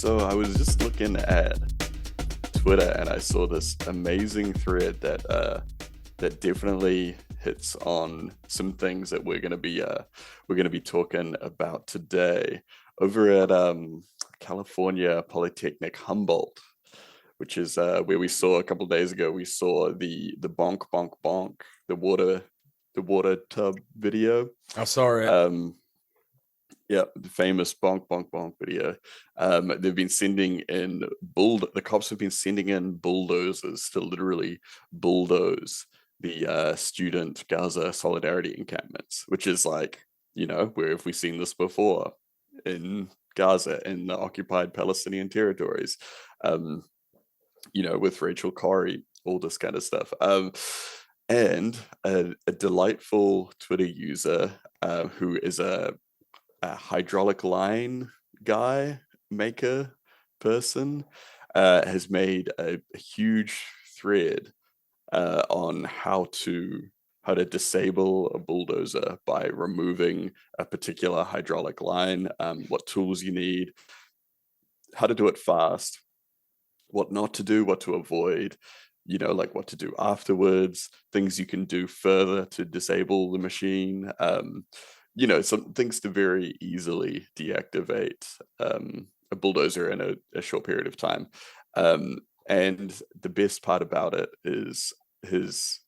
So I was just looking at Twitter and I saw this amazing thread that definitely hits on some things that we're gonna be talking about today over at California Polytechnic Humboldt, which is where we saw a couple of days ago. We saw the bonk bonk bonk, the water tub video. I saw it. Yeah, the famous bonk bonk bonk video. They've been sending in the cops have been sending in bulldozers to literally bulldoze the student Gaza solidarity encampments, which is like, where have we seen this before? In Gaza, in the occupied Palestinian territories, with Rachel Corrie, all this kind of stuff. And a delightful Twitter user who is a hydraulic line guy maker person has made a huge thread on how to disable a bulldozer by removing a particular hydraulic line, what tools you need, how to do it fast, what not to do, what to avoid, like what to do afterwards, things you can do further to disable the machine, some things to very easily deactivate a bulldozer in a short period of time. And the best part about it is his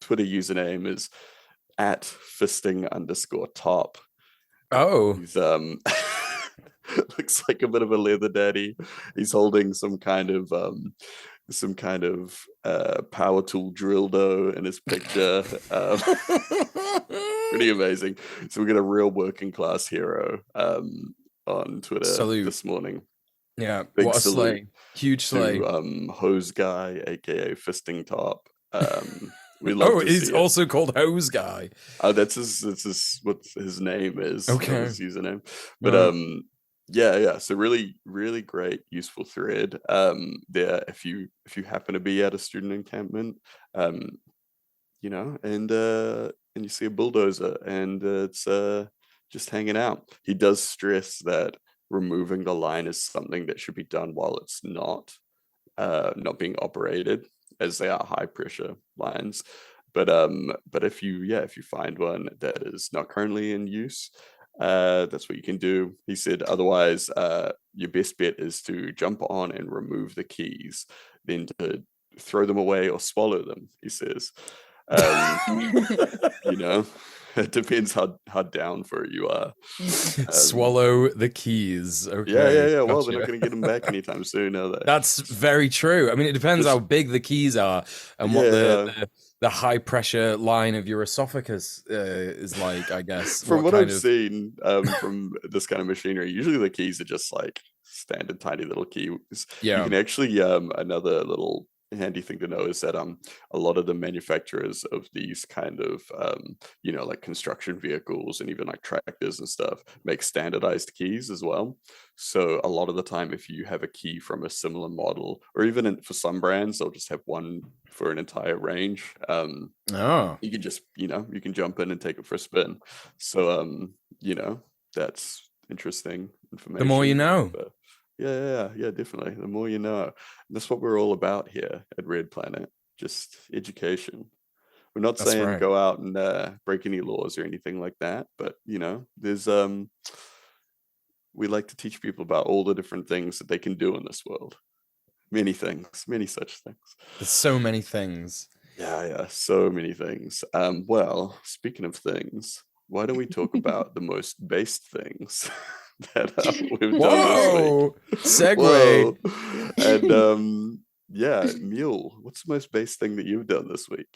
Twitter username is at fisting_top. Oh, He's looks like a bit of a leather daddy. He's holding some kind of power tool dildo in his picture. Pretty amazing. So we got a real working class hero on Twitter salute. this morning. Yeah, Big what a salute slay. Huge slay. to hose guy, aka fisting top. We love to he's see it. also called Hose Guy. That's his what his name is. Okay. His username. But yeah, so really really great useful thread there if you happen to be at a student encampment, and you see a bulldozer and it's just hanging out. He does stress that removing the line is something that should be done while it's not being operated, as they are high pressure lines. But if you find one that is not currently in use, that's what you can do. He said otherwise your best bet is to jump on and remove the keys, then to throw them away or swallow them, he says. It depends how down for it you are. Swallow the keys. Okay. Yeah. Well, Gotcha. they're not going to get them back anytime soon, are they? That's very true. I mean, it depends how big the keys are and what the high pressure line of your esophagus is like, I guess. From what I've seen from this kind of machinery, usually the keys are just like standard tiny little keys. Yeah. You can actually another little handy thing to know is that a lot of the manufacturers of these kind of like construction vehicles and even like tractors and stuff make standardized keys as well. So a lot of the time, if you have a key from a similar model, or even for some brands, they'll just have one for an entire range. You can just you can jump in and take it for a spin. So that's interesting information. The more you know. But, yeah, definitely. The more you know. That's what we're all about here at Red Planet. Just education. We're not saying right. Go out and break any laws or anything like that, but there's we like to teach people about all the different things that they can do in this world. Many things, many such things. There's so many things. Yeah, so many things. Well, speaking of things, why don't we talk about the most based things that we've done this week? Segue. Whoa. And Mule, what's the most based thing that you've done this week?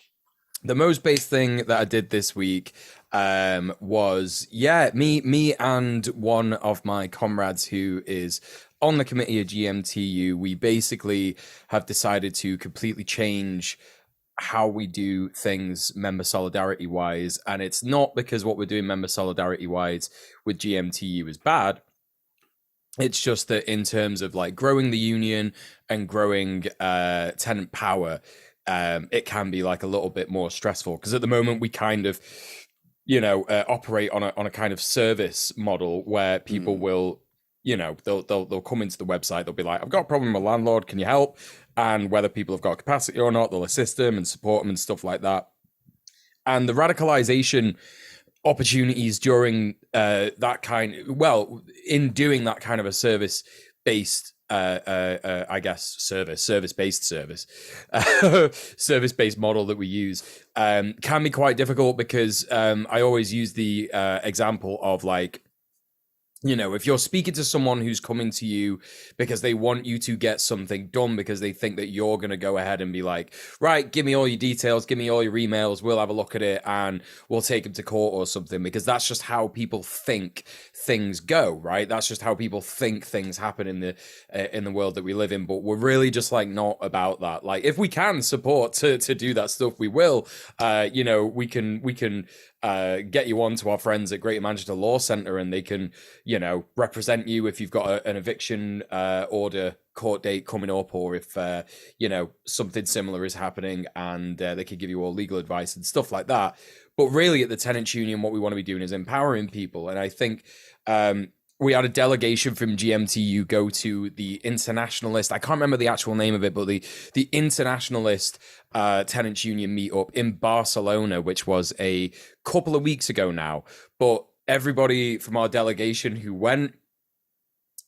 The most based thing that I did this week was me and one of my comrades who is on the committee of GMTU. We basically have decided to completely change how we do things member solidarity wise, and it's not because what we're doing member solidarity wise with GMTU is bad. It's just that in terms of like growing the union and growing tenant power, it can be like a little bit more stressful, because at the moment we kind of operate on a kind of service model where people will they'll come into the website, they'll be like, I've got a problem with my landlord, can you help? And whether people have got capacity or not, they'll assist them and support them and stuff like that. And the radicalization opportunities during in doing that kind of a service-based service-based service-based model that we use can be quite difficult, because I always use the example of like, if you're speaking to someone who's coming to you because they want you to get something done, because they think that you're going to go ahead and be like, right, give me all your details, give me all your emails, we'll have a look at it and we'll take them to court or something, because that's just how people think things go, right? That's just how people think things happen in the world that we live in. But we're really just like not about that. Like, if we can support to do that stuff, we will. We can get you on to our friends at Greater Manchester Law Centre, and they can, represent you if you've got an eviction order court date coming up, or if something similar is happening, and they could give you all legal advice and stuff like that. But really, at the tenants union, what we want to be doing is empowering people. And I think we had a delegation from GMTU go to the Internationalist, I can't remember the actual name of it, but the Internationalist tenants union meetup in Barcelona, which was a couple of weeks ago now. But everybody from our delegation who went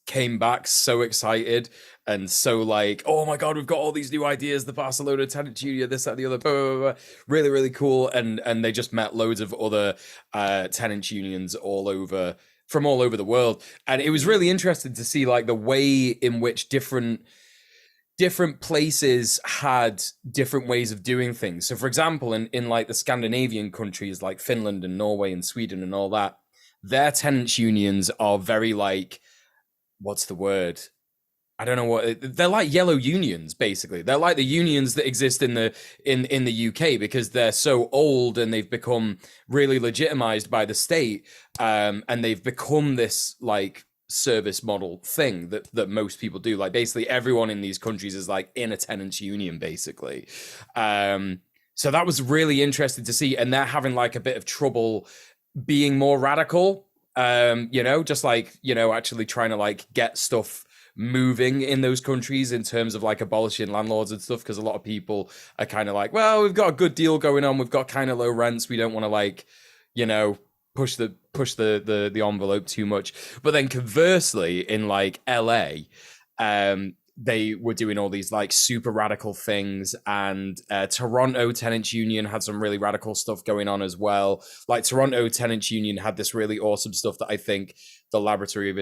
came back so excited and so like, oh my God, we've got all these new ideas, the Barcelona tenants union, this, that, the other, blah, blah, blah. Really, really cool. And they just met loads of other tenants unions from all over the world. And it was really interesting to see like the way in which different places had different ways of doing things. So for example, in like the Scandinavian countries like Finland and Norway and Sweden and all that, their tenants unions are very like, what's the word? I don't know what they're like. Yellow unions, basically. They're like the unions that exist in the UK, because they're so old and they've become really legitimized by the state, and they've become this like service model thing that most people do. Like basically everyone in these countries is like in a tenants union, basically. So that was really interesting to see, and they're having like a bit of trouble being more radical. Just like actually trying to like get stuff moving in those countries in terms of like abolishing landlords and stuff, because a lot of people are kind of like, well, we've got a good deal going on, we've got kind of low rents, we don't want to like push the envelope too much. But then conversely, in like LA, they were doing all these like super radical things, and Toronto Tenants Union had some really radical stuff going on as well. Like Toronto Tenants Union had this really awesome stuff that I think the Laboratory of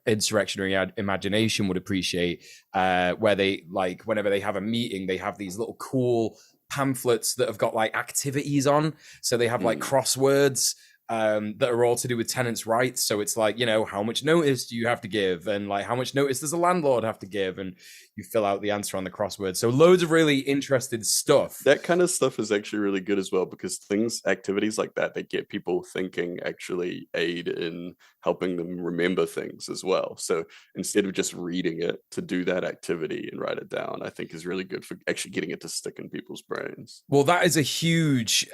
Insurrectionary Imagination would appreciate, where they like, whenever they have a meeting, they have these little cool pamphlets that have got like activities on. So they have like crosswords that are all to do with tenants' rights. So it's like, how much notice do you have to give, and like how much notice does a landlord have to give, and you fill out the answer on the crossword. So loads of really interesting stuff. That kind of stuff is actually really good as well, because activities like that get people thinking, actually aid in helping them remember things as well. So instead of just reading it, to do that activity and write it down, I think is really good for actually getting it to stick in people's brains. Well, that is a huge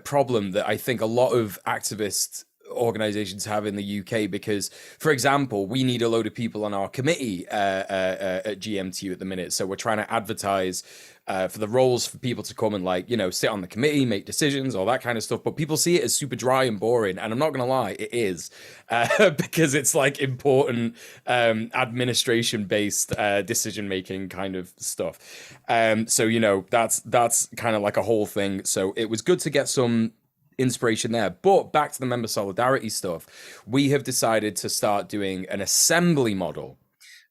problem that I think a lot of activist organizations have in the UK, because, for example, we need a load of people on our committee at GMTU at the minute. So we're trying to advertise for the roles for people to come and like, sit on the committee, make decisions, all that kind of stuff. But people see it as super dry and boring. And I'm not going to lie, it is, because it's like important administration-based decision-making kind of stuff. So, that's kind of like a whole thing. So it was good to get some inspiration there. But back to the member solidarity stuff, we have decided to start doing an assembly model.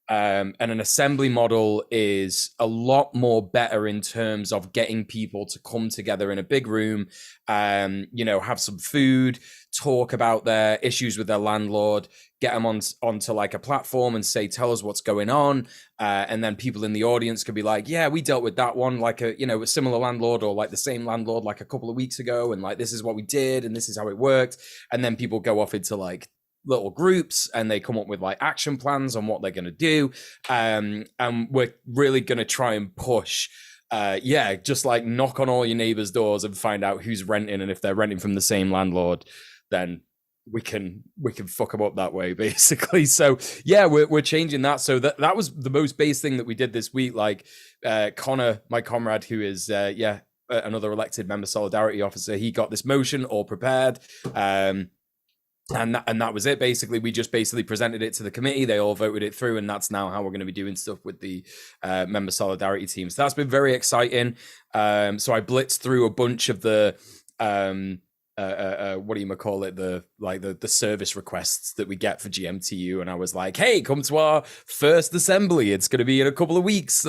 And an assembly model is a lot more better in terms of getting people to come together in a big room, have some food, talk about their issues with their landlord, get them onto like a platform and say, tell us what's going on. And then people in the audience could be like, yeah, we dealt with that one, like a similar landlord, or like the same landlord like a couple of weeks ago. And like, this is what we did, and this is how it worked. And then people go off into like little groups, and they come up with like action plans on what they're going to do. And we're really going to try and push, just like knock on all your neighbors' doors and find out who's renting. And if they're renting from the same landlord, then we can fuck them up that way, basically. So yeah, we're changing that. So that was the most base thing that we did this week. Like Connor, my comrade, who is another elected member solidarity officer, he got this motion all prepared. And that was it. Basically, we just basically presented it to the committee. They all voted it through, and that's now how we're going to be doing stuff with the member solidarity team. So that's been very exciting. So I blitzed through a bunch of the what do you call it, the service requests that we get for GMTU, and I was like, hey, come to our first assembly, it's going to be in a couple of weeks,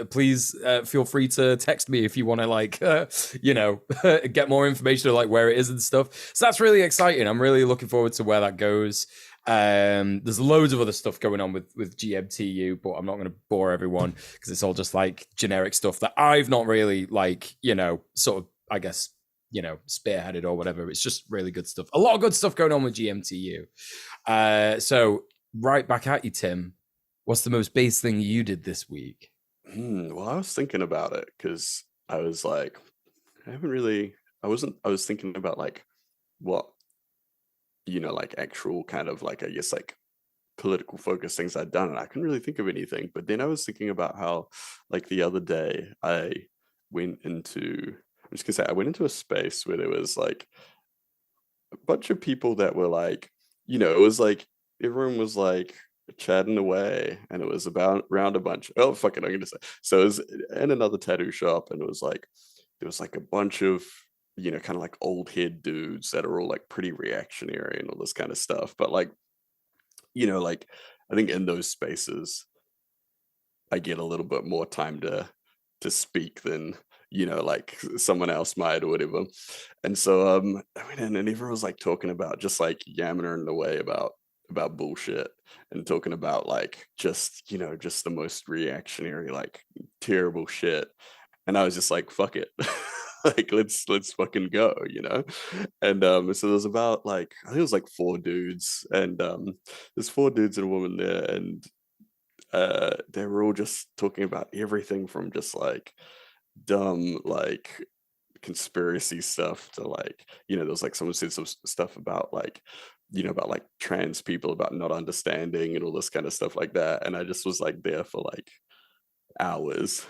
please feel free to text me if you want to get more information, like where it is and stuff. So that's really exciting. I'm really looking forward to where that goes. There's loads of other stuff going on with GMTU, but I'm not going to bore everyone because it's all just like generic stuff that I've not really sort of, I guess, spearheaded or whatever. It's just really good stuff. A lot of good stuff going on with GMTU. So right back at you, Tim. What's the most base thing you did this week? Well, I was thinking about it because I was like, I was thinking about like what, like actual kind of like, I guess like political focus things I'd done, and I couldn't really think of anything. But then I was thinking about how, like the other day, I went into a space where there was like a bunch of people that were like, it was like everyone was like chatting away, and it was about around a bunch. Oh, fuck it, I'm gonna say. So it was in another tattoo shop, and it was like there was like a bunch of kind of like old head dudes that are all like pretty reactionary and all this kind of stuff. But like like I think in those spaces I get a little bit more time to speak than like someone else might or whatever. And so I went in, and everyone was like talking about just like yammering away about bullshit, and talking about like just just the most reactionary, like terrible shit. And I was just like, fuck it. Like let's fucking go, And so there's about like, I think it was like four dudes, and there's four dudes and a woman there, and they were all just talking about everything from just like dumb like conspiracy stuff to like, there was like someone said some stuff about like about like trans people, about not understanding and all this kind of stuff like that. And I just was like there for like hours.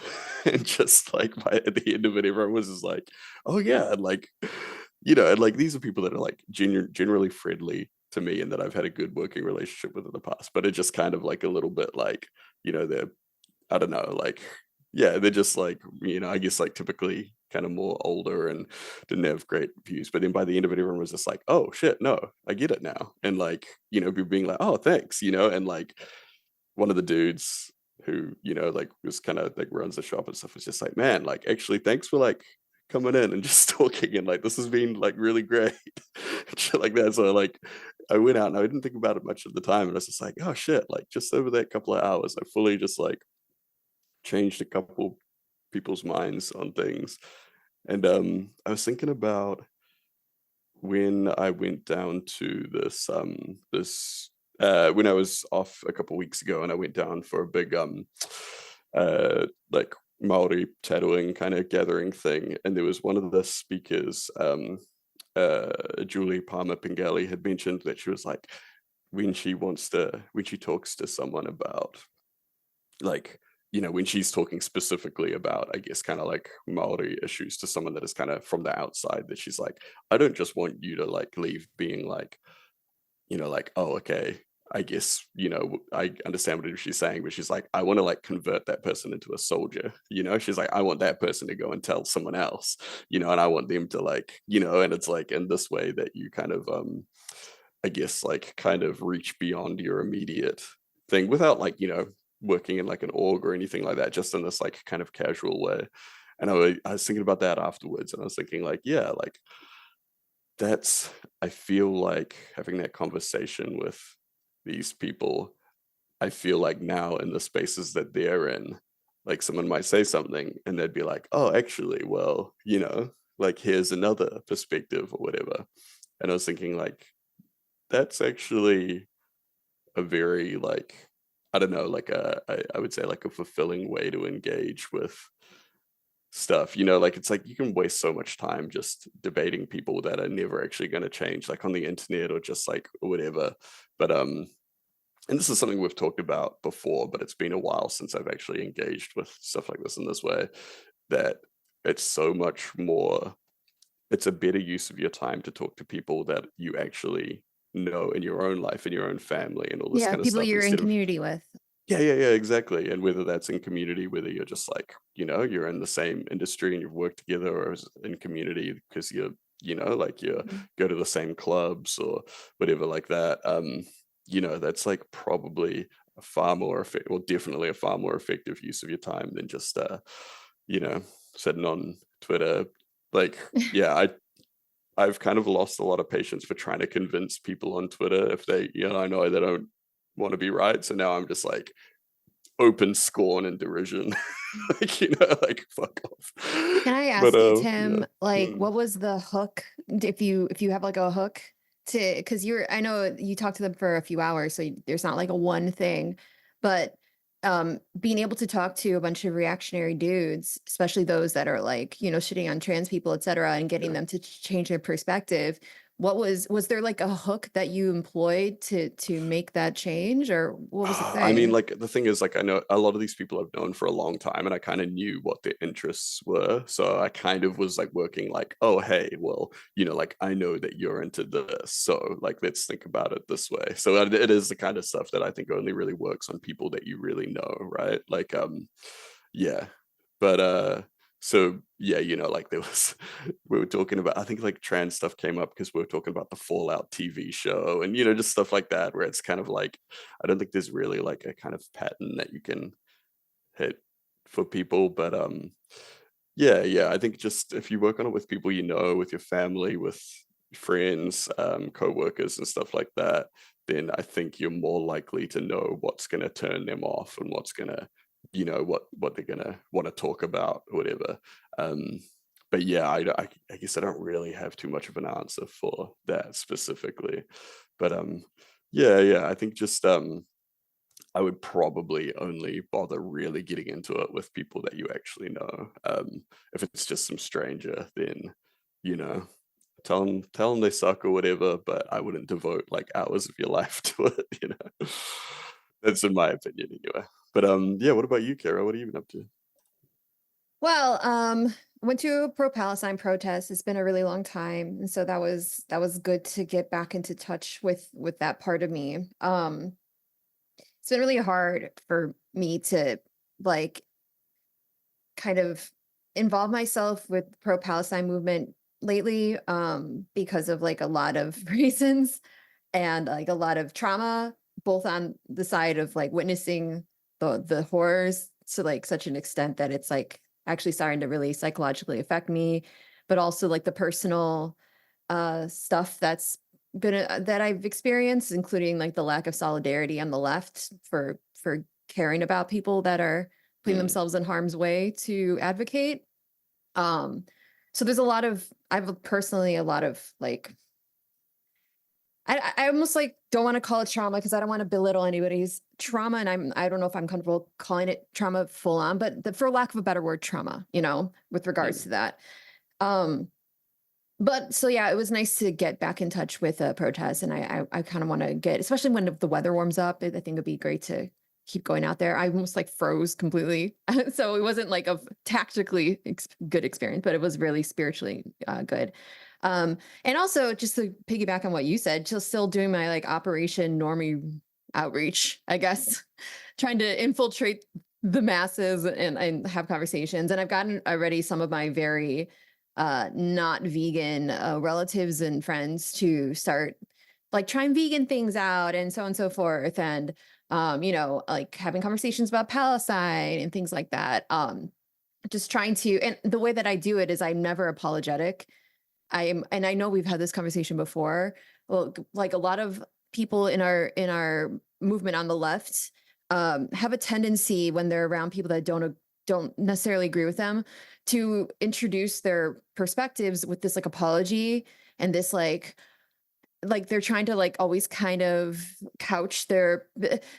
And just like at the end of it, everyone was just like, oh yeah, and like and like these are people that are like generally friendly to me, and that I've had a good working relationship with in the past. But it just kind of like a little bit like, they're, I don't know, like, yeah, they're just like, I guess like typically kind of more older and didn't have great views. But then by the end of it, everyone was just like, oh shit, no, I get it now. And like, people being like, oh, thanks, and like one of the dudes who, like was kind of like runs the shop and stuff, was just like, man, like actually thanks for like coming in and just talking, and like this has been like really great. Shit like that. So like I went out and I didn't think about it much at the time, and I was just like, oh shit, like just over that couple of hours I fully just like changed a couple people's minds on things. And I was thinking about when I went down to this when I was off a couple weeks ago, and I went down for a big like Maori tattooing kind of gathering thing, and there was one of the speakers, Julie Palmer Pingelli, had mentioned that she was like, when she talks to someone about like, when she's talking specifically about, I guess, kind of like Maori issues to someone that is kind of from the outside, that she's like, I don't just want you to like leave being like, like, oh, okay, I guess, I understand what she's saying, but she's like, I want to like convert that person into a soldier, she's like, I want that person to go and tell someone else, and I want them to like, and it's like in this way that you kind of, I guess, like kind of reach beyond your immediate thing without like, working in like an org or anything like that, just in this like kind of casual way. And I was thinking about that afterwards, and I was thinking like, yeah, like that's, I feel like having that conversation with these people, I feel like now in the spaces that they're in, like someone might say something and they'd be like, oh, actually, well, like here's another perspective or whatever. And I was thinking like, that's actually a very like, I don't know, like I would say like a fulfilling way to engage with stuff, you know, like it's like you can waste so much time just debating people that are never actually going to change, like on the internet or just like whatever. But and this is something we've talked about before, but it's been a while since I've actually engaged with stuff like this in this way, that it's so much more, it's a better use of your time to talk to people that you actually know in your own life, in your own family, and all this Yeah, kind of people stuff, you're in instead of community with. yeah, exactly. And whether that's in community, whether you're just like, you know, you're in the same industry and you've worked together, or in community because you're, you know, like you Mhm. go to the same clubs or whatever like that. You know, that's like probably a far more effective, well, definitely a far more effective use of your time than just, you know, sitting on Twitter. Like, yeah, I've kind of lost a lot of patience for trying to convince people on Twitter if they, you know they don't want to be right. So now I'm just like open scorn and derision, like, you know, like fuck off. Can I But ask you, yeah. Tim, like Mm. what was the hook if you have like a hook to, because you're, I know you talked to them for a few hours, so there's not like a one thing, but being able to talk to a bunch of reactionary dudes, especially those that are like, you know, shitting on trans people, et cetera, and getting Yeah. them to change their perspective, what was there like a hook that you employed to make that change, or what was the I mean, thing? like the thing is, like I know a lot of these people I've known for a long time, and I kind of knew what their interests were. So I kind of was like working like, oh, hey, well, you know, like I know that you're into this, so like let's think about it this way. So it is the kind of stuff that I think only really works on people that you really know, right? Like, yeah, but so yeah, you know, like there was we were talking about, I think like trans stuff came up because we were talking about the Fallout TV show, and you know, just stuff like that, where it's kind of like I don't think there's really like a kind of pattern that you can hit for people. But yeah, I think just if you work on it with people you know, with your family, with friends, co-workers and stuff like that, then I think you're more likely to know what's going to turn them off and what's going to, you know, what they're going to want to talk about or whatever. um but yeah, I guess I don't really have too much of an answer for that specifically. But yeah, I think just I would probably only bother really getting into it with people that you actually know. If it's just some stranger, then, you know, tell them they suck or whatever. But I wouldn't devote like hours of your life to it. You know, that's in my opinion anyway. But yeah. What about you, Kara? What have you been up to? Well, went to a pro-Palestine protest. It's been a really long time, and so that was good to get back into touch with that part of me. It's been really hard for me to like kind of involve myself with pro-Palestine movement lately, because of like a lot of reasons and like a lot of trauma, both on the side of like witnessing the horrors to like such an extent that it's like actually starting to really psychologically affect me, but also like the personal stuff that's been that I've experienced, including like the lack of solidarity on the left for caring about people that are putting Hmm. themselves in harm's way to advocate. Um, so there's a lot of, I've personally a lot of like I almost like don't want to call it trauma because I don't want to belittle anybody's trauma, and I don't know if I'm comfortable calling it trauma full on, but for lack of a better word, trauma, you know, with regards Hmm. to that. Um, but so yeah, it was nice to get back in touch with a protest, and I kind of want to get, especially when the weather warms up. I think it'd be great to keep going out there. I almost like froze completely, so it wasn't like a tactically good experience, but it was really spiritually good. And also just to piggyback on what you said, just still doing my like Operation Normie outreach, I guess, trying to infiltrate the masses and have conversations. And I've gotten already some of my very not vegan relatives and friends to start like trying vegan things out and so on and so forth. And, you know, like having conversations about Palestine and things like that. Just trying to, and the way that I do it is I'm never apologetic. And I know we've had this conversation before. Well, like a lot of people in our movement on the left have a tendency when they're around people that don't necessarily agree with them to introduce their perspectives with this like apology and this like they're trying to like always kind of couch they're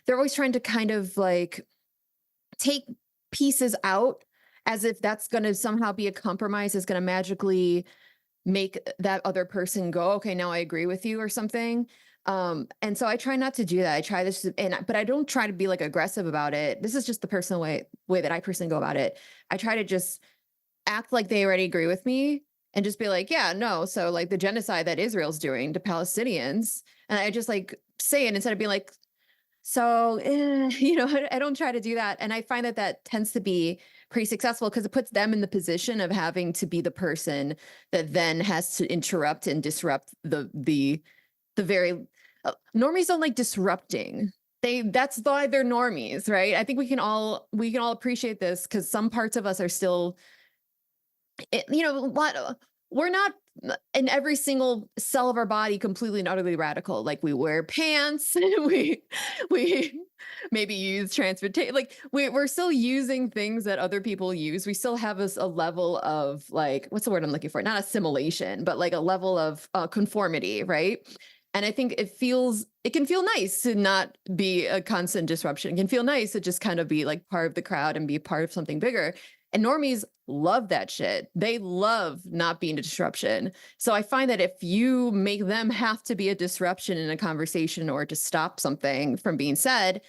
always trying to kind of like take pieces out as if that's going to somehow be a compromise, is going to magically make that other person go, okay, now I agree with you or something. And so I try not to do that. I try this, but I don't try to be like aggressive about it. This is just the personal way that I personally go about it. I try to just act like they already agree with me and just be like, yeah, no. So like the genocide that Israel's doing to Palestinians, and I just like say it instead of being like, so, I don't try to do that. And I find that that tends to be pretty successful because it puts them in the position of having to be the person that then has to interrupt and disrupt the very normies don't like disrupting. That's why they're normies, right? I think we can all appreciate this because some parts of us are still we're not in every single cell of our body completely and utterly radical. Like we wear pants, we maybe use transportation. Like we're still using things that other people use. We still have a level of like, what's the word I'm looking for? Not assimilation, but like a level of conformity, right? And I think it can feel nice to not be a constant disruption. It can feel nice to just kind of be like part of the crowd and be part of something bigger. And normies love that shit. They love not being a disruption. So I find that if you make them have to be a disruption in a conversation or to stop something from being said,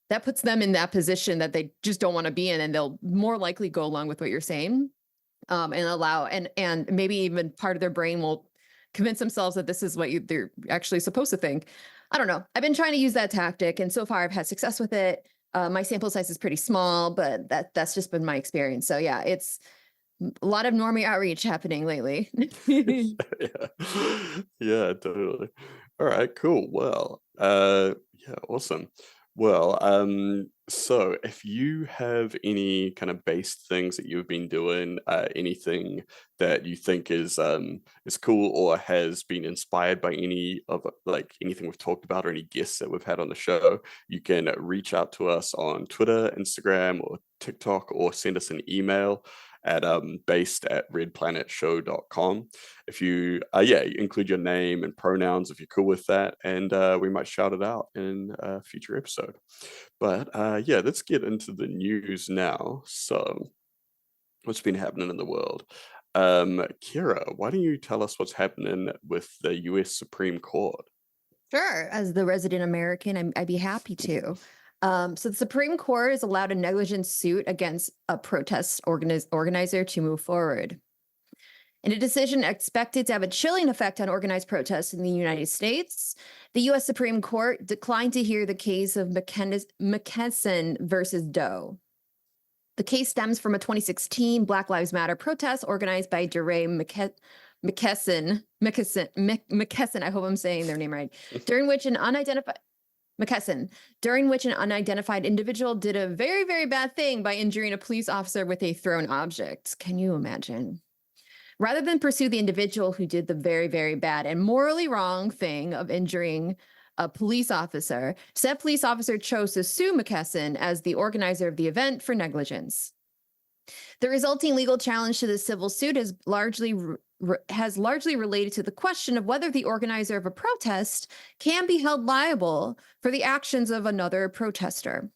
that puts them in that position that they just don't want to be in, and they'll more likely go along with what you're saying, and allow, and maybe even part of their brain will convince themselves that this is what they're actually supposed to think. I don't know. I've been trying to use that tactic, and so far I've had success with it. My sample size is pretty small, but that's just been my experience. So yeah, it's a lot of normie outreach happening lately. Yeah. Yeah, totally. All right, cool. Well, yeah, awesome. Well, so if you have any kind of base things that you've been doing, anything that you think is cool or has been inspired by any of like anything we've talked about or any guests that we've had on the show, you can reach out to us on Twitter, Instagram, or TikTok, or send us an email at based@redplanetshow.com. If you include your name and pronouns if you're cool with that, and we might shout it out in a future episode. But yeah, let's get into the news now. So what's been happening in the world? Kira, why don't you tell us what's happening with the US Supreme Court? Sure. As the resident American, I'd be happy to. So the Supreme Court has allowed a negligence suit against a protest organizer to move forward. In a decision expected to have a chilling effect on organized protests in the United States, the U.S. Supreme Court declined to hear the case of McKesson versus Doe. The case stems from a 2016 Black Lives Matter protest organized by DeRay McKesson, I hope I'm saying their name right, during which an unidentified individual did a very, very bad thing by injuring a police officer with a thrown object. Can you imagine? Rather than pursue the individual who did the very, very bad and morally wrong thing of injuring a police officer, said police officer chose to sue McKesson as the organizer of the event for negligence. The resulting legal challenge to the civil suit is largely related to the question of whether the organizer of a protest can be held liable for the actions of another protester.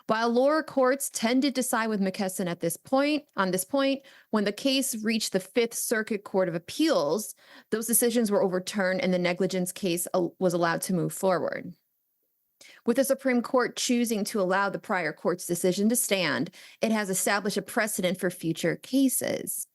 While lower courts tended to side with McKesson on this point, when the case reached the Fifth Circuit Court of Appeals, those decisions were overturned and the negligence case was allowed to move forward. With the Supreme Court choosing to allow the prior court's decision to stand, it has established a precedent for future cases.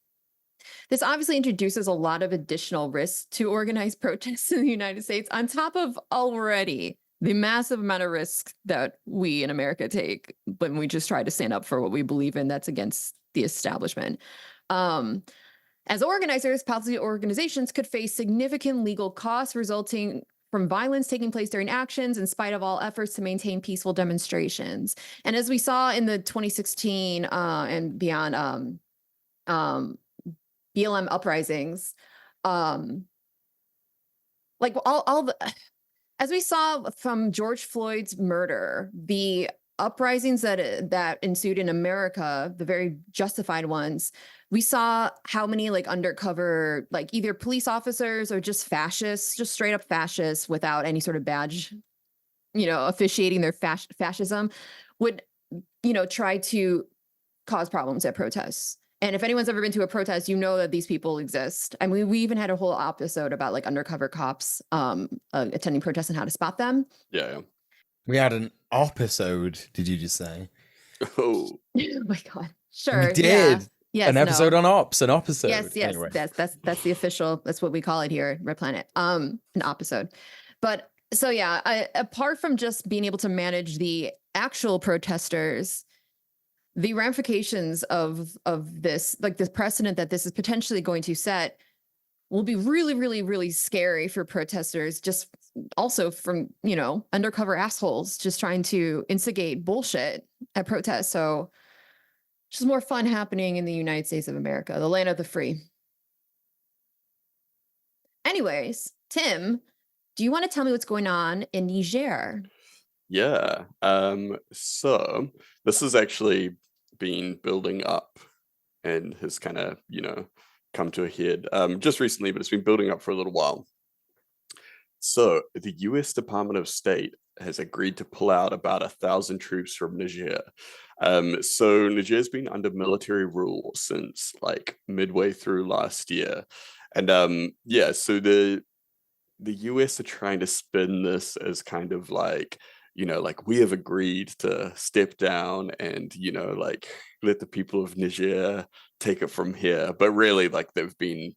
This obviously introduces a lot of additional risks to organized protests in the United States, on top of already the massive amount of risk that we in America take when we just try to stand up for what we believe in that's against the establishment. As organizers, policy organizations could face significant legal costs resulting from violence taking place during actions in spite of all efforts to maintain peaceful demonstrations. And as we saw in the 2016 and beyond BLM uprisings, as we saw from George Floyd's murder, the uprisings that ensued in America, the very justified ones, we saw how many like undercover, like either police officers or just fascists, just straight up fascists without any sort of badge, officiating their fascism, would, try to cause problems at protests. And if anyone's ever been to a protest, you know that these people exist. I mean, we even had a whole episode about like undercover cops attending protests and how to spot them. Yeah. We had an episode, did you just say? Oh. Oh my God. Sure. We did. Yeah. Yes, an episode no. on ops, an episode. Yes, Anyway. that's the official, that's what we call it here at Red Planet. An episode. But so yeah, apart from just being able to manage the actual protesters, the ramifications of this, like this precedent that this is potentially going to set, will be really, really, really scary for protesters, just also from, you know, undercover assholes just trying to instigate bullshit at protests. So just more fun happening in the United States of America, the land of the free. Anyways, Tim, do you want to tell me what's going on in Niger? Yeah. So this has actually been building up and has kind of, you know, come to a head just recently, but it's been building up for a little while. So the US Department of State has agreed to pull out about 1,000 troops from Niger. So Niger's been under military rule since like midway through last year. And yeah, so the US are trying to spin this as kind of like, you know, like we have agreed to step down and, you know, like let the people of Niger take it from here. But really, like they've been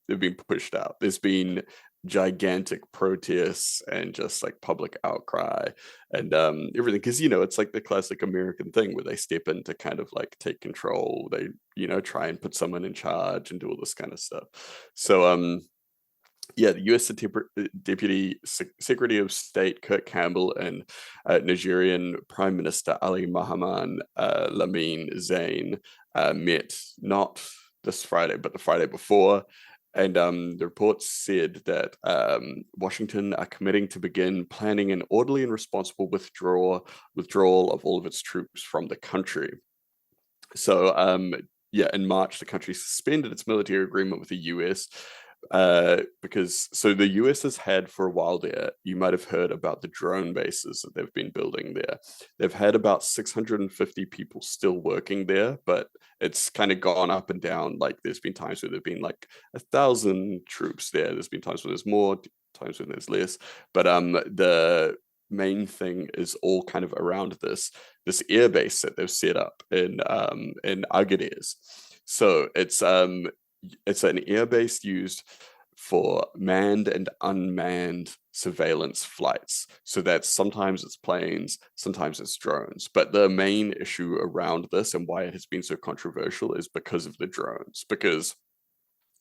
pushed out. There's been gigantic protests and just like public outcry and everything, because you know it's like the classic American thing where they step in to kind of like take control. They, you know, try and put someone in charge and do all this kind of stuff. So yeah, the U.S. Deputy Secretary of State Kurt Campbell and Nigerian Prime Minister Ali Mohammed Lamine Zain met not this Friday, but the Friday before. And the reports said that Washington are committing to begin planning an orderly and responsible withdrawal of all of its troops from the country. So yeah, in March, the country suspended its military agreement with the US because so the US has had for a while there, you might have heard about the drone bases that they've been building there. They've had about 650 people still working there, but it's kind of gone up and down. Like there's been times where there've been like 1,000 troops there. There's been times when there's more, times when there's less. But the main thing is all kind of around this airbase that they've set up in Agadez. So it's an airbase used for manned and unmanned surveillance flights. So that's sometimes it's planes, sometimes it's drones. But the main issue around this and why it has been so controversial is because of the drones. Because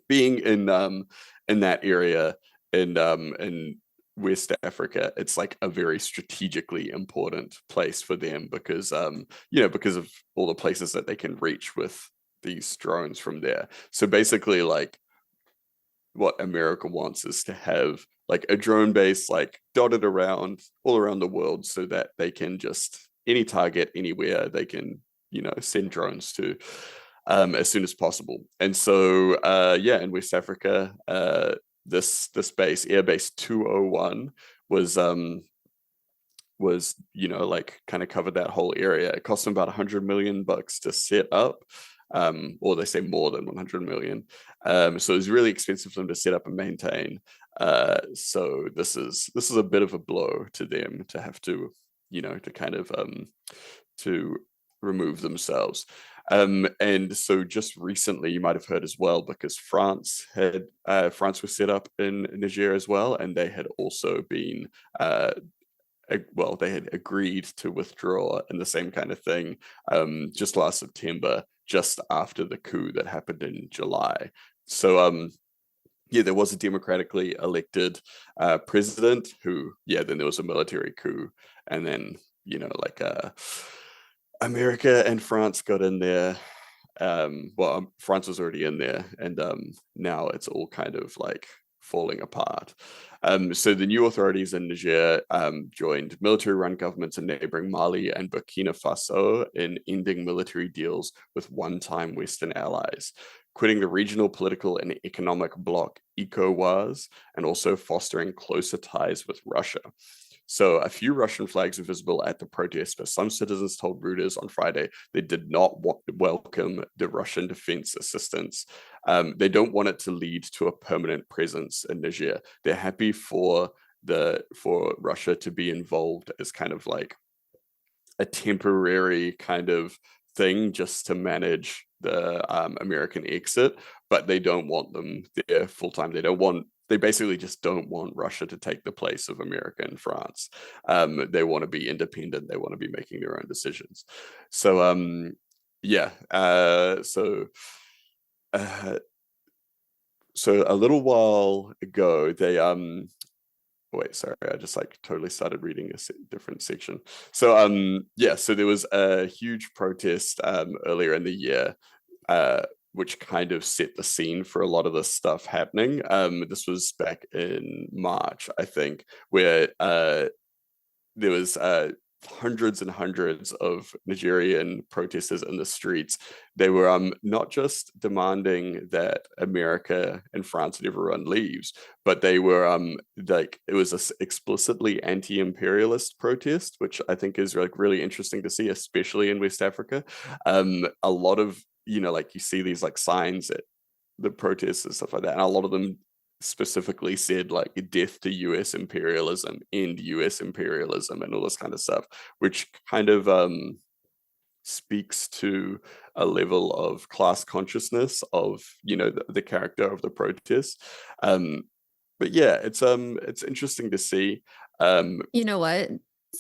being in that area in West Africa, it's like a very strategically important place for them because you know, because of all the places that they can reach with these drones from there. So basically, like what America wants is to have like a drone base like dotted around all around the world so that they can just any target anywhere they can, you know, send drones to as soon as possible. And so yeah, in West Africa, this base, Airbase 201, was, you know, like kind of covered that whole area. It cost them about $100 million to set up, or they say more than 100 million. So it's really expensive for them to set up and maintain. So this is a bit of a blow to them to have to, you know, to kind of to remove themselves. And so just recently, you might have heard as well, because France was set up in Niger as well, and they had also been well, they had agreed to withdraw in the same kind of thing just last September, just after the coup that happened in July. So yeah, there was a democratically elected president who, yeah, then there was a military coup, and then, you know, like America and France got in there. Well, France was already in there, and now it's all kind of like falling apart. So the new authorities in Niger joined military-run governments in neighboring Mali and Burkina Faso in ending military deals with one-time Western allies, quitting the regional political and economic bloc ECOWAS, and also fostering closer ties with Russia. So a few Russian flags were visible at the protest, but some citizens told Reuters on Friday they did not welcome the Russian defense assistance. They don't want it to lead to a permanent presence in Niger. They're happy for Russia to be involved as kind of like a temporary kind of thing just to manage the American exit, but they don't want them there full time. They basically just don't want Russia to take the place of America and France. They want to be independent. They want to be making their own decisions. So yeah. So a little while ago, they wait, sorry, I just like totally started reading a different section. So yeah, so there was a huge protest earlier in the year, which kind of set the scene for a lot of this stuff happening. This was back in March, I think, where there was hundreds and hundreds of Nigerian protesters in the streets. They were not just demanding that America and France and everyone leaves, but they were like, it was a explicitly anti-imperialist protest, which I think is like really interesting to see, especially in West Africa. A lot of, like you see these like signs at the protests and stuff like that, and a lot of them specifically said like death to US imperialism, end US imperialism, and all this kind of stuff, which kind of speaks to a level of class consciousness of the character of the protest. But yeah, it's interesting to see. You know what?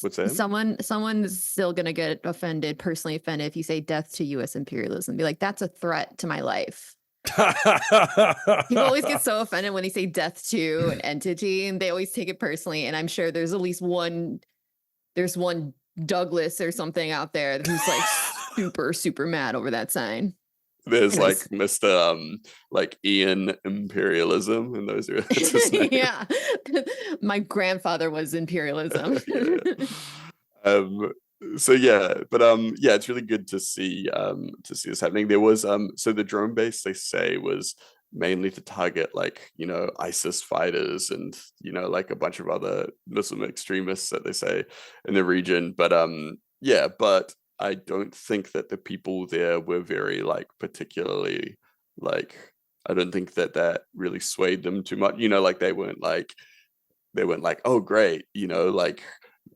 What's that? Someone's still gonna get personally offended if you say death to US imperialism. Be like, that's a threat to my life. People always get so offended when they say death to an entity, and they always take it personally. And I'm sure there's at least one Douglas or something out there who's like super mad over that sign. There's like Mr. Like Ian Imperialism, and those are that's his name. Yeah. My grandfather was imperialism. So yeah, but yeah, it's really good to see this happening. There was so the drone base, they say, was mainly to target like ISIS fighters and like a bunch of other Muslim extremists that they say in the region. But yeah, but I don't think that the people there were very like particularly like, I don't think that really swayed them too much. Like they weren't like, oh great, like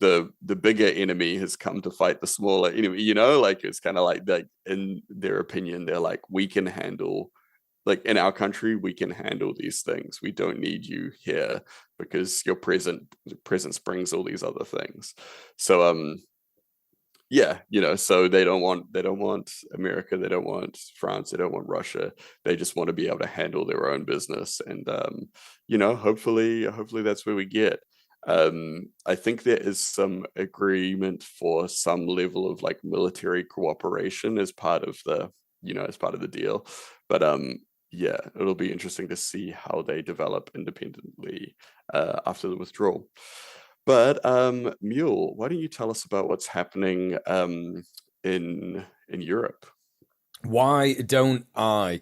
the bigger enemy has come to fight the smaller enemy, like it's kind of like that. In their opinion, they're like, we can handle, like in our country, we can handle these things. We don't need you here because your presence brings all these other things. So yeah, so they don't want America, they don't want France, they don't want Russia. They just want to be able to handle their own business, and hopefully that's where we get. I think there is some agreement for some level of like military cooperation as part of the deal, but yeah, it'll be interesting to see how they develop independently after the withdrawal. But Mule, why don't you tell us about what's happening in Europe? Why don't I?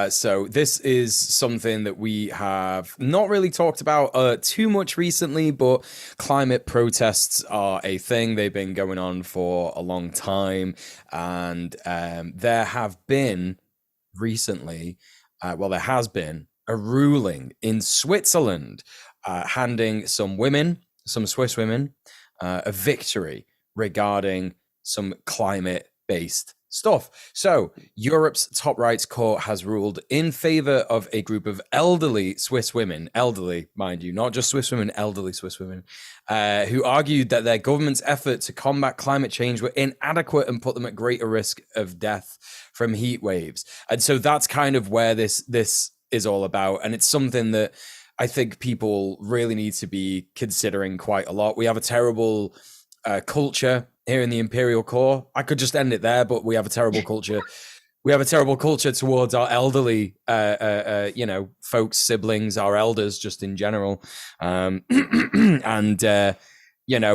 So this is something that we have not really talked about too much recently, but climate protests are a thing. They've been going on for a long time, and there have been recently, there has been a ruling in Switzerland handing some Swiss women, a victory regarding some climate-based stuff. So Europe's top rights court has ruled in favor of a group of elderly Swiss women, elderly, mind you, not just Swiss women, elderly Swiss women, who argued that their government's effort to combat climate change were inadequate and put them at greater risk of death from heat waves. And so that's kind of where this is all about. And it's something that I think people really need to be considering quite a lot. We have a terrible culture here in the Imperial Core. I could just end it there, but we have a terrible culture. We have a terrible culture towards our elderly, folks, siblings, our elders, just in general. And,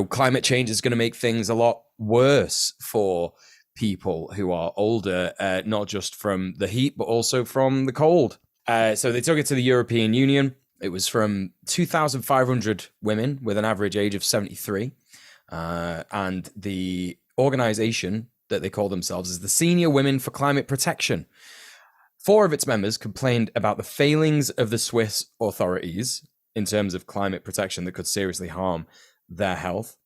climate change is going to make things a lot worse for people who are older, not just from the heat, but also from the cold. So they took it to the European Union. It was from 2,500 women with an average age of 73. And the organization that they call themselves is the Senior Women for Climate Protection. 4 of its members complained about the failings of the Swiss authorities in terms of climate protection that could seriously harm their health.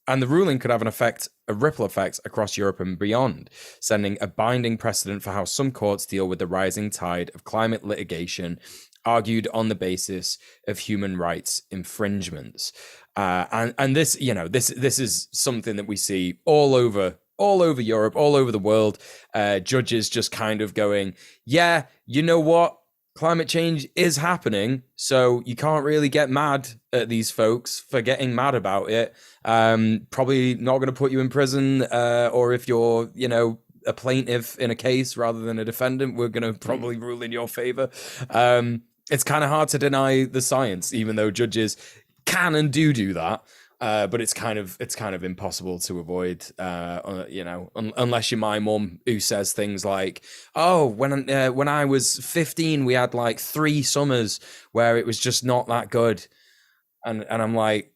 And the ruling could have a ripple effect across Europe and beyond, sending a binding precedent for how some courts deal with the rising tide of climate litigation argued on the basis of human rights infringements. And this, this is something that we see all over Europe, all over the world. Judges just kind of going, yeah, you know what? Climate change is happening, so you can't really get mad at these folks for getting mad about it. Probably not going to put you in prison, or if you're, a plaintiff in a case rather than a defendant, we're going to probably rule in your favor. It's kind of hard to deny the science, even though judges can and do that. But it's kind of impossible to avoid, unless you're my mum, who says things like, "Oh, when I was 15, we had like 3 summers where it was just not that good," and I'm like,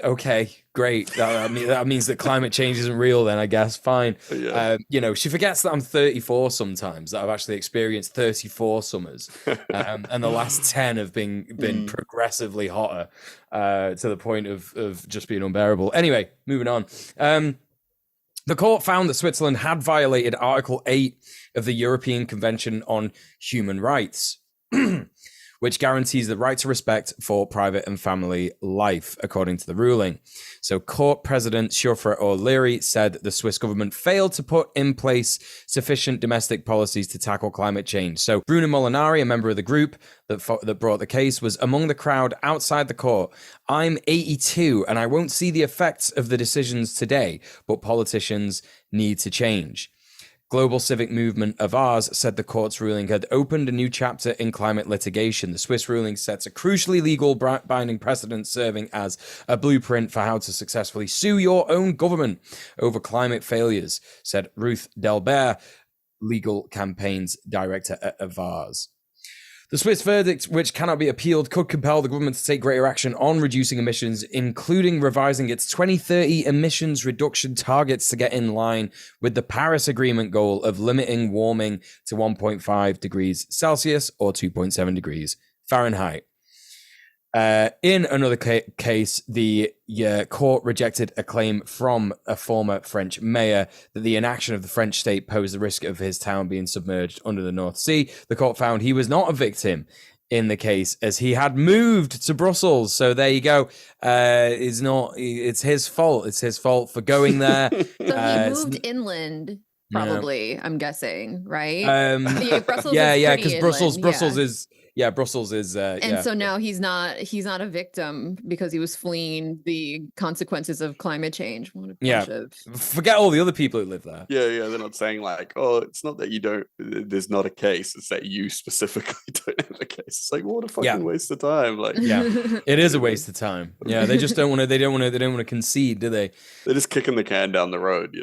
okay, great. That means that climate change isn't real. Then I guess fine. Yeah. She forgets that I'm 34 sometimes. That I've actually experienced 34 summers, and the last 10 have been progressively hotter, to the point of just being unbearable. Anyway, moving on. The court found that Switzerland had violated Article 8 of the European Convention on Human Rights, which guarantees the right to respect for private and family life, according to the ruling. So court president Siofra O'Leary said the Swiss government failed to put in place sufficient domestic policies to tackle climate change. So Bruno Molinari, a member of the group that brought the case, was among the crowd outside the court. "I'm 82 and I won't see the effects of the decisions today, but politicians need to change." Global Civic Movement of Ours said the court's ruling had opened a new chapter in climate litigation. The Swiss ruling sets a crucially legal binding precedent, serving as a blueprint for how to successfully sue your own government over climate failures, said Ruth Delbert, legal campaigns director at Avars. The Swiss verdict, which cannot be appealed, could compel the government to take greater action on reducing emissions, including revising its 2030 emissions reduction targets to get in line with the Paris Agreement goal of limiting warming to 1.5 degrees Celsius or 2.7 degrees Fahrenheit. In another case, the court rejected a claim from a former French mayor that the inaction of the French state posed the risk of his town being submerged under the North Sea. The court found he was not a victim in the case, as he had moved to Brussels. So there you go. It's his fault. It's his fault for going there. So he moved inland, probably, I'm guessing, right? Brussels because Brussels is and so now he's not a victim because he was fleeing the consequences of climate change. What a bunch of... Forget all the other people who live there. Yeah, they're not saying like, oh, it's not that you don't, there's not a case, it's that you specifically don't have a case. It's like, what a fucking waste of time. Like, it is a waste of time. Yeah, they just don't want to concede, do they? They're just kicking the can down the road,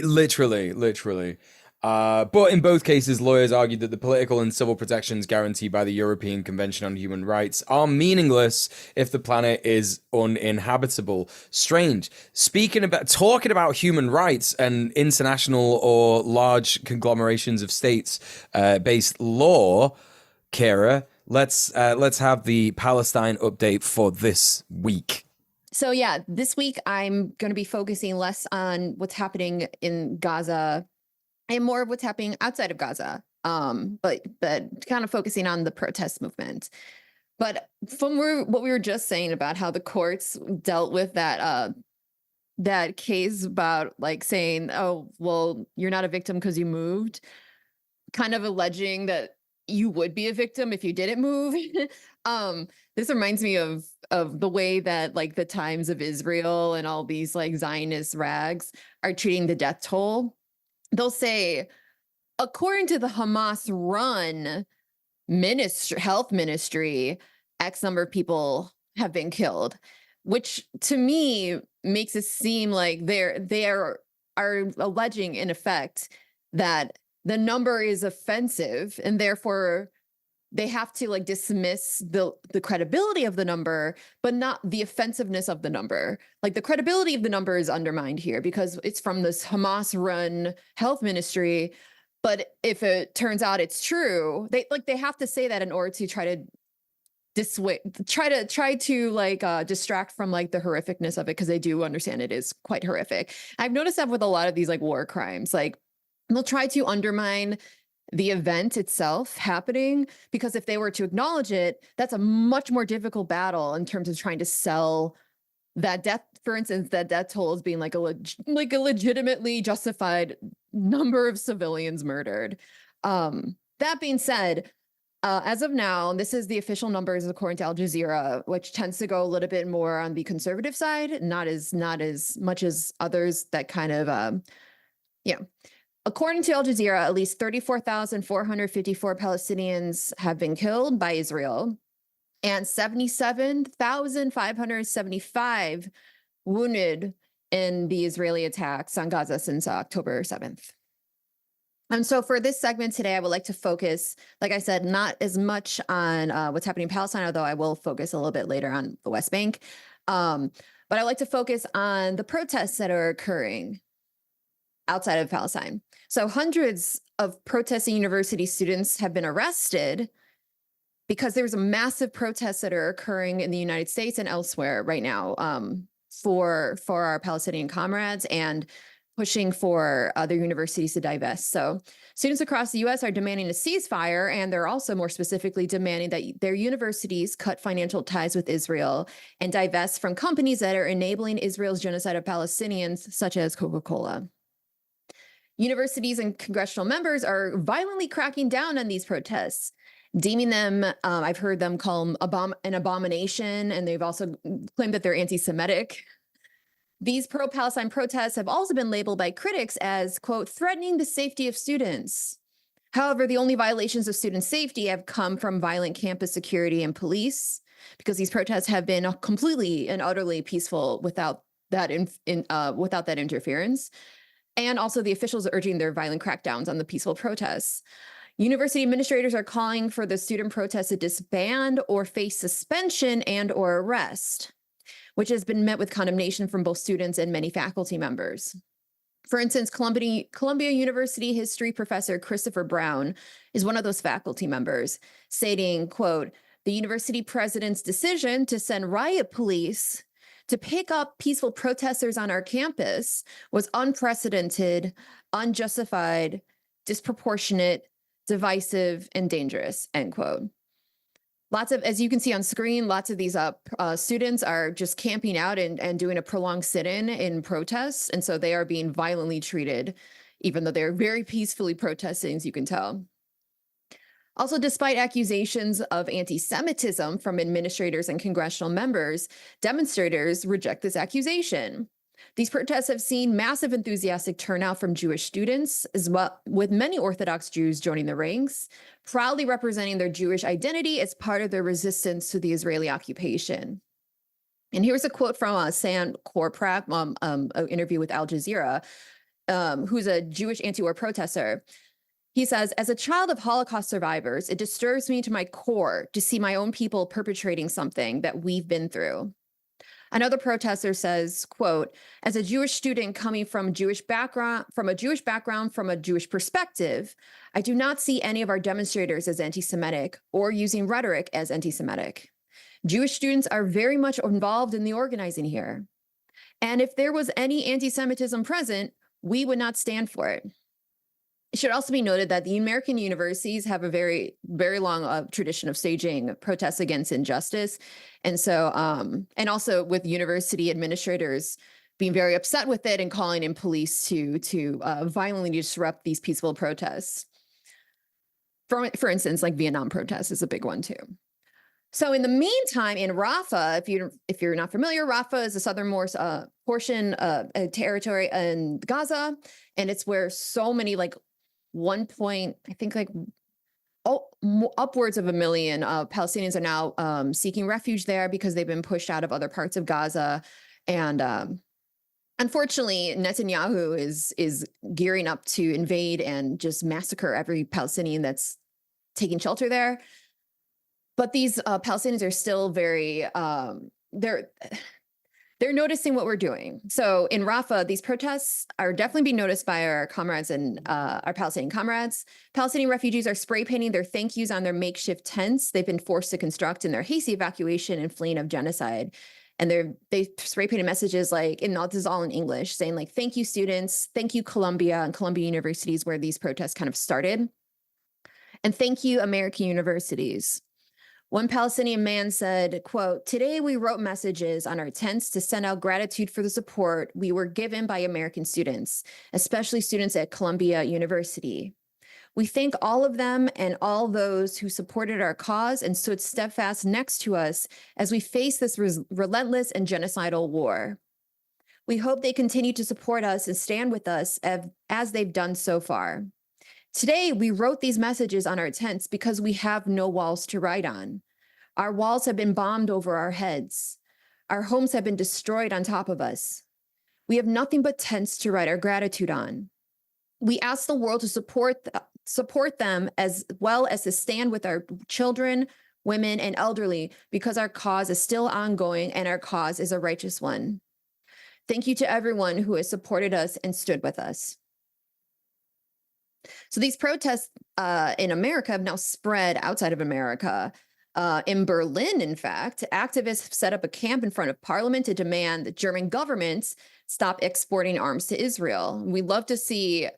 Literally. But in both cases, lawyers argued that the political and civil protections guaranteed by the European Convention on Human Rights are meaningless if the planet is uninhabitable. Strange. Talking about human rights and international or large conglomerations of states based law, Kira, let's have the Palestine update for this week. So this week I'm going to be focusing less on what's happening in Gaza and more of what's happening outside of Gaza, but kind of focusing on the protest movement. But from what we were just saying about how the courts dealt with that case about like saying, oh, well, you're not a victim because you moved, kind of alleging that you would be a victim if you didn't move. This reminds me of the way that like the Times of Israel and all these like Zionist rags are treating the death toll. They'll say, according to the Hamas-run health ministry, X number of people have been killed, which to me makes it seem like they are alleging in effect that the number is offensive and therefore they have to like dismiss the credibility of the number, but not the offensiveness of the number. Like the credibility of the number is undermined here because it's from this Hamas-run health ministry. But if it turns out it's true, they have to say that in order to try to dissuade, try to distract from like the horrificness of it, because they do understand it is quite horrific. I've noticed that with a lot of these like war crimes, like they'll try to undermine the event itself happening, because if they were to acknowledge it, that's a much more difficult battle in terms of trying to sell that death, for instance, that death toll as being like a legitimately justified number of civilians murdered. That being said, as of now, this is the official numbers according to Al Jazeera, which tends to go a little bit more on the conservative side, not as much as others that kind of According to Al Jazeera, at least 34,454 Palestinians have been killed by Israel and 77,575 wounded in the Israeli attacks on Gaza since October 7th. And so for this segment today, I would like to focus, like I said, not as much on what's happening in Palestine, although I will focus a little bit later on the West Bank. But I'd like to focus on the protests that are occurring outside of Palestine. So hundreds of protesting university students have been arrested because there's a massive protests that are occurring in the United States and elsewhere right now for our Palestinian comrades and pushing for other universities to divest. So students across the U.S. are demanding a ceasefire, and they're also more specifically demanding that their universities cut financial ties with Israel and divest from companies that are enabling Israel's genocide of Palestinians, such as Coca-Cola. Universities and congressional members are violently cracking down on these protests, deeming them, I've heard them call them an abomination, and they've also claimed that they're anti-Semitic. These pro-Palestine protests have also been labeled by critics as, quote, threatening the safety of students. However, the only violations of student safety have come from violent campus security and police, because these protests have been completely and utterly peaceful without that interference. And also the officials are urging their violent crackdowns on the peaceful protests. University administrators are calling for the student protests to disband or face suspension and or arrest, which has been met with condemnation from both students and many faculty members. For instance, Columbia University history professor Christopher Brown is one of those faculty members, stating, quote, the university president's decision to send riot police to pick up peaceful protesters on our campus was unprecedented, unjustified, disproportionate, divisive, and dangerous, end quote. Lots of, as you can see on screen, lots of these students are just camping out and doing a prolonged sit-in in protests. And so they are being violently treated, even though they're very peacefully protesting, as you can tell. Also, despite accusations of anti-Semitism from administrators and congressional members, demonstrators reject this accusation. These protests have seen massive enthusiastic turnout from Jewish students, as well, with many Orthodox Jews joining the ranks, proudly representing their Jewish identity as part of their resistance to the Israeli occupation. And here's a quote from Sam Korprak, an interview with Al Jazeera, who's a Jewish anti-war protester. He says, as a child of Holocaust survivors, it disturbs me to my core to see my own people perpetrating something that we've been through. Another protester says, quote, as a Jewish student coming from a Jewish background, from a Jewish perspective, I do not see any of our demonstrators as anti-Semitic or using rhetoric as anti-Semitic. Jewish students are very much involved in the organizing here. And if there was any anti-Semitism present, we would not stand for it. It should also be noted that the American universities have a very, very long tradition of staging protests against injustice. And so, and also with university administrators being very upset with it and calling in police to violently disrupt these peaceful protests. For instance, like Vietnam protests is a big one too. So in the meantime, in Rafah, if you're not familiar, Rafah is the southernmost portion of territory in Gaza, and it's where so many upwards of 1 million Palestinians are now seeking refuge there because they've been pushed out of other parts of Gaza. And unfortunately, Netanyahu is gearing up to invade and just massacre every Palestinian that's taking shelter there. But these Palestinians are still very they're noticing what we're doing. So in Rafah, these protests are definitely being noticed by our comrades and our Palestinian comrades. Palestinian refugees are spray painting their thank yous on their makeshift tents they've been forced to construct in their hasty evacuation and fleeing of genocide. And they spray painted messages like, and this is all in English, saying like, thank you, students, thank you, Columbia and Columbia universities, where these protests kind of started. And thank you, American universities. One Palestinian man said, quote, today we wrote messages on our tents to send out gratitude for the support we were given by American students, especially students at Columbia University. We thank all of them and all those who supported our cause and stood steadfast next to us as we face this relentless and genocidal war. We hope they continue to support us and stand with us as they've done so far. Today, we wrote these messages on our tents because we have no walls to write on. Our walls have been bombed over our heads. Our homes have been destroyed on top of us. We have nothing but tents to write our gratitude on. We ask the world to support them as well as to stand with our children, women, and elderly because our cause is still ongoing and our cause is a righteous one. Thank you to everyone who has supported us and stood with us. So these protests in America have now spread outside of America. In Berlin, in fact, activists have set up a camp in front of parliament to demand the German government stop exporting arms to Israel. We love to see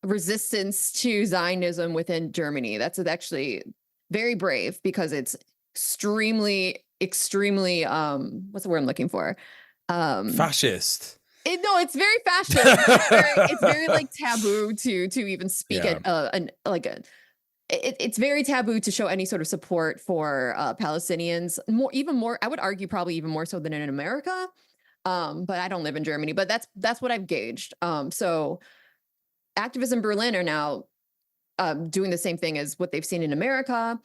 resistance to Zionism within Germany. That's actually very brave because it's extremely, what's the word I'm looking for? Fascist. It's very fascist. It's very like taboo to even speak it's very taboo to show any sort of support for Palestinians. Even more, I would argue probably even more so than in America. But I don't live in Germany, but that's what I've gauged. So activists in Berlin are now doing the same thing as what they've seen in America.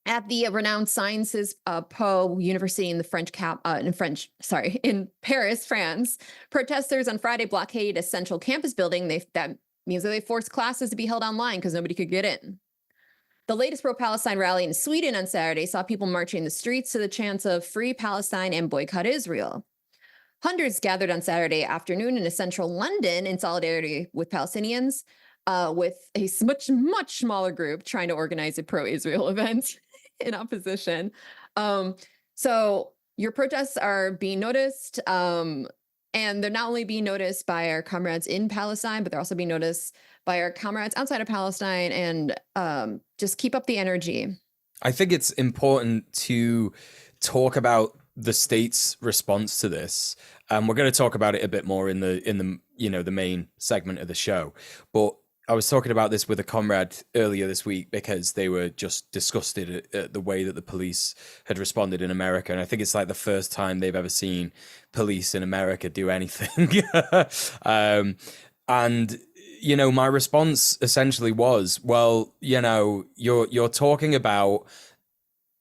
At the renowned Sciences Po University in Paris, France, protesters on Friday blockaded a central campus building. That means that they forced classes to be held online because nobody could get in. The latest pro-Palestine rally in Sweden on Saturday saw people marching the streets to the chants of Free Palestine and Boycott Israel. Hundreds gathered on Saturday afternoon in central London in solidarity with Palestinians, with a much smaller group trying to organize a pro-Israel event in opposition. So your protests are being noticed, and they're not only being noticed by our comrades in Palestine, but they're also being noticed by our comrades outside of Palestine, and just keep up the energy. I think it's important to talk about the state's response to this. We're going to talk about it a bit more in the the main segment of the show, but I was talking about this with a comrade earlier this week because they were just disgusted at the way that the police had responded in America. And I think it's like the first time they've ever seen police in America do anything. And, my response essentially was, well, you're talking about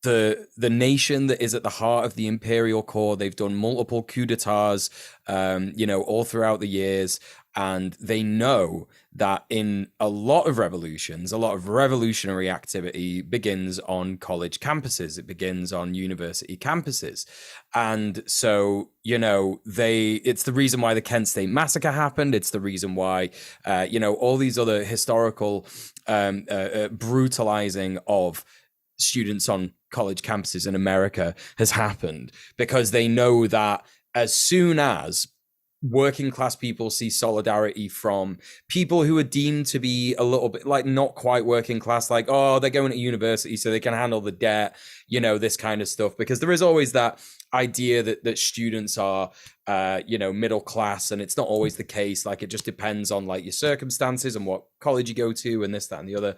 the nation that is at the heart of the imperial core. They've done multiple coups d'etats, all throughout the years. And they know that in a lot of revolutions, a lot of revolutionary activity begins on college campuses. It begins on university campuses. And so, it's the reason why the Kent State Massacre happened. It's the reason why, all these other historical brutalizing of students on college campuses in America has happened, because they know that as soon as working class people see solidarity from people who are deemed to be a little bit like not quite working class, like, oh, they're going to university so they can handle the debt, this kind of stuff, because there is always that idea that students are middle class, and it's not always the case. Like, it just depends on like your circumstances and what college you go to and this, that, and the other.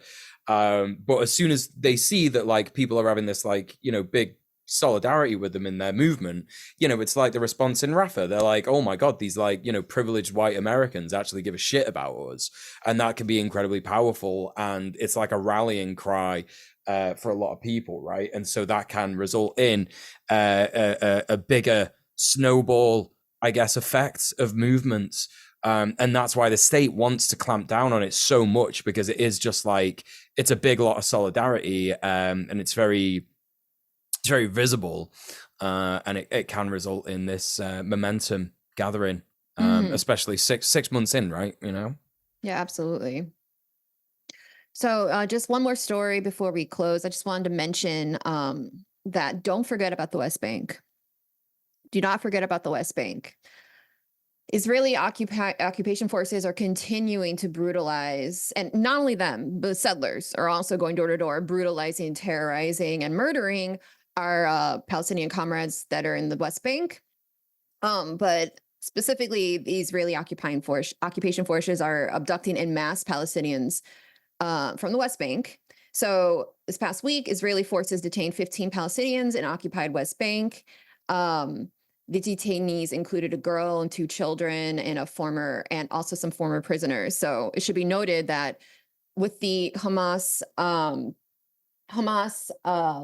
But as soon as they see that like people are having this like big solidarity with them in their movement, it's like the response in Rafah. They're like, oh my god, these like privileged white Americans actually give a shit about us, and that can be incredibly powerful, and it's like a rallying cry for a lot of people, right? And so that can result in a bigger snowball, I guess, effects of movements. And that's why the state wants to clamp down on it so much, because it is just like, it's a big lot of solidarity, and it's very it's very visible, and it can result in this momentum gathering, especially six months in, right? You know. Yeah, absolutely. So just one more story before we close. I just wanted to mention that don't forget about the West Bank. Do not forget about the West Bank. Israeli occupation forces are continuing to brutalize, and not only them, but settlers are also going door to door, brutalizing, terrorizing, and murdering our Palestinian comrades that are in the West Bank. But specifically, the Israeli occupation forces are abducting en masse Palestinians from the West Bank. So this past week, Israeli forces detained 15 Palestinians in occupied West Bank. The detainees included a girl and 2 children and also some former prisoners. So it should be noted that with the Hamas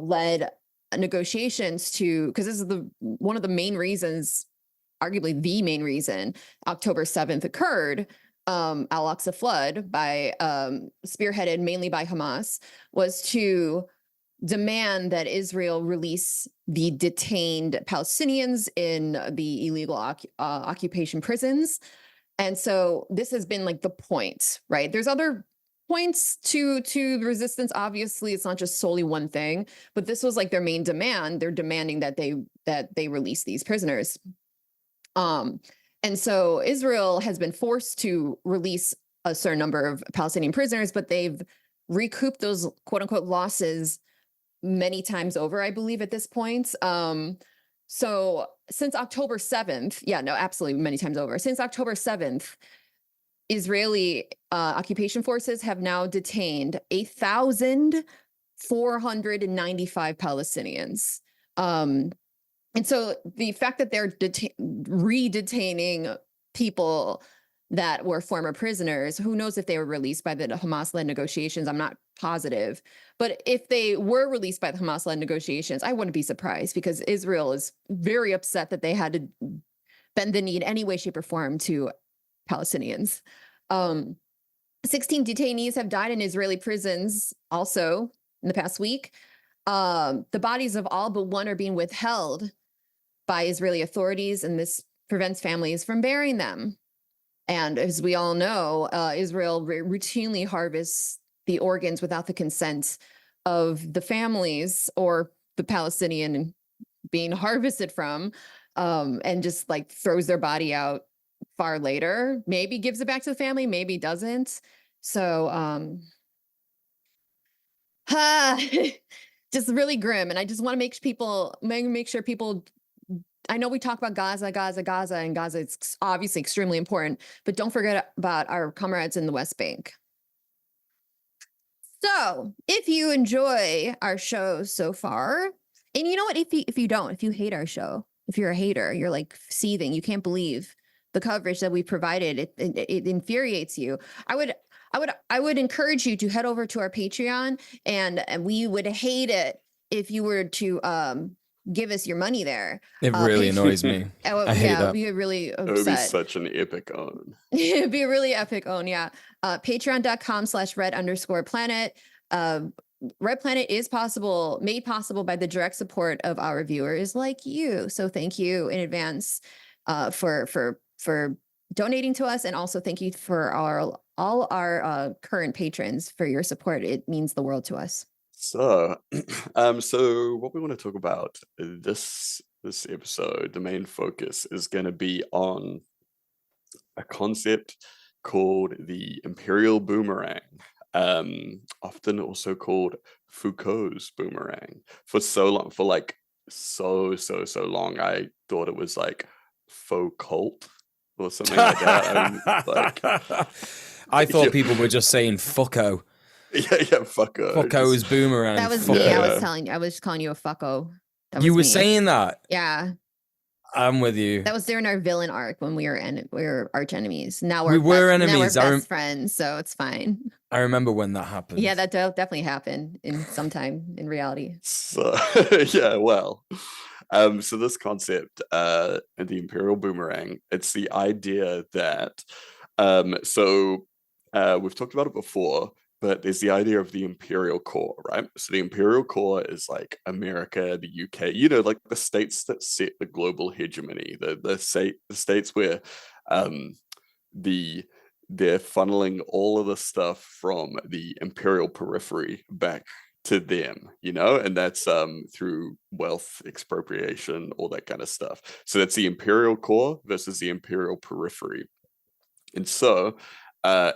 led negotiations because this is one of the main reasons, arguably the main reason October 7th occurred, Al-Aqsa flood spearheaded mainly by Hamas, was to demand that Israel release the detained Palestinians in the illegal occupation prisons. And so this has been like the point, right? There's other points to resistance. Obviously, it's not just solely one thing, but this was like their main demand. They're demanding that they release these prisoners. And so Israel has been forced to release a certain number of Palestinian prisoners, but they've recouped those quote unquote losses many times over, I believe, at this point. So since October 7th, absolutely many times over. Since October 7th, Israeli occupation forces have now detained 1,495 Palestinians. And so the fact that they're re-detaining people that were former prisoners, who knows if they were released by the Hamas-led negotiations, I'm not positive. But if they were released by the Hamas-led negotiations, I wouldn't be surprised, because Israel is very upset that they had to bend the knee in any way, shape, or form to Palestinians. 16 detainees have died in Israeli prisons also in the past week. The bodies of all but one are being withheld by Israeli authorities, and this prevents families from burying them. And as we all know, Israel routinely harvests the organs without the consent of the families or the Palestinian being harvested from, and just like throws their body out far later. Maybe gives it back to the family, maybe doesn't. So just really grim. And I just want to make sure people, I know we talk about Gaza, and Gaza is obviously extremely important, but don't forget about our comrades in the West Bank. So if you enjoy our show so far, and you know what, if you hate our show, if you're a hater, you're like seething, you can't believe the coverage that we provided, it infuriates you, I would encourage you to head over to our Patreon, and we would hate it if you were to give us your money there. It really annoys me. I hate that. We get really upset. It would be such an epic own. It'd be a really epic own, yeah. Patreon.com/red_planet. Red Planet is made possible by the direct support of our viewers like you. So thank you in advance for donating to us, and also thank you for all our current patrons for your support. It means the world to us. So, so what we want to talk about this episode, the main focus is going to be on a concept called the Imperial Boomerang, often also called Foucault's boomerang. For so long, so long, I thought it was like Foucault or something like that. I thought people were just saying fucko. Yeah, fucko. Fucko's boomerang. That was fucko. me. I was calling you a fucko. You were saying that? Yeah. I'm with you. That was during our villain arc when we were arch enemies. Now we were enemies. Now we're best friends, so it's fine. I remember when that happened. Yeah, that definitely happened in sometime in reality. So yeah, well, so this concept, the Imperial Boomerang, it's the idea that, we've talked about it before, but there's the idea of the imperial core, right? So the imperial core is like America, the UK, like the states that set the global hegemony, the states where um, the they're funneling all of the stuff from the imperial periphery back to them, and that's through wealth expropriation, all that kind of stuff. So that's the imperial core versus the imperial periphery. And so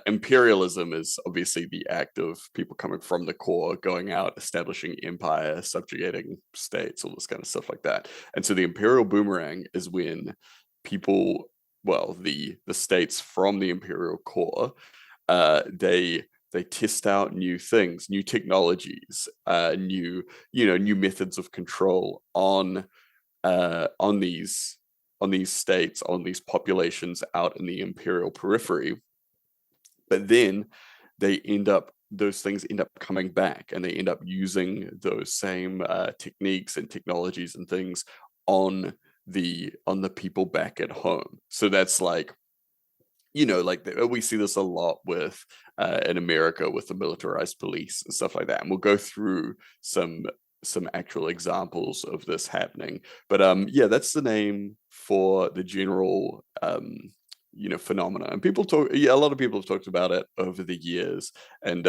imperialism is obviously the act of people coming from the core, going out, establishing empire, subjugating states, all this kind of stuff like that. And so the imperial boomerang is when people, well, the states from the imperial core, they test out new things, new technologies, new methods of control on these states, on these populations out in the imperial periphery. But then those things end up coming back, and they end up using those same techniques and technologies and things on the people back at home. So that's like, we see this a lot with in America with the militarized police and stuff like that, and we'll go through some actual examples of this happening. But yeah, that's the name for the general phenomena. And a lot of people have talked about it over the years. And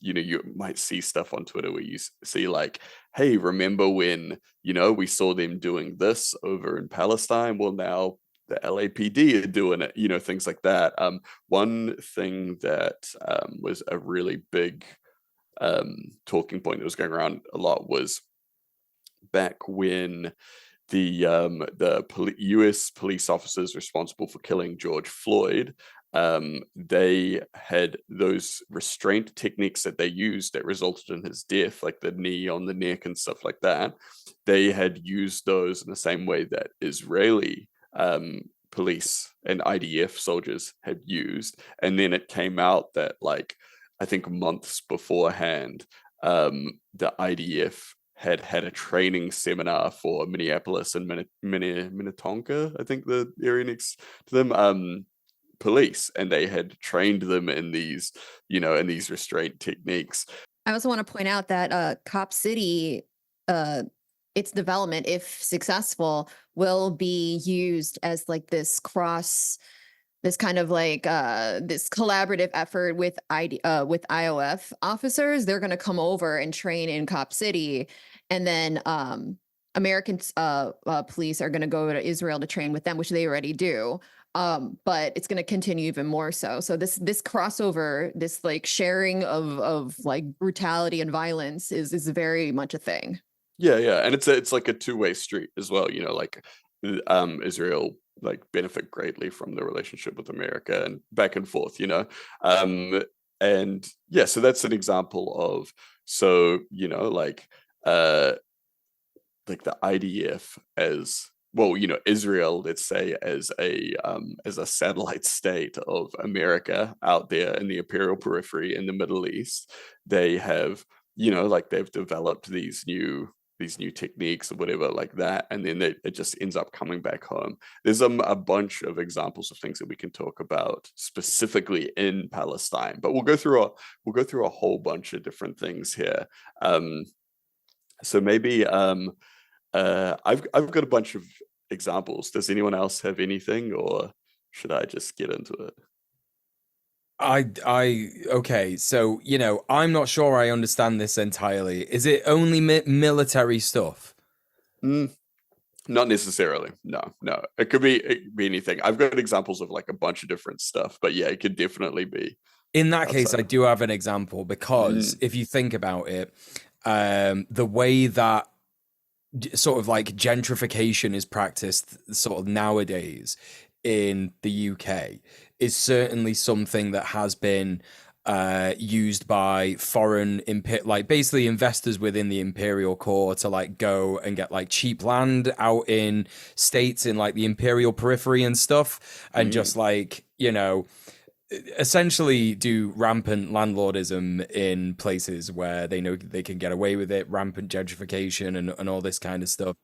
you might see stuff on Twitter where you see like, hey, remember when we saw them doing this over in Palestine? Well, now the LAPD are doing it, things like that. One thing that was a really big talking point that was going around a lot was back when the U.S. police officers responsible for killing George Floyd, they had those restraint techniques that they used that resulted in his death, like the knee on the neck and stuff like that. They had used those in the same way that Israeli police and IDF soldiers had used. And then it came out that, like, I think months beforehand, the IDF had a training seminar for Minneapolis and Minnetonka, I think the area next to them, police, and they had trained them in these, in these restraint techniques. I also want to point out that Cop City, its development, if successful, will be used as like this kind of like this collaborative effort with IOF officers. They're going to come over and train in Cop City, and then American police are going to go to Israel to train with them, which they already do. But it's going to continue even more so. So this crossover, this like sharing of like brutality and violence is very much a thing. Yeah, and it's like a two-way street as well. Like Israel like benefit greatly from the relationship with America and back and forth. And yeah, so that's an example of, so like the IDF as well, Israel, let's say, as a satellite state of America out there in the imperial periphery in the Middle East. They have, like they've developed these new techniques or whatever like that, and then it just ends up coming back home. There's a bunch of examples of things that we can talk about specifically in Palestine, but we'll go through a whole bunch of different things here. So maybe I've got a bunch of examples. Does anyone else have anything, or should I just get into it? Okay, so I'm not sure I understand this entirely. Is it only military stuff? Not necessarily. No. It could be anything. I've got examples of like a bunch of different stuff, but yeah, it could definitely be. In that case, I do have an example, because if you think about it, the way that sort of like gentrification is practiced sort of nowadays in the UK is certainly something that has been used by foreign like basically investors within the imperial core to like go and get like cheap land out in states in like the imperial periphery and stuff, and just like essentially do rampant landlordism in places where they know they can get away with it, rampant gentrification and all this kind of stuff.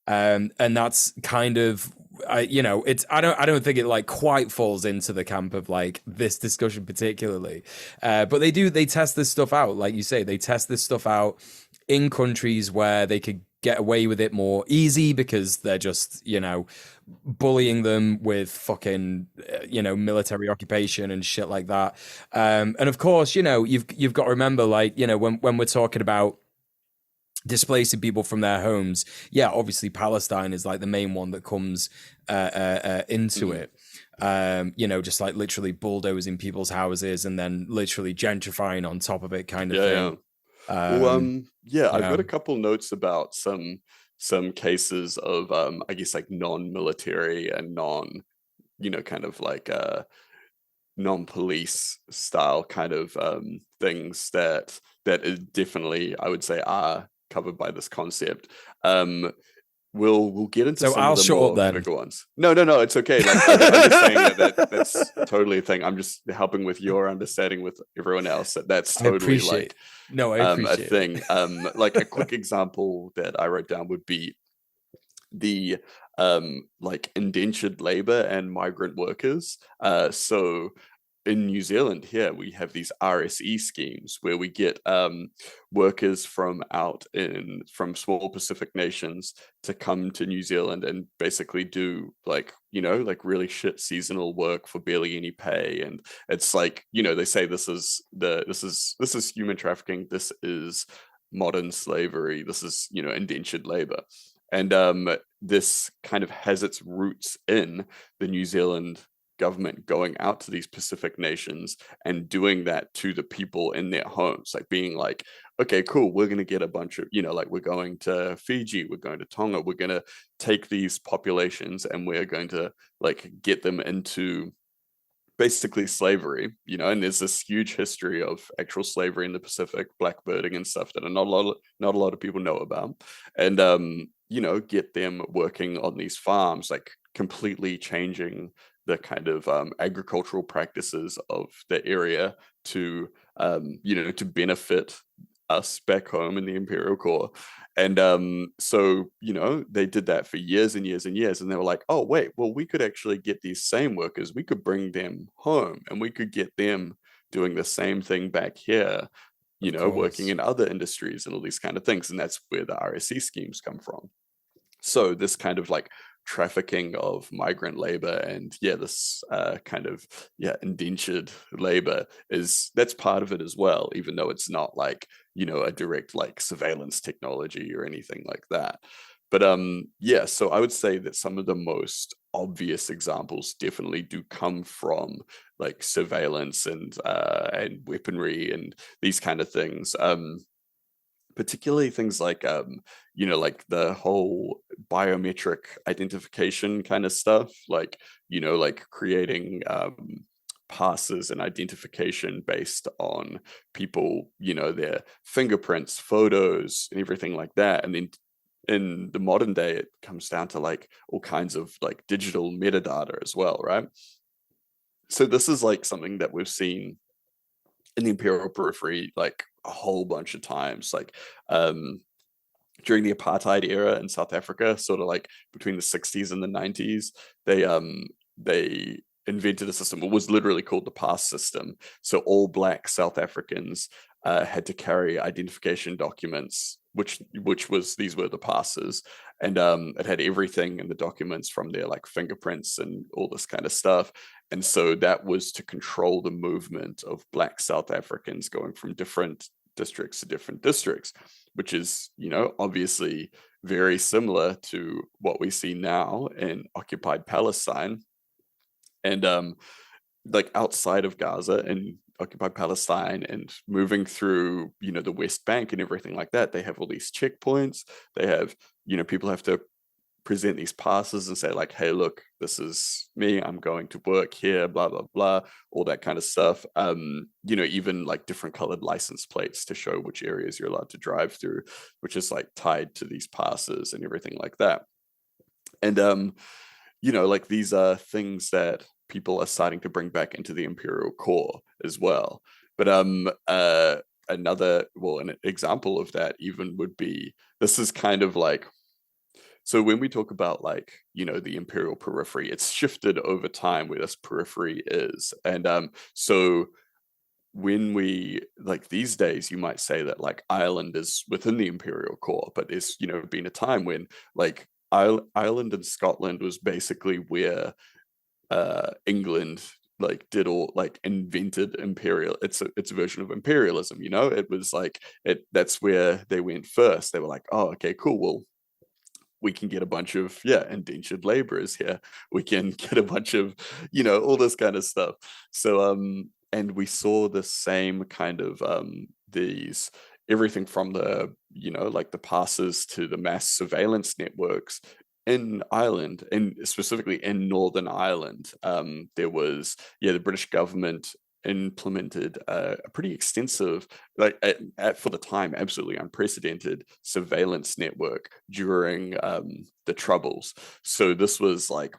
And that's kind of, I don't think it like quite falls into the camp of like this discussion particularly, but they test this stuff out, like you say, they test this stuff out in countries where they could get away with it more easy because they're just bullying them with fucking military occupation and shit like that. And of course, you've got to remember, like, when we're talking about displacing people from their homes, yeah, obviously Palestine is like the main one that comes into it. Just like literally bulldozing people's houses and then literally gentrifying on top of it, kind of thing. Yeah. I've got a couple notes about some cases of I guess like non-military and kind of like non-police style kind of things that is definitely, I would say, are covered by this concept. We'll get into So some I'll of the shut up more then. bigger ones. No, it's okay. Like I'm just saying that's totally a thing. I'm just helping with your understanding with everyone else. That's totally like I appreciate a thing. Like a quick example that I wrote down would be the like indentured labor and migrant workers. So in New Zealand here, we have these RSE schemes where we get workers from small Pacific nations to come to New Zealand and basically do like really shit seasonal work for barely any pay. And it's like, they say this is human trafficking, this is modern slavery, this is indentured labor. And this kind of has its roots in the New Zealand government going out to these Pacific nations and doing that to the people in their homes, like being like, okay, cool, we're going to get a bunch of, like we're going to Fiji, we're going to Tonga, we're going to take these populations and we're going to like get them into basically slavery, and there's this huge history of actual slavery in the Pacific, blackbirding and stuff that are not a lot of people know about. And get them working on these farms, like completely changing the kind of agricultural practices of the area to to benefit us back home in the imperial core. And so they did that for years and years and years, and they were like, oh wait, well, we could actually get these same workers, we could bring them home and we could get them doing the same thing back here, working in other industries and all these kind of things. And that's where the RSC schemes come from. So this kind of like trafficking of migrant labor and this kind of indentured labor that's part of it as well, even though it's not like a direct like surveillance technology or anything like that. But so I would say that some of the most obvious examples definitely do come from like surveillance and weaponry and these kind of things. Particularly things like like the whole biometric identification kind of stuff, like like creating passes and identification based on people, their fingerprints, photos and everything like that. And then in the modern day it comes down to like all kinds of like digital metadata as well, right? So this is like something that we've seen in the imperial periphery like a whole bunch of times, like during the apartheid era in South Africa, sort of like between the 60s and the 90s, they invented a system. It was literally called the pass system. So all black South Africans had to carry identification documents, which these were the passes, and it had everything in the documents from their like fingerprints and all this kind of stuff. And so that was to control the movement of black South Africans going from different districts to different districts, which is, obviously very similar to what we see now in occupied Palestine. And like outside of Gaza and occupied Palestine and moving through, the West Bank and everything like that, they have all these checkpoints. They have, people have to present these passes and say like, hey, look, this is me, I'm going to work here, blah blah blah, all that kind of stuff. Even like different colored license plates to show which areas you're allowed to drive through, which is like tied to these passes and everything like that. And like these are things that people are starting to bring back into the imperial core as well. But an example of that even would be, this is kind of like So when we talk about like, the imperial periphery, it's shifted over time where this periphery is. And so when we like these days, you might say that like Ireland is within the imperial core, but there's, been a time when like Ireland and Scotland was basically where England like did all like invented imperial it's a version of imperialism. It was like that's where they went first. They were like, oh, okay, cool, well, we can get a bunch of indentured laborers here, we can get a bunch of all this kind of stuff. So and we saw the same kind of these everything from the like the passes to the mass surveillance networks in Ireland, and specifically in Northern Ireland. There was the British government implemented a pretty extensive, like for the time, absolutely unprecedented surveillance network during the Troubles. So this was like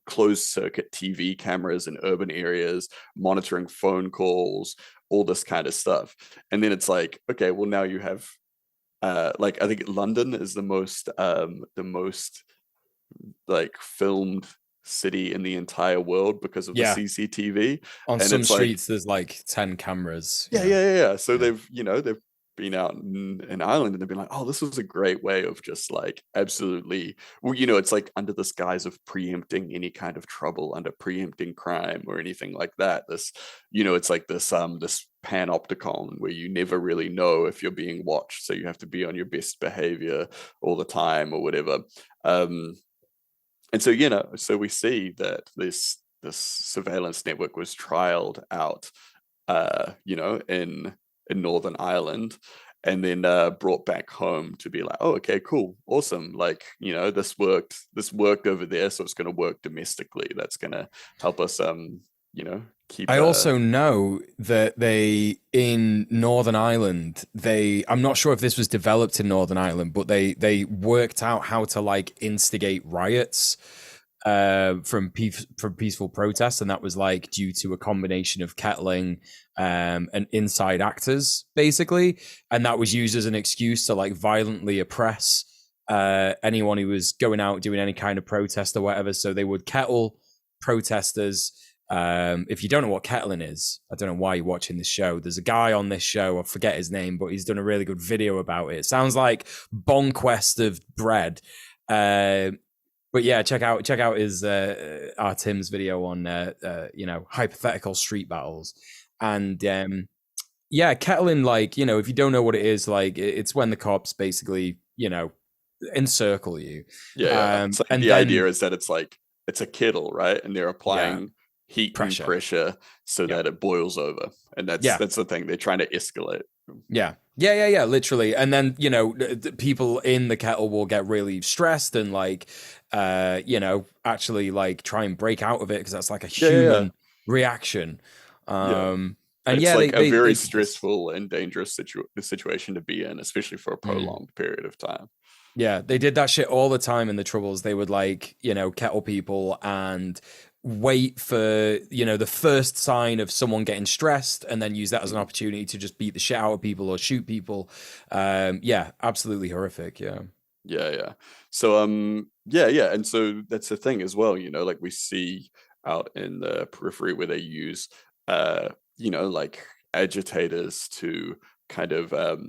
closed circuit TV cameras in urban areas, monitoring phone calls, all this kind of stuff. And then it's like, okay, well, now you have like I think London is the most like filmed city in the entire world because of the Yeah. CCTV. On And some it's like, streets, there's like 10 cameras. yeah. So Yeah. they've been out in Ireland, and they've been like, oh, this was a great way of just like absolutely, well, it's like under this guise of preempting any kind of trouble, under preempting crime or anything like that. This, it's like this panopticon where you never really know if you're being watched, so you have to be on your best behavior all the time or whatever. And so so we see that this surveillance network was trialed out in Northern Ireland, and then brought back home to be like, oh, okay, cool, awesome, like this worked over there, so it's going to work domestically. That's going to help us keep I also know that they in Northern Ireland, I'm not sure if this was developed in Northern Ireland, but they worked out how to like instigate riots from peaceful protests, and that was like due to a combination of kettling and inside actors, basically, and that was used as an excuse to like violently oppress anyone who was going out doing any kind of protest or whatever. So they would kettle protesters. If you don't know what kettling is, I don't know why you're watching this show. There's a guy on this show, I forget his name, but he's done a really good video about it. It sounds like Bonquest of bread. But yeah, check out his our Tim's video on hypothetical street battles. And yeah, kettling, like, if you don't know what it is, like it's when the cops basically encircle you. It's like And the then idea is that it's like it's a kettle, right, and they're applying heat and pressure so Yeah. that it boils over, and that's the thing, they're trying to escalate. Yeah, literally. And then, people in the kettle will get really stressed and like, actually like try and break out of it, because that's like a human reaction. And it's like a very they stressful and dangerous situation to be in, especially for a prolonged period of time. Yeah, they did that shit all the time in the Troubles. They would like, kettle people and wait for, the first sign of someone getting stressed, and then use that as an opportunity to just beat the shit out of people or shoot people. Yeah, absolutely horrific. Yeah. So and so that's the thing as well, like we see out in the periphery where they use like agitators to kind of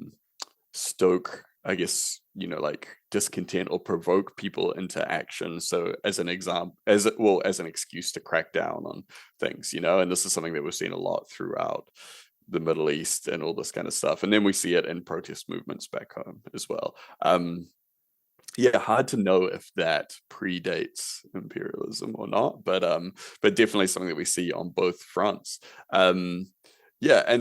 stoke, I guess, like discontent or provoke people into action. So as an example, as an excuse to crack down on things, and this is something that we've seen a lot throughout the Middle East and all this kind of stuff. And then we see it in protest movements back home as well. Hard to know if that predates imperialism or not, but definitely something that we see on both fronts. And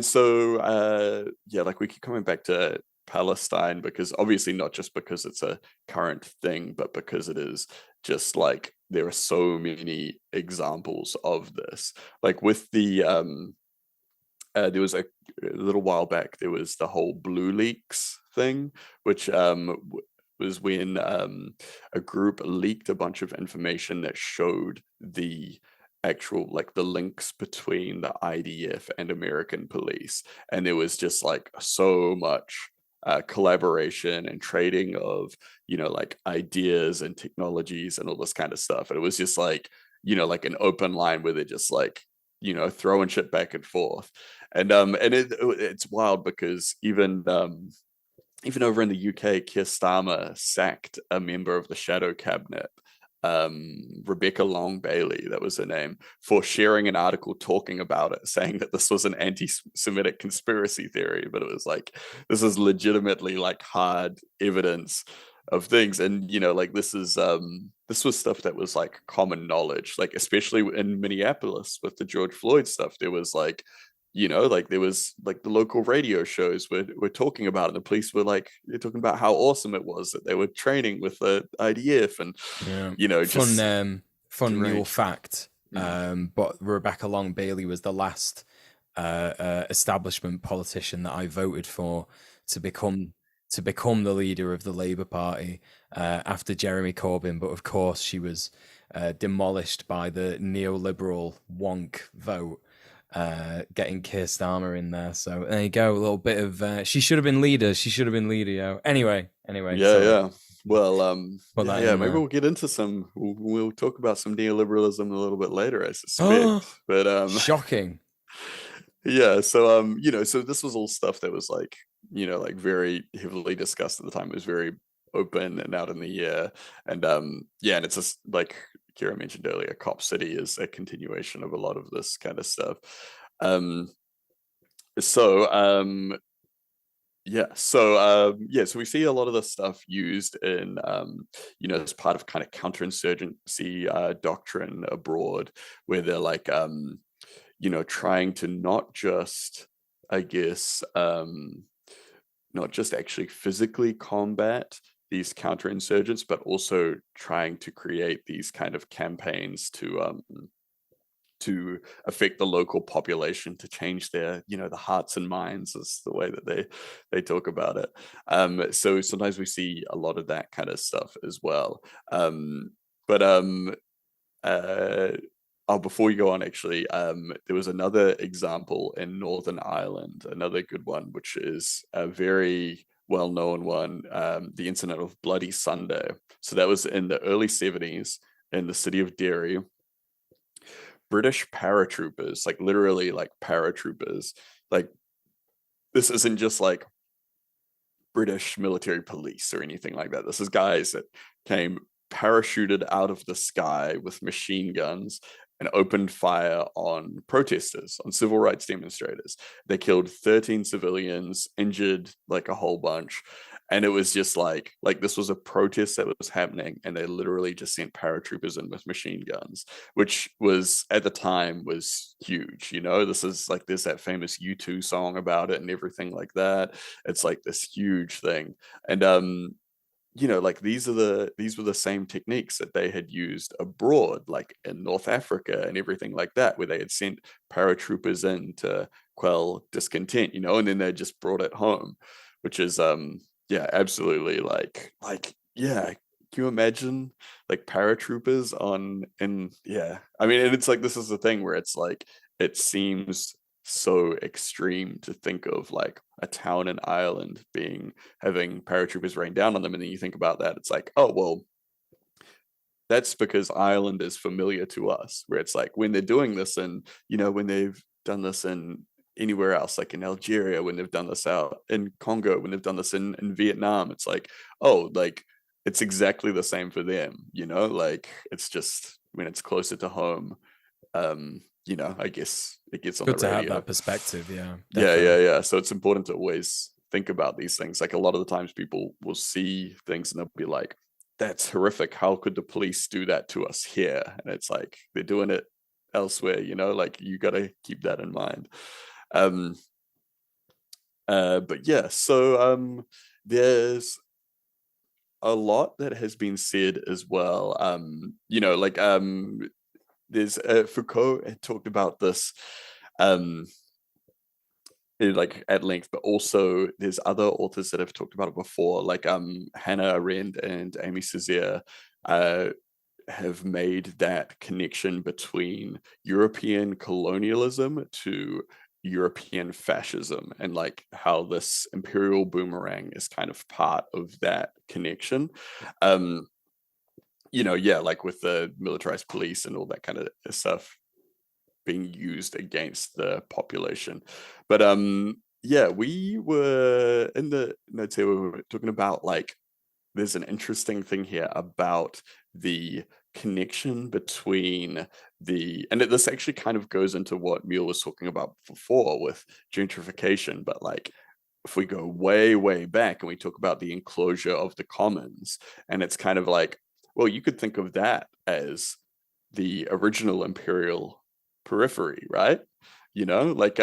so like we keep coming back to Palestine, because obviously not just because it's a current thing, but because it is just like there are so many examples of this. Like with the there was a little while back, there was the whole Blue Leaks thing, which was when a group leaked a bunch of information that showed the actual, like the links between the IDF and American police. And there was just like so much collaboration and trading of, like ideas and technologies and all this kind of stuff. And it was just like, like an open line where they're just like, throwing shit back and forth. And it's wild because even over in the UK, Keir Starmer sacked a member of the Shadow Cabinet, Rebecca Long Bailey, that was her name, for sharing an article talking about it, saying that this was an anti-Semitic conspiracy theory. But it was like, this is legitimately like hard evidence of things. And, like this was stuff that was like common knowledge, like especially in Minneapolis with the George Floyd stuff. There was like, like there was like the local radio shows were talking about it. The police were like, they're talking about how awesome it was that they were training with the IDF and, just fun mule deranged. fact. But Rebecca Long Bailey was the last establishment politician that I voted for to become the leader of the Labour Party after Jeremy Corbyn. But of course, she was demolished by the neoliberal wonk vote. Getting Keir Starmer in there, so there you go. A little bit of she should have been leader. Yo. Anyway. Yeah. Well, Maybe maybe we'll get into some. We'll talk about some neoliberalism a little bit later, I suspect. But shocking. Yeah. So so this was all stuff that was like, like very heavily discussed at the time. It was very open and out in the air, and and it's just like Kira mentioned earlier, Cop City is a continuation of a lot of this kind of stuff. So we see a lot of this stuff used in as part of kind of counterinsurgency doctrine abroad, where they're like trying to not just, I guess, not just actually physically combat these counterinsurgents, but also trying to create these kind of campaigns to affect the local population, to change their, the hearts and minds, is the way that they talk about it. So sometimes we see a lot of that kind of stuff as well. Before you go on, actually, there was another example in Northern Ireland, another good one, which is a very well-known one, the incident of Bloody Sunday. So that was in the early 70s in the city of Derry. British paratroopers, like literally like paratroopers, like this isn't just like British military police or anything like that. This is guys that came parachuted out of the sky with machine guns and opened fire on protesters, on civil rights demonstrators. They killed 13 civilians, injured like a whole bunch. And it was just like this was a protest that was happening, and they literally just sent paratroopers in with machine guns, which was at the time was huge. This is like, there's that famous U2 song about it and everything like that. It's like this huge thing. And like these were the same techniques that they had used abroad, like in North Africa and everything like that, where they had sent paratroopers in to quell discontent, and then they just brought it home, which is absolutely like can you imagine like paratroopers I mean, and it's like, this is the thing where it's like, it seems so extreme to think of like a town in Ireland having paratroopers rain down on them, and then you think about that, it's like, oh well, that's because Ireland is familiar to us, where it's like when they're doing this, and when they've done this in anywhere else, like in Algeria, when they've done this out in Congo, when they've done this in Vietnam, it's like, oh, like it's exactly the same for them, like it's just when it's closer to home, I guess it gets on Good the to radio. have that perspective. Yeah. Yeah. So it's important to always think about these things. Like a lot of the times people will see things and they'll be like, that's horrific. How could the police do that to us here? And it's like, they're doing it elsewhere, like you got to keep that in mind. But yeah, so there's a lot that has been said as well. There's Foucault had talked about this like at length, but also there's other authors that have talked about it before, like Hannah Arendt and Amy Césaire have made that connection between European colonialism to European fascism, and like how this Imperial Boomerang is kind of part of that connection. Yeah, like with the militarized police and all that kind of stuff being used against the population. But yeah, we were in the notes here, we were talking about like there's an interesting thing here about the connection between this actually kind of goes into what Mule was talking about before with gentrification, but like if we go way, way back and we talk about the enclosure of the commons, and it's kind of like, well, you could think of that as the original imperial periphery, right? Like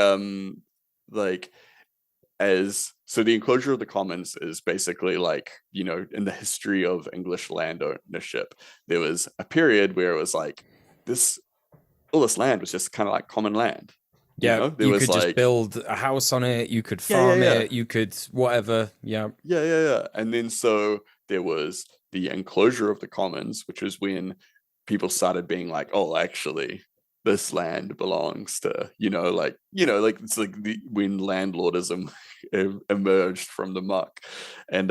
as so the enclosure of the commons is basically like, in the history of English land ownership, there was a period where it was like this all this land was just kind of like common land. Yeah, There you was could just like, build a house on it, you could yeah, yeah, farm yeah, it, you could whatever. Yeah. yeah. And then so there was the enclosure of the commons, which was when people started being like, oh, actually, this land belongs to, like it's like when landlordism emerged from the muck, and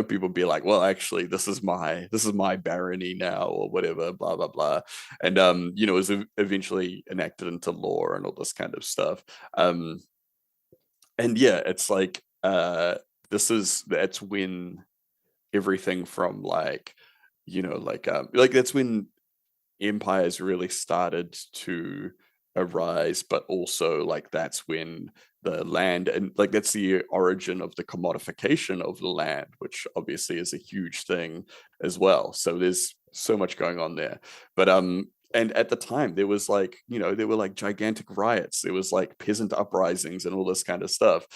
people be like, well, actually, this is my barony now, or whatever, blah blah blah, and it was eventually enacted into law and all this kind of stuff. And yeah, it's like that's when everything from like, like that's when empires really started to arise, but also like that's when the land, and like that's the origin of the commodification of the land, which obviously is a huge thing as well. So there's so much going on there. But and at the time there was like, there were like gigantic riots, there was like peasant uprisings and all this kind of stuff.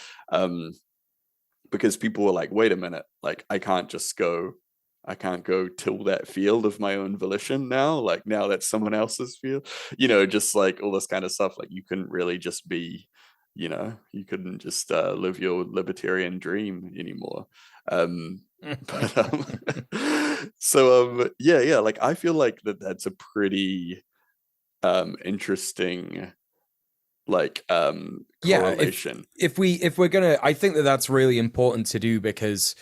Because people were like, wait a minute, like I can't go till that field of my own volition now. Like now that's someone else's field, just like all this kind of stuff. Like you couldn't really just be, you couldn't just live your libertarian dream anymore. But so yeah, like I feel like that's a pretty interesting like Yeah, correlation. if we're gonna, I think that that's really important to do because,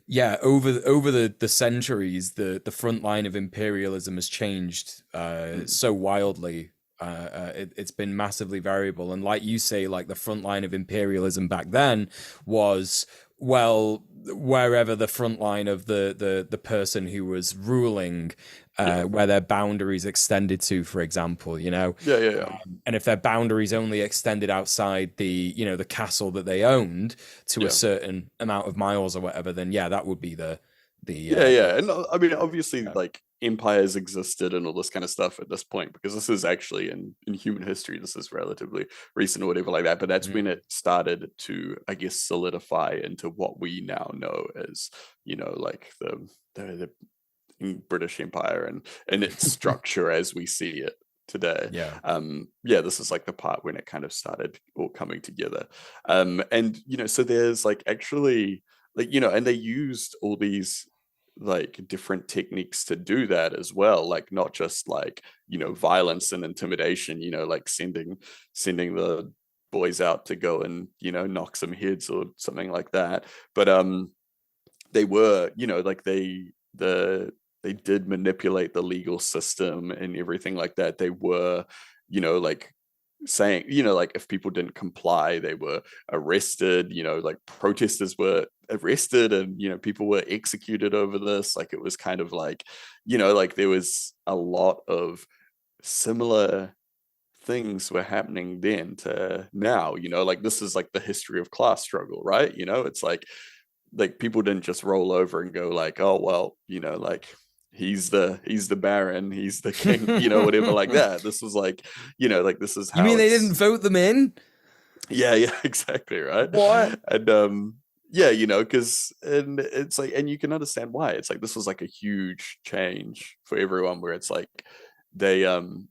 yeah, over the centuries, the front line of imperialism has changed Mm. so wildly. It's been massively variable, and like you say, like the front line of imperialism back then was, well, wherever the front line of the person who was ruling, Yeah, where their boundaries extended to, for example, yeah. and if their boundaries only extended outside the castle that they owned to a Yeah. certain amount of miles or whatever, then yeah, that would be Yeah. And I mean, obviously, yeah. like empires existed and all this kind of stuff at this point, because this is actually in human history, this is relatively recent or whatever like that. But that's when Mhm. it started to, I guess, solidify into what we now know as, like the British Empire and its structure as we see it today. Yeah. Yeah, this is like the part when it kind of started all coming together. And so there's like actually like, and they used all these like different techniques to do that as well, like not just like, violence and intimidation, like sending the boys out to go and, knock some heads or something like that. But they were, like they did manipulate the legal system and everything like that. They were, like saying, like if people didn't comply, they were arrested, like protesters were arrested and, people were executed over this. Like it was kind of like, like there was a lot of similar things were happening then to now, like this is like the history of class struggle, right? It's like people didn't just roll over and go like, oh well, like he's the baron, he's the king, whatever like that. This was like, like this is You how mean they didn't it's. vote them in? Yeah, exactly, right. What? And yeah, because and it's like, and you can understand why. It's like this was like a huge change for everyone, where it's like they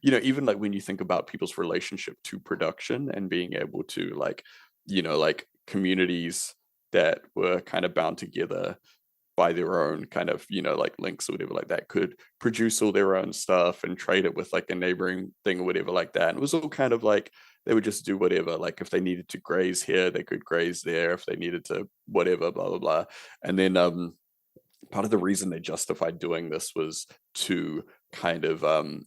even like when you think about people's relationship to production and being able to like, like communities that were kind of bound together by their own kind of, like links or whatever like that, could produce all their own stuff and trade it with like a neighboring thing or whatever like that. And it was all kind of like they would just do whatever. Like if they needed to graze here, they could graze there. If they needed to whatever, blah blah blah. And then part of the reason they justified doing this was to kind of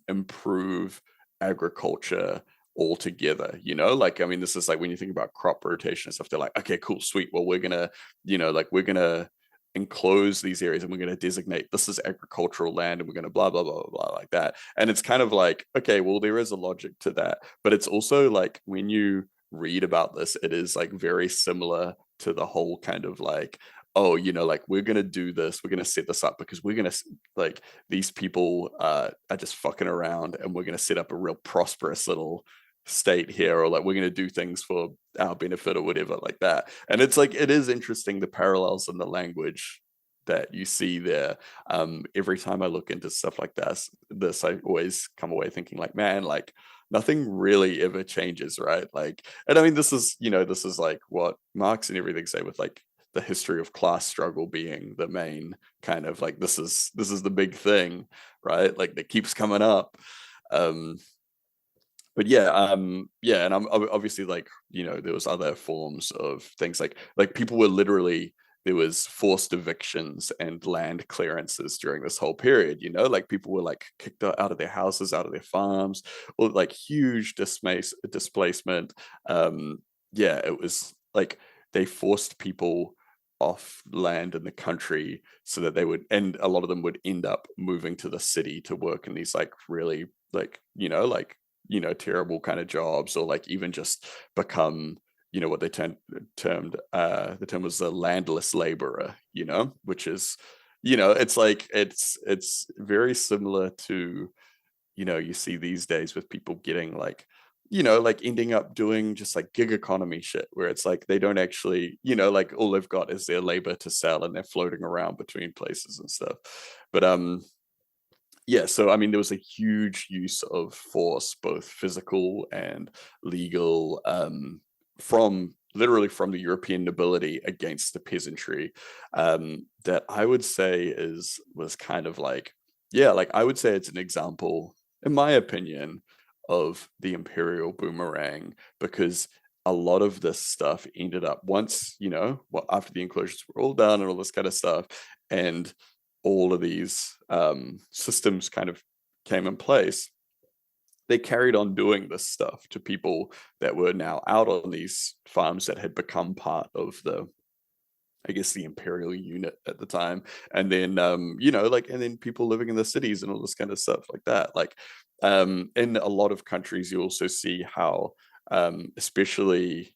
improve agriculture altogether. Like, I mean, this is like when you think about crop rotation and stuff, they're like, okay, cool, sweet, well, we're gonna like we're gonna enclose these areas and we're going to designate this is agricultural land and we're going to blah blah blah blah blah like that. And it's kind of like, okay, well, there is a logic to that, but it's also like when you read about this, it is like very similar to the whole kind of like, oh, like we're going to do this, we're going to set this up because we're going to like these people are just fucking around and we're going to set up a real prosperous little state here, or like we're going to do things for our benefit or whatever like that. And it's like, it is interesting the parallels in the language that you see there. Every time I look into stuff like this I always come away thinking like, man, like nothing really ever changes, right? Like, and I mean, this is like what Marx and everything say with like the history of class struggle being the main kind of like, this is the big thing, right? Like that keeps coming up. But yeah, and I'm obviously like, there was other forms of things like people were literally, there was forced evictions and land clearances during this whole period, like people were like kicked out of their houses, out of their farms, or like huge displacement. Yeah, it was like they forced people off land in the country so that they would, and a lot of them would end up moving to the city to work in these like really like terrible kind of jobs, or like even just become what they termed the term was a landless laborer, which is it's like it's very similar to you see these days with people getting like like ending up doing just like gig economy shit, where it's like they don't actually like all they've got is their labor to sell and they're floating around between places and stuff. But yeah, so I mean, there was a huge use of force, both physical and legal, from literally from the European nobility against the peasantry, that I would say was kind of like, yeah, like I would say it's an example, in my opinion, of the Imperial Boomerang, because a lot of this stuff ended up once, well, after the enclosures were all done and all this kind of stuff, and all of these systems kind of came in place, they carried on doing this stuff to people that were now out on these farms that had become part of the, I guess, the imperial unit at the time. And then like, and then people living in the cities and all this kind of stuff like that. Like in a lot of countries you also see how especially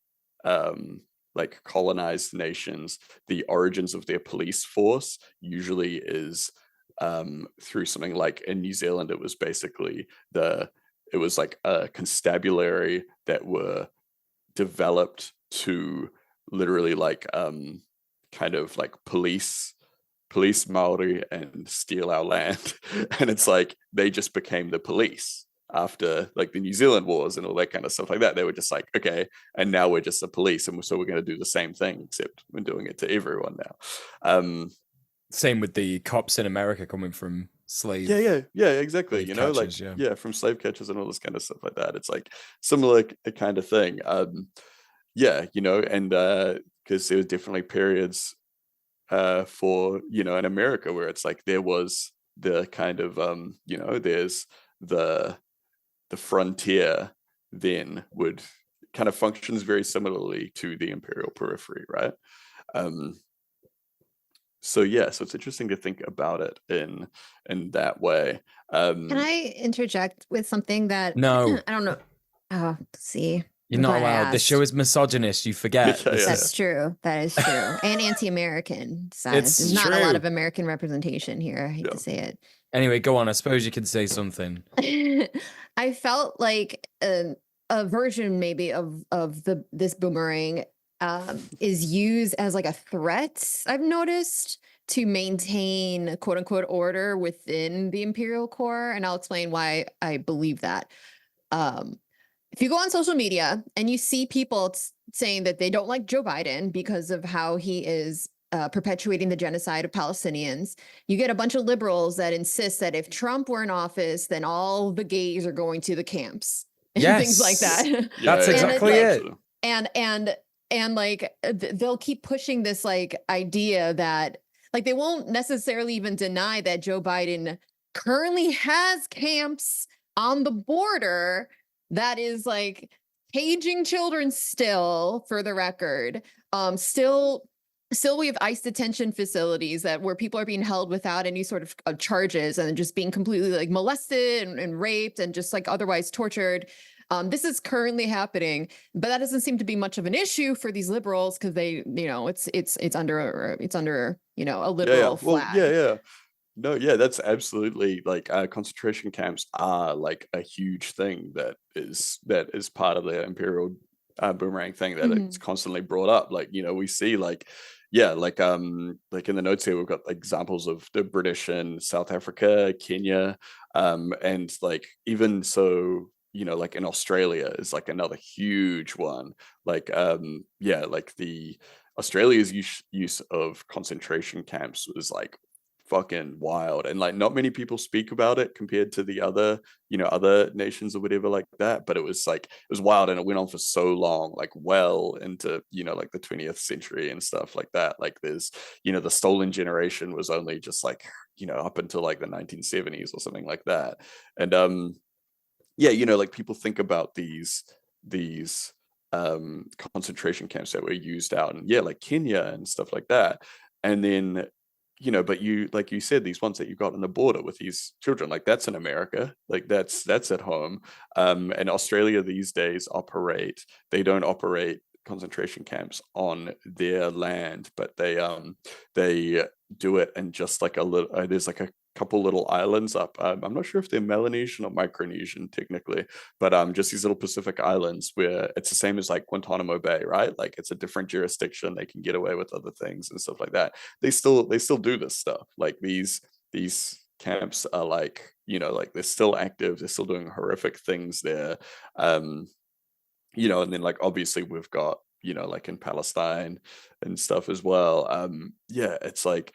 like colonized nations, the origins of their police force usually is through something like, in New Zealand it was basically it was like a constabulary that were developed to literally like kind of like police Maori and steal our land. And it's like they just became the police after like the New Zealand wars and all that kind of stuff like that. They were just like, okay, and now we're just the police, and so we're going to do the same thing, except we're doing it to everyone now. Same with the cops in America coming from slave. Yeah, exactly. Catchers, like yeah. From slave catchers and all this kind of stuff like that. It's like similar kind of thing. Yeah, and because there were definitely periods for in America where it's like there was the kind of there's the frontier then would kind of functions very similarly to the imperial periphery, right? So yeah, so it's interesting to think about it in that way. Can I interject with something that No. I don't know? Oh, see. You're I'm not glad I allowed. This asked. show is misogynist. You forget. Yeah, That's true. That is true. And anti-American. There's not a lot true. of American representation here. I hate to say it. Anyway, go on. I suppose you could say something. I felt like a version maybe of this boomerang is used as like a threat, I've noticed, to maintain quote unquote order within the imperial core. And I'll explain why I believe that. If you go on social media and you see people saying that they don't like Joe Biden because of how he is perpetuating the genocide of Palestinians. You get a bunch of liberals that insist that if Trump were in office, then all the gays are going to the camps and things like Yes. that. That's exactly it. Absolutely. And like they'll keep pushing this like idea that like they won't necessarily even deny that Joe Biden currently has camps on the border that is like caging children still, for the record. Still we have ICE detention facilities that where people are being held without any sort of charges and just being completely like molested and raped and just like otherwise tortured. This is currently happening, but that doesn't seem to be much of an issue for these liberals because they, you know, it's under you know, a liberal flag. Well, yeah. No, yeah, that's absolutely like concentration camps are like a huge thing that is part of the Imperial Boomerang thing that it's constantly brought up. Like, you know, we see like like in the notes here we've got examples of the British in South Africa, Kenya, and like even so, you know, like in Australia is like another huge one. Like like the Australia's use of concentration camps was like fucking wild, and like not many people speak about it compared to the other, you know, other nations or whatever like that, but it was wild, and it went on for so long, like well into, you know, like the 20th century and stuff like that. Like there's, you know, the stolen generation was only just like, you know, up until like the 1970s or something like that. And you know, like people think about these concentration camps that were used out and like Kenya and stuff like that. And then, you know, but you, like you said, these ones that you got on the border with these children, like that's in America, like that's at home. And Australia these days they don't operate concentration camps on their land, but they do it in just like a little, there's like a couple little islands up. I'm not sure if they're Melanesian or Micronesian technically, but just these little Pacific islands where it's the same as like Guantanamo Bay, right? Like it's a different jurisdiction. They can get away with other things and stuff like that. They still do this stuff. Like these camps are like, you know, like they're still active. They're still doing horrific things there. You know, and then like obviously we've got, you know, like in Palestine and stuff as well. It's like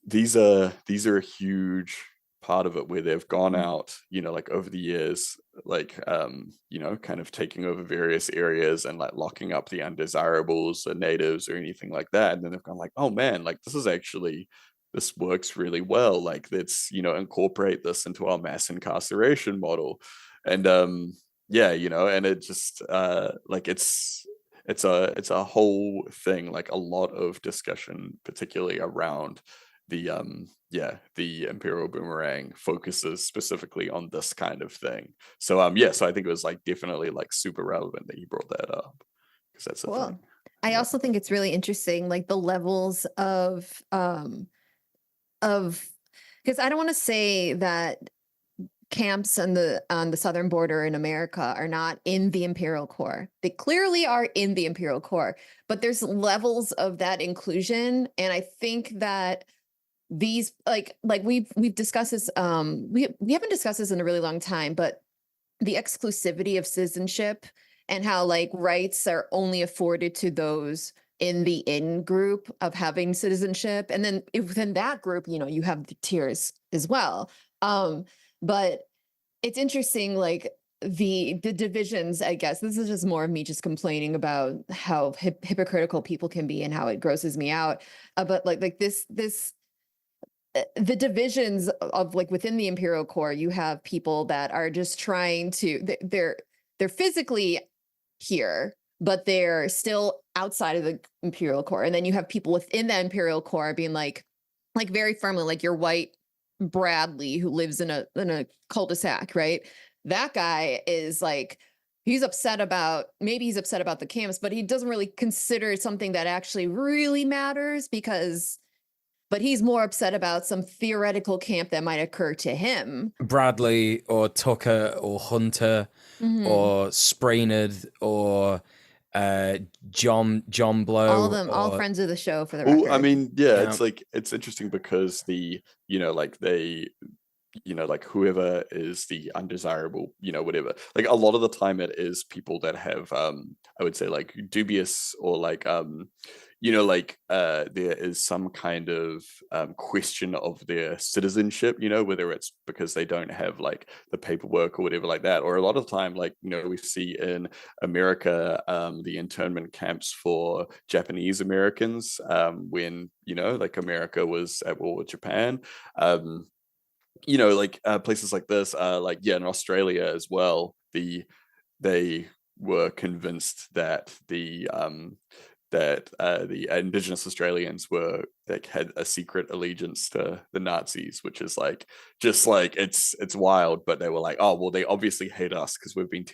these are a huge part of it where they've gone out, you know, like over the years, like you know, kind of taking over various areas and like locking up the undesirables or natives or anything like that. And then they've gone like, oh man, like this works really well. Like let's, you know, incorporate this into our mass incarceration model. And you know, and it just like it's a whole thing, like a lot of discussion, particularly around the Imperial Boomerang focuses specifically on this kind of thing. So so I think it was like definitely like super relevant that you brought that up, because that's the thing. I also think it's really interesting, like the levels of because I don't want to say that camps on the southern border in America are not in the Imperial Core. They clearly are in the Imperial Core, but there's levels of that inclusion, and I think that these like we've discussed this we haven't discussed this in a really long time, but the exclusivity of citizenship and how like rights are only afforded to those in the in group of having citizenship, and then within that group, you know, you have the tiers as well. But it's interesting, like the divisions, I guess this is just more of me just complaining about how hypocritical people can be and how it grosses me out. But like this the divisions of like within the Imperial Core, you have people that are just trying to they're physically here, but they're still outside of the Imperial Core. And then you have people within the Imperial Core being like very firmly, like your white Bradley who lives in a cul-de-sac, right? That guy is like, he's upset about the camps, but he doesn't really consider it something that actually really matters, but he's more upset about some theoretical camp that might occur to him. Bradley or Tucker or Hunter or Sprainard or John Blow. All friends of the show, for the Oh, record. I mean, yeah, it's like it's interesting because the, you know, like they, like whoever is the undesirable, whatever. Like a lot of the time it is people that have I would say like dubious or like there is some kind of question of their citizenship, whether it's because they don't have like the paperwork or whatever like that. Or a lot of the time, like, we see in America the internment camps for Japanese Americans when, like America was at war with Japan. Like places like this, like in Australia as well, they were convinced that the Indigenous Australians were like had a secret allegiance to the Nazis, which is like just like it's wild. But they were like, oh well, they obviously hate us because we've been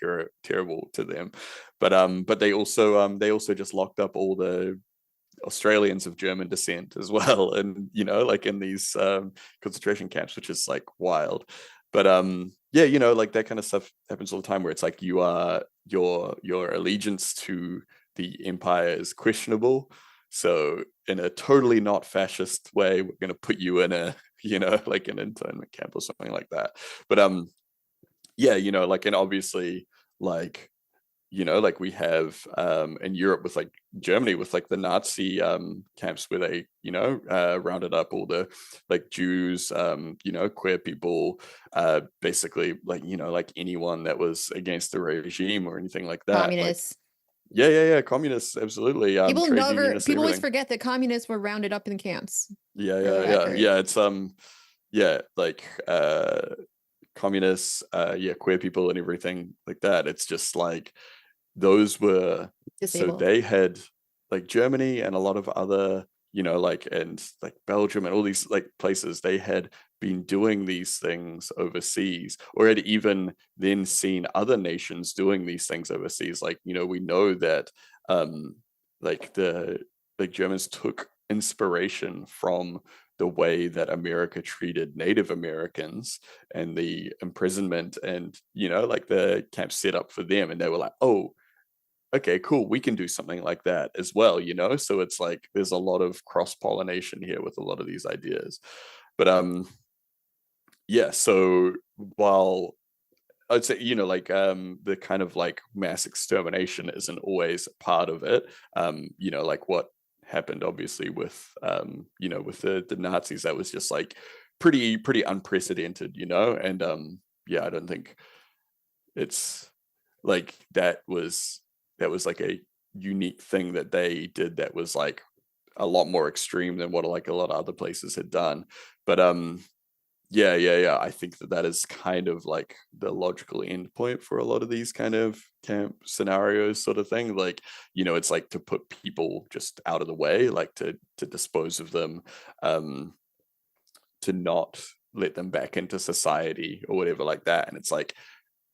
terrible to them. But they also just locked up all the Australians of German descent as well, and like in these concentration camps, which is like wild. But yeah, like that kind of stuff happens all the time, where it's like your allegiance to the empire is questionable. So in a totally not fascist way, we're going to put you in a like an internment camp or something like that. But yeah, like, and obviously like like we have in Europe with like Germany with like the Nazi camps where they, rounded up all the like Jews, queer people, basically like, like anyone that was against the regime or anything like that. Like, Communists. yeah, communists, absolutely. Trade unionists, People always everything. forget that communists were rounded up in camps. Yeah. It's yeah, like communists, queer people and everything like that. It's just like those were so Disabled. they had like Germany and a lot of other like and like Belgium and all these like places, they had been doing these things overseas, or had even then seen other nations doing these things overseas. Like we know that like the Germans took inspiration from the way that America treated Native Americans and the imprisonment and like the camp set up for them, and they were like, oh, okay, cool, we can do something like that as well, so it's like there's a lot of cross-pollination here with a lot of these ideas. But yeah, so while I'd say like the kind of like mass extermination isn't always part of it, like what happened obviously with with the Nazis, that was just like pretty unprecedented, and yeah, I don't think it's like that was like a unique thing that they did that was like a lot more extreme than what like a lot of other places had done. But yeah, I think that is kind of like the logical end point for a lot of these kind of camp scenarios, sort of thing. Like it's like to put people just out of the way, like to dispose of them, to not let them back into society or whatever like that. And it's like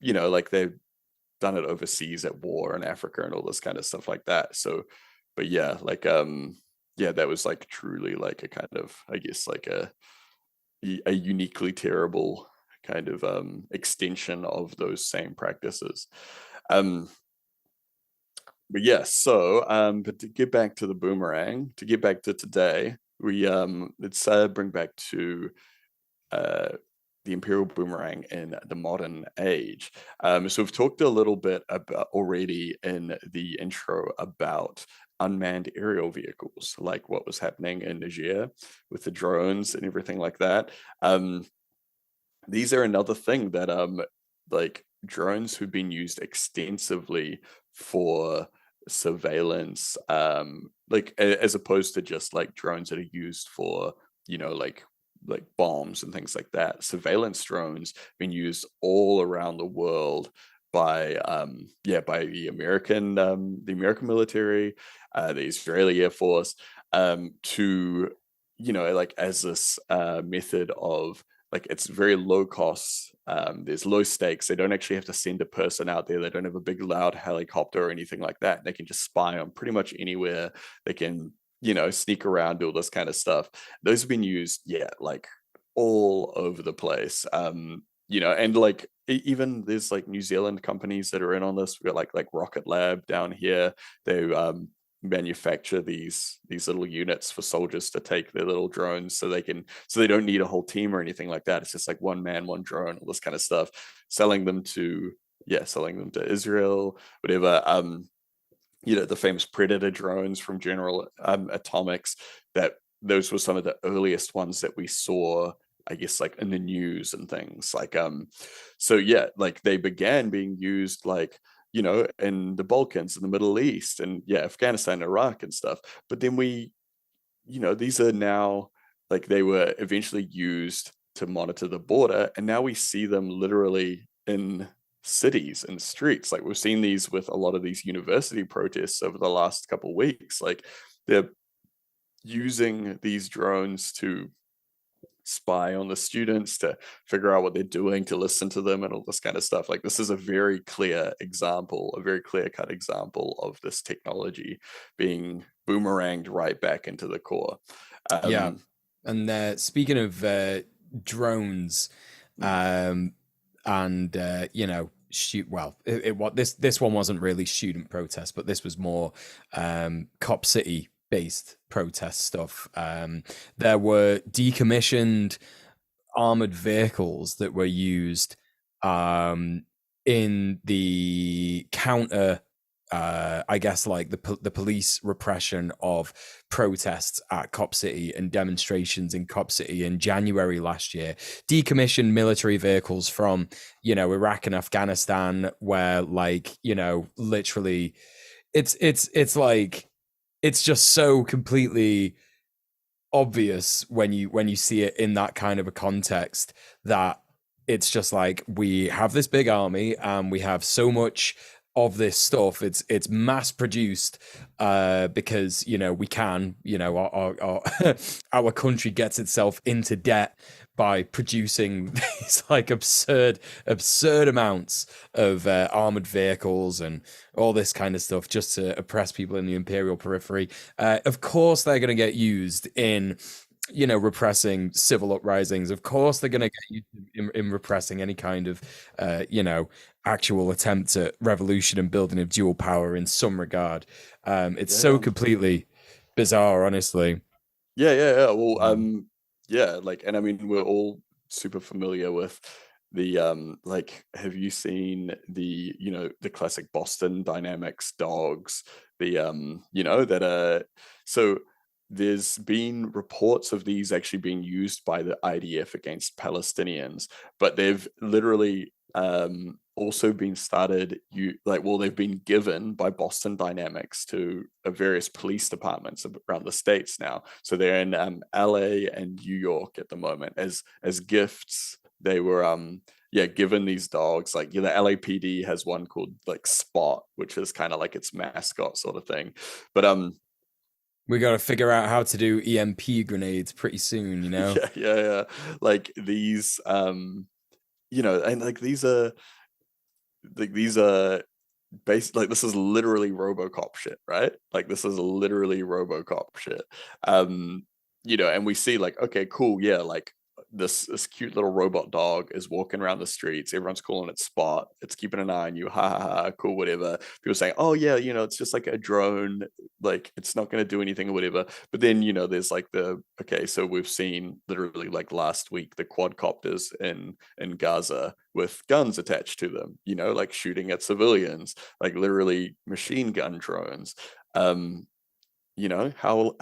like they've done it overseas at war in Africa and all this kind of stuff like that. So, but yeah, like yeah, that was like truly like a kind of, I guess, like a uniquely terrible kind of extension of those same practices. But yeah, so but to get back to the boomerang, to get back to today, we let's bring back to uh the Imperial Boomerang in the modern age. So we've talked a little bit about already in the intro about unmanned aerial vehicles, like what was happening in Niger with the drones and everything like that. These are another thing that like drones have been used extensively for surveillance, like as opposed to just like drones that are used for like bombs and things like that. Surveillance drones been used all around the world by by the American military, the Israeli Air Force, to like as this method of like, it's very low cost. There's low stakes. They don't actually have to send a person out there. They don't have a big loud helicopter or anything like that. They can just spy on pretty much anywhere. They can sneak around, do all this kind of stuff. Those have been used, yeah, like all over the place. And like even there's like New Zealand companies that are in on this. We got like Rocket Lab down here. They manufacture these little units for soldiers to take their little drones, so they don't need a whole team or anything like that. It's just like one man, one drone, all this kind of stuff. Selling them to Israel, whatever. The famous Predator drones from General Atomics, that those were some of the earliest ones that we saw, I guess, like in the news and things like so yeah, like they began being used like in the Balkans, in the Middle East, and Afghanistan, Iraq and stuff. But then these are now, like, they were eventually used to monitor the border, and now we see them literally in cities and streets. Like, we've seen these with a lot of these university protests over the last couple of weeks. Like, they're using these drones to spy on the students, to figure out what they're doing, to listen to them, and all this kind of stuff. Like, this is a very clear example, a very clear-cut example of this technology being boomeranged right back into the core. Yeah. And speaking of drones, and this one wasn't really student protest, but this was more Cop City based protest stuff. There were decommissioned armored vehicles that were used in the counter, I guess, like the police repression of protests at Cop City and demonstrations in Cop City in January last year. Decommissioned military vehicles from, Iraq and Afghanistan, where, like, literally, it's like, it's just so completely obvious when you see it in that kind of a context, that it's just like, we have this big army and we have so much of this stuff. It's mass produced because we can, our our country gets itself into debt by producing these like absurd amounts of armored vehicles and all this kind of stuff, just to oppress people in the imperial periphery. Of course they're going to get used in repressing civil uprisings. Of course they're going to get used in repressing any kind of actual attempt at revolution and building of dual power in some regard. It's so completely bizarre, honestly. Well, like, and I mean, we're all super familiar with the like, have you seen the the classic Boston Dynamics dogs, the that so there's been reports of these actually being used by the IDF against Palestinians, but they've literally also been they've been given by Boston Dynamics to various police departments around the states now. So they're in LA and New York at the moment as gifts. They were given these dogs. Like, the LAPD has one called like Spot, which is kind of like its mascot sort of thing. But we got to figure out how to do EMP grenades pretty soon, yeah. Like, these and like, these are based, like, this is literally RoboCop shit, right? Like, this is literally RoboCop shit. And we see, like, okay, cool, yeah, like, this cute little robot dog is walking around the streets. Everyone's calling it Spot. It's keeping an eye on you. Ha ha ha. Cool, whatever. People saying, oh yeah, it's just like a drone. Like, it's not going to do anything or whatever. But then, there's like so we've seen literally, like, last week, the quadcopters in Gaza with guns attached to them, like shooting at civilians, like literally machine gun drones. How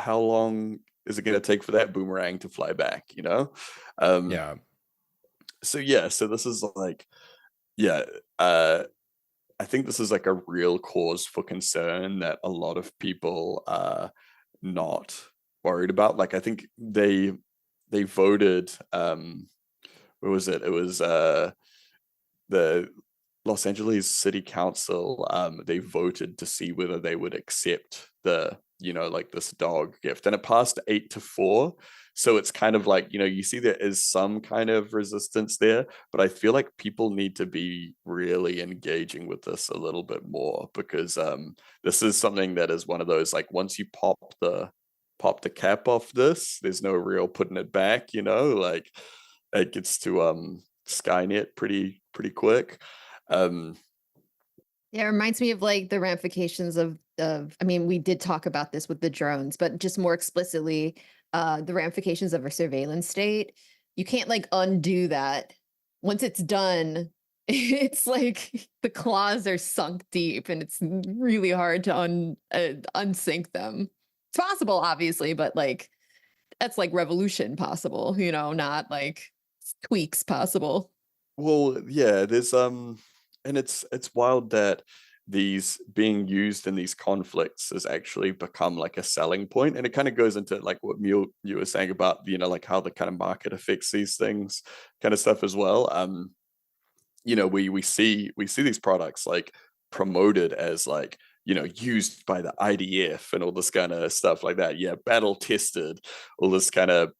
long is it going to take for that boomerang to fly back? Yeah. So this is like, I think this is like a real cause for concern that a lot of people are not worried about. Like, I think they voted, what was it? It was the Los Angeles City Council. They voted to see whether they would accept the like, this dog gift, and it passed 8-4. So it's kind of like, you see there is some kind of resistance there, but I feel like people need to be really engaging with this a little bit more, because this is something that is one of those, like, once you pop the cap off this, there's no real putting it back. Like, it gets to Skynet pretty quick. Yeah, it reminds me of like the ramifications of I mean, we did talk about this with the drones, but just more explicitly, the ramifications of a surveillance state. You can't like undo that. Once it's done, it's like the claws are sunk deep, and it's really hard to unsink them. It's possible, obviously, but like that's like revolution possible, not like tweaks possible. Well, yeah, there's and it's wild that these being used in these conflicts has actually become like a selling point, and it kind of goes into like what you were saying about, like how the kind of market affects these things, kind of stuff as well. We see these products like promoted as like, used by the IDF and all this kind of stuff like that. Yeah, battle tested, all this kind of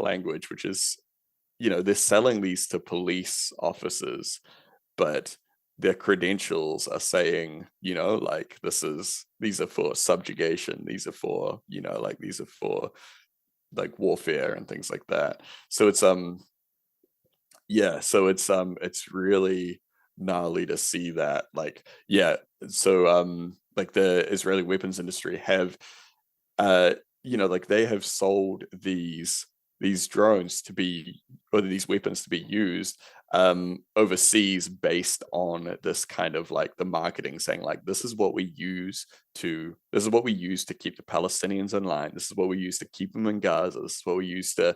language, which is, they're selling these to police officers, but their credentials are saying, like these are for subjugation, these are for, these are for like warfare and things like that. So it's really gnarly to see that, like, yeah. So like the Israeli weapons industry have uh like they have sold these drones to be, or these weapons to be used overseas, based on this kind of like the marketing saying like, this is what we use to keep the Palestinians in line, this is what we use to keep them in Gaza, this is what we use to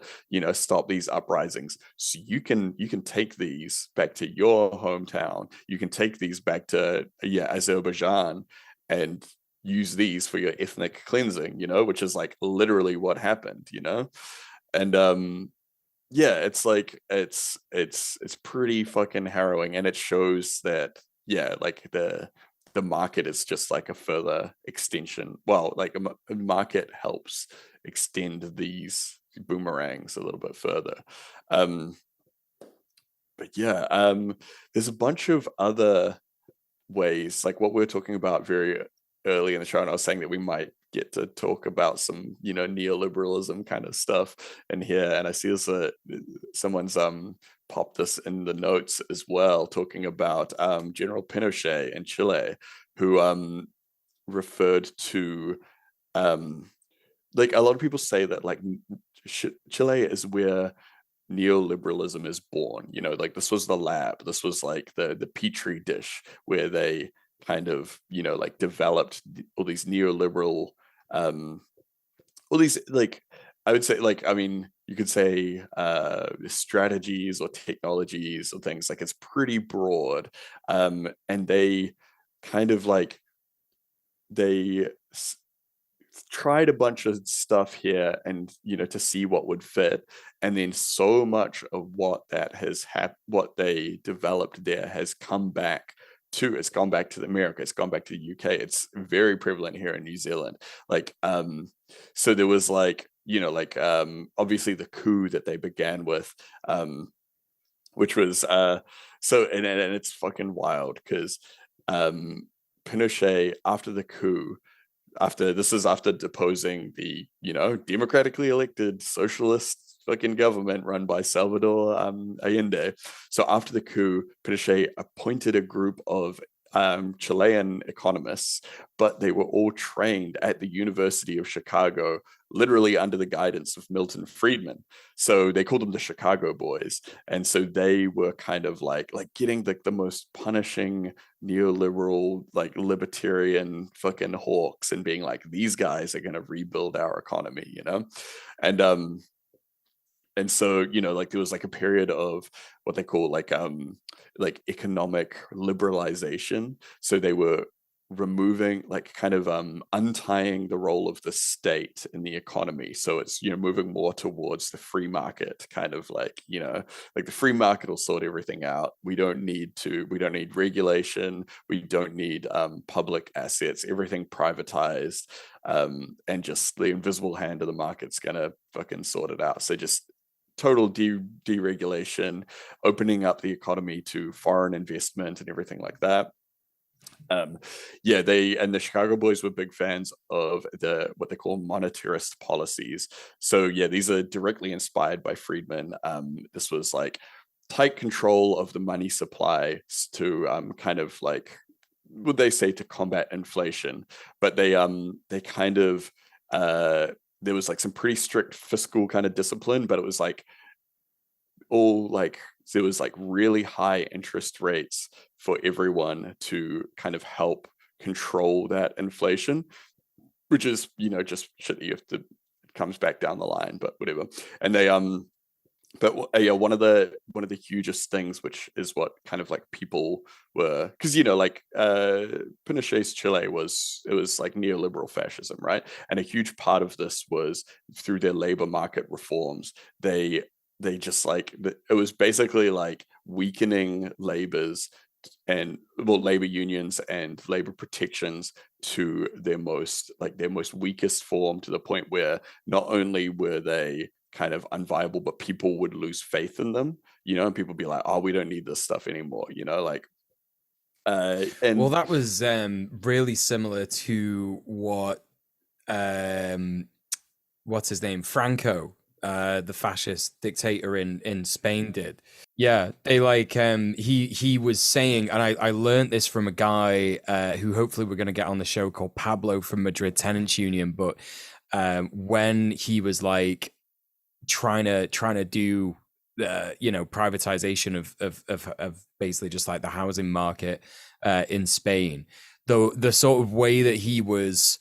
stop these uprisings. So you can take these back to your hometown, you can take these back to Azerbaijan, and use these for your ethnic cleansing, which is like literally what happened. And yeah, it's like it's pretty fucking harrowing, and it shows that, yeah, like the market is just like a further extension. Well, like a market helps extend these boomerangs a little bit further. um but yeah, there's a bunch of other ways, like what we are talking about very early in the show, and I was saying that we might get to talk about some, neoliberalism kind of stuff in here. And I see this, someone's popped this in the notes as well, talking about General Pinochet in Chile, who referred to, um like, a lot of people say that like Chile is where neoliberalism is born. Like this was the lab, this was like the petri dish where they kind of, like developed all these neoliberal, um all these, like, I would say, like, I mean, you could say strategies or technologies or things, like it's pretty broad. And they kind of like they tried a bunch of stuff here, and to see what would fit, and then so much of what that has what they developed there has come back to, it's gone back to America, it's gone back to the UK, it's very prevalent here in New Zealand. Like, so there was like, like, obviously the coup that they began with, which was and it's fucking wild because Pinochet, after the coup, after deposing the, democratically elected socialist fucking government run by Salvador Allende. So after the coup, Pinochet appointed a group of Chilean economists, but they were all trained at the University of Chicago, literally under the guidance of Milton Friedman. So they called them the Chicago Boys, and so they were kind of like getting the most punishing neoliberal, like libertarian fucking hawks, and being like, these guys are going to rebuild our economy, and so, like there was like a period of what they call like economic liberalization. So they were removing, like, kind of untying the role of the state in the economy. So it's, moving more towards the free market, kind of like, like the free market will sort everything out. We don't need regulation, we don't need public assets, everything privatized, and just the invisible hand of the market's gonna fucking sort it out. So just total deregulation, opening up the economy to foreign investment and everything like that. The Chicago Boys were big fans of what they call monetarist policies. So yeah, these are directly inspired by Friedman. This was like tight control of the money supply to kind of like would they say to combat inflation, but they kind of there was like some pretty strict fiscal kind of discipline, but it was like all like there was like really high interest rates for everyone to kind of help control that inflation, which is, you know, just shitty if it comes back down the line, but whatever. And they but yeah, one of the hugest things, which is what kind of like people were, because you know, like Pinochet's Chile was, it was like neoliberal fascism, right? And a huge part of this was through their labor market reforms. They just like, it was basically like weakening labors and, well, labor unions and labor protections to their most weakest form, to the point where not only were they kind of unviable, but people would lose faith in them, you know, and people be like, oh, we don't need this stuff anymore, you know, like Well, and that was really similar to what what's his name, Franco, the fascist dictator in Spain did. Yeah, they like he was saying, and I learned this from a guy who hopefully we're going to get on the show, called Pablo from Madrid Tenants Union. But when he was like trying to do you know, privatization of basically just like the housing market in Spain, though the sort of way that he was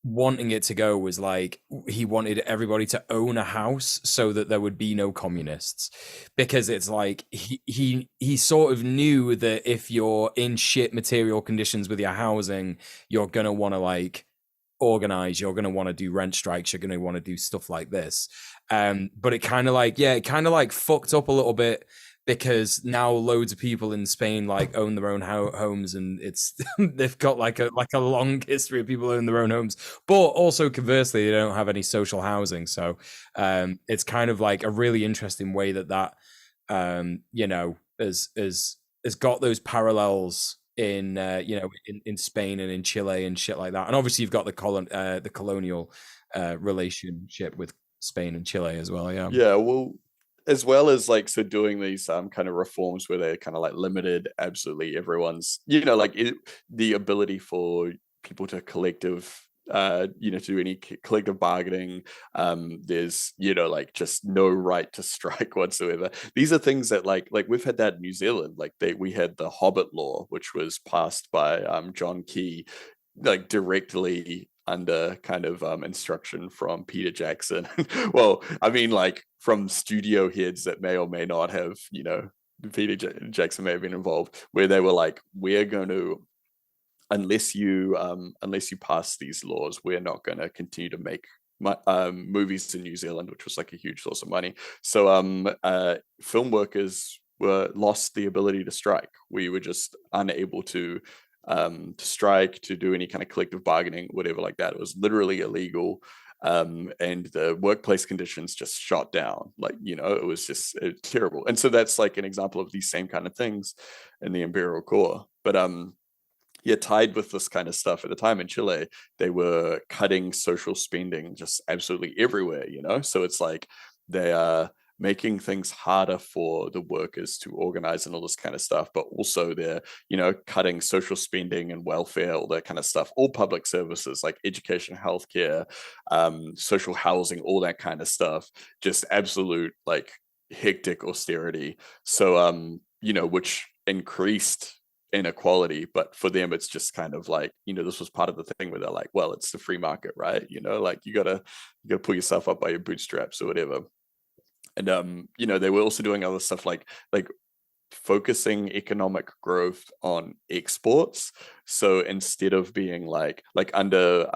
wanting it to go was like he wanted everybody to own a house so that there would be no communists, because it's like he sort of knew that if you're in shit material conditions with your housing, you're gonna want to like organize, you're going to want to do rent strikes, you're going to want to do stuff like this. But it kind of like, yeah, it kind of like fucked up a little bit, because now loads of people in Spain like own their own homes, and it's they've got like a long history of people owning their own homes, but also conversely they don't have any social housing. So it's kind of like a really interesting way that you know, has got those parallels in you know, in Spain and in Chile and shit like that. And obviously you've got the colonial relationship with Spain and Chile as well. Yeah. yeah, well, as well as like, so doing these kind of reforms where they kind of like limited absolutely everyone's, you know, like the ability for people to you know, to do any collective bargaining. There's, you know, like just no right to strike whatsoever. These are things that like we've had that in New Zealand. Like we had the Hobbit Law, which was passed by John Key, like directly under kind of instruction from Peter Jackson. Well, I mean, like from studio heads that may or may not have, you know, Jackson may have been involved, where they were like, we're going to, unless you pass these laws, we're not going to continue to make movies in New Zealand, which was like a huge source of money. So film workers were lost the ability to strike. We were just unable to strike, to do any kind of collective bargaining, whatever like that. It was literally illegal. And the workplace conditions just shot down. Like, you know, it was just terrible. And so that's like an example of these same kind of things in the Imperial Core. But yeah, tied with this kind of stuff at the time in Chile, they were cutting social spending just absolutely everywhere, you know? So it's like they are making things harder for the workers to organize and all this kind of stuff, but also they're, you know, cutting social spending and welfare, all that kind of stuff, all public services like education, healthcare, social housing, all that kind of stuff, just absolute like hectic austerity. So, you know, which increased inequality, but for them it's just kind of like, you know, this was part of the thing where they're like, well, it's the free market, right? You know, like you gotta pull yourself up by your bootstraps or whatever. And you know, they were also doing other stuff like focusing economic growth on exports. So instead of being like under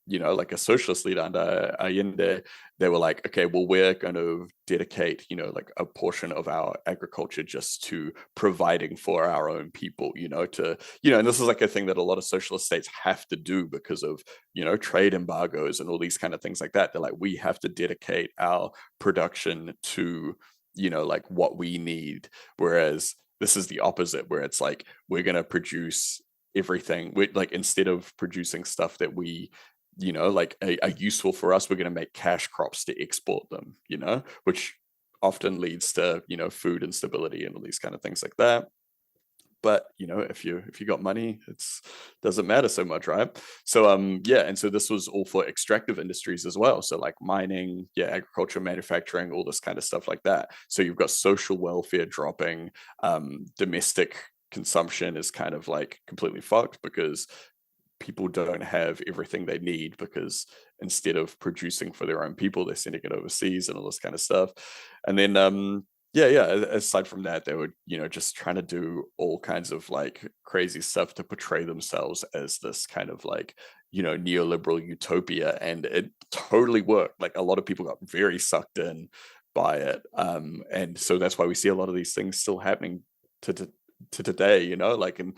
you know, like a socialist leader under Allende, they were like, okay, well, we're going to dedicate, you know, like a portion of our agriculture just to providing for our own people, you know, to, you know, and this is like a thing that a lot of socialist states have to do because of, you know, trade embargoes and all these kind of things like that. They're like, we have to dedicate our production to, you know, like what we need. Whereas this is the opposite, where it's like, we're going to produce everything. We like, instead of producing stuff that we, you know, like are useful for us, we're going to make cash crops to export them, you know, which often leads to, you know, food instability and all these kind of things like that. but if you got money, it's doesn't matter so much, right? So yeah, and so this was all for extractive industries as well, so like mining, yeah, agriculture, manufacturing, all this kind of stuff like that. So you've got social welfare dropping, domestic consumption is kind of like completely fucked because people don't have everything they need, because instead of producing for their own people, they're sending it overseas and all this kind of stuff. And then yeah, aside from that, they were just trying to do all kinds of like crazy stuff to portray themselves as this kind of like neoliberal utopia, and it totally worked. Like a lot of people got very sucked in by it, and so that's why we see a lot of these things still happening to today, like, and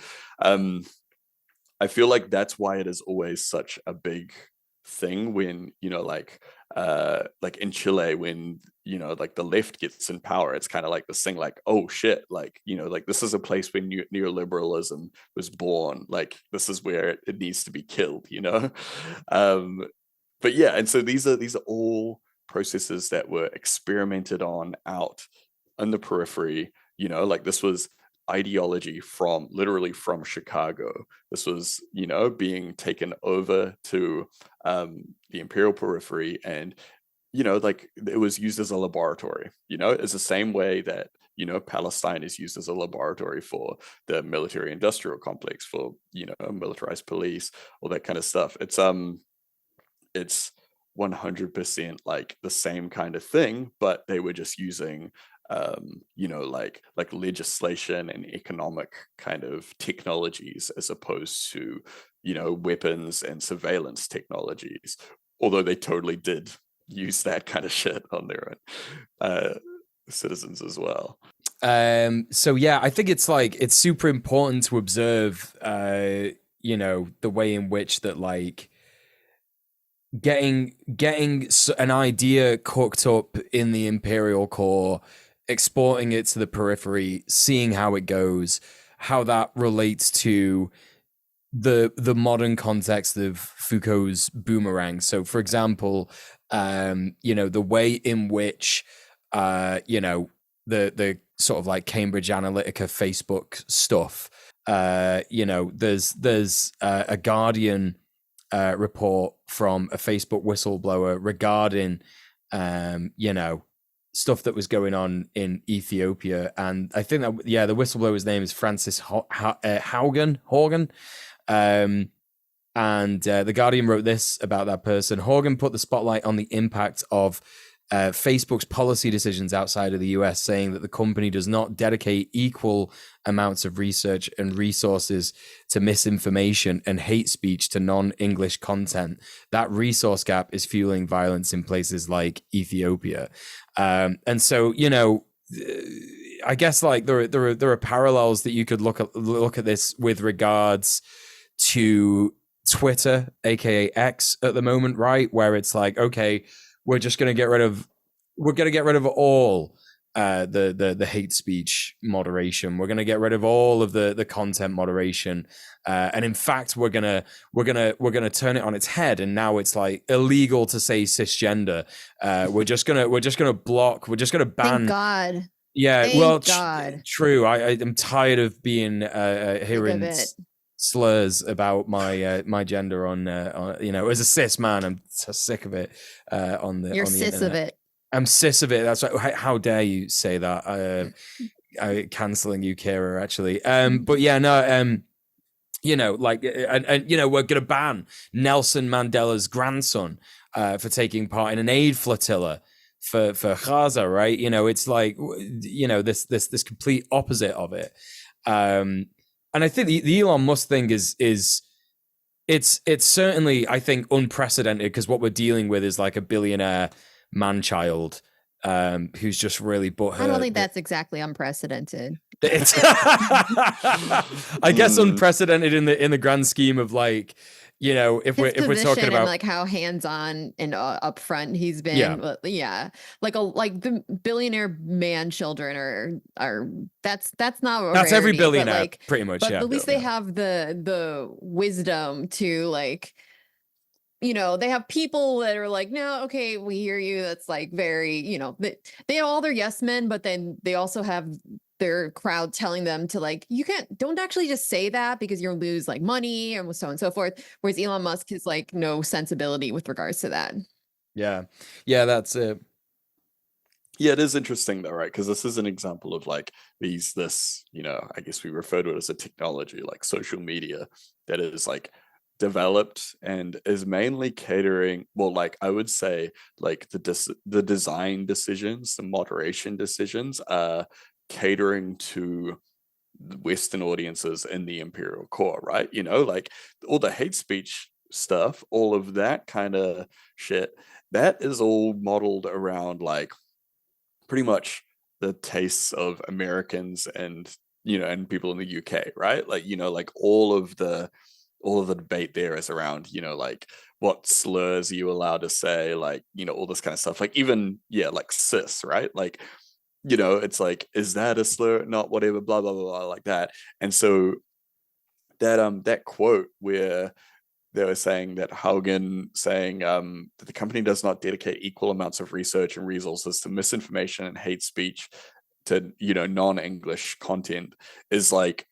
I feel like that's why it is always such a big thing when like in Chile, when like the left gets in power, it's kind of like this thing like, oh shit, like like this is a place where neoliberalism was born, like this is where it needs to be killed. um but yeah, and so these are all processes that were experimented on out in the periphery. Like this was ideology from literally from Chicago. This was being taken over to the imperial periphery, and like it was used as a laboratory. It's the same way that Palestine is used as a laboratory for the military industrial complex, for militarized police, all that kind of stuff. It's 100% like the same kind of thing, but they were just using like legislation and economic kind of technologies as opposed to weapons and surveillance technologies, although they totally did use that kind of shit on their own citizens as well. So yeah, I think it's super important to observe the way in which that like getting an idea cooked up in the imperial core, exporting it to the periphery, seeing how it goes, how that relates to the modern context of Foucault's boomerang. So for example, the way in which the sort of like Cambridge Analytica Facebook stuff, there's a Guardian report from a Facebook whistleblower regarding stuff that was going on in Ethiopia, and I think that the whistleblower's name is Francis Haugen. And the Guardian wrote this about that person. Horgan put the spotlight on the impact of Facebook's policy decisions outside of the US, saying that the company does not dedicate equal amounts of research and resources to misinformation and hate speech to non-English content. That resource gap is fueling violence in places like Ethiopia. And so, I guess like there are parallels that you could look at this with regards to Twitter, aka X, at the moment, right? Where it's like, okay, we're going to get rid of all the hate speech moderation. We're going to get rid of all of the content moderation, and in fact, we're gonna turn it on its head. And now it's like illegal to say cisgender. We're just gonna block. We're just gonna ban. Thank God. Yeah, Thank God. True. I'm tired of being hearing slurs about my gender on as a cis man. I'm so sick of it. You're cis internet. of it. I'm cis of it. That's right. How dare you say that? Canceling you, Kira. Actually, but yeah, no. We're gonna ban Nelson Mandela's grandson for taking part in an aid flotilla for Gaza, right? It's like this complete opposite of it. And I think the Elon Musk thing is it's certainly, I think, unprecedented, because what we're dealing with is like a billionaire man-child who's just really butthurt. I don't think that's exactly unprecedented. I guess unprecedented in the grand scheme of like, if we're talking about like how hands-on and upfront he's been. Like the billionaire man children are that's not that's rarity, every billionaire, like, pretty much. But yeah, at least they have the wisdom to like, they have people that are like, no, okay, we hear you. That's like very, they have all their yes men, but then they also have their crowd telling them to like, don't actually just say that because you'll lose like money and so on and so forth. Whereas Elon Musk is like no sensibility with regards to that. Yeah. Yeah, that's it. Yeah, it is interesting though, right? Because this is an example of like I guess we refer to it as a technology, like social media, that is like developed and is mainly catering, well, like I would say, like the design decisions, the moderation decisions, are catering to Western audiences in the Imperial Core, right? Like all the hate speech stuff, all of that kind of shit, that is all modeled around like pretty much the tastes of Americans and people in the UK, right? Like like all of the debate there is around like what slurs are you allowed to say, like all this kind of stuff, like even like cis, right? Like it's like, is that a slur, not whatever, blah blah blah, blah, like that. And so that quote where they were saying that Haugen saying that the company does not dedicate equal amounts of research and resources to misinformation and hate speech to non-English content is like,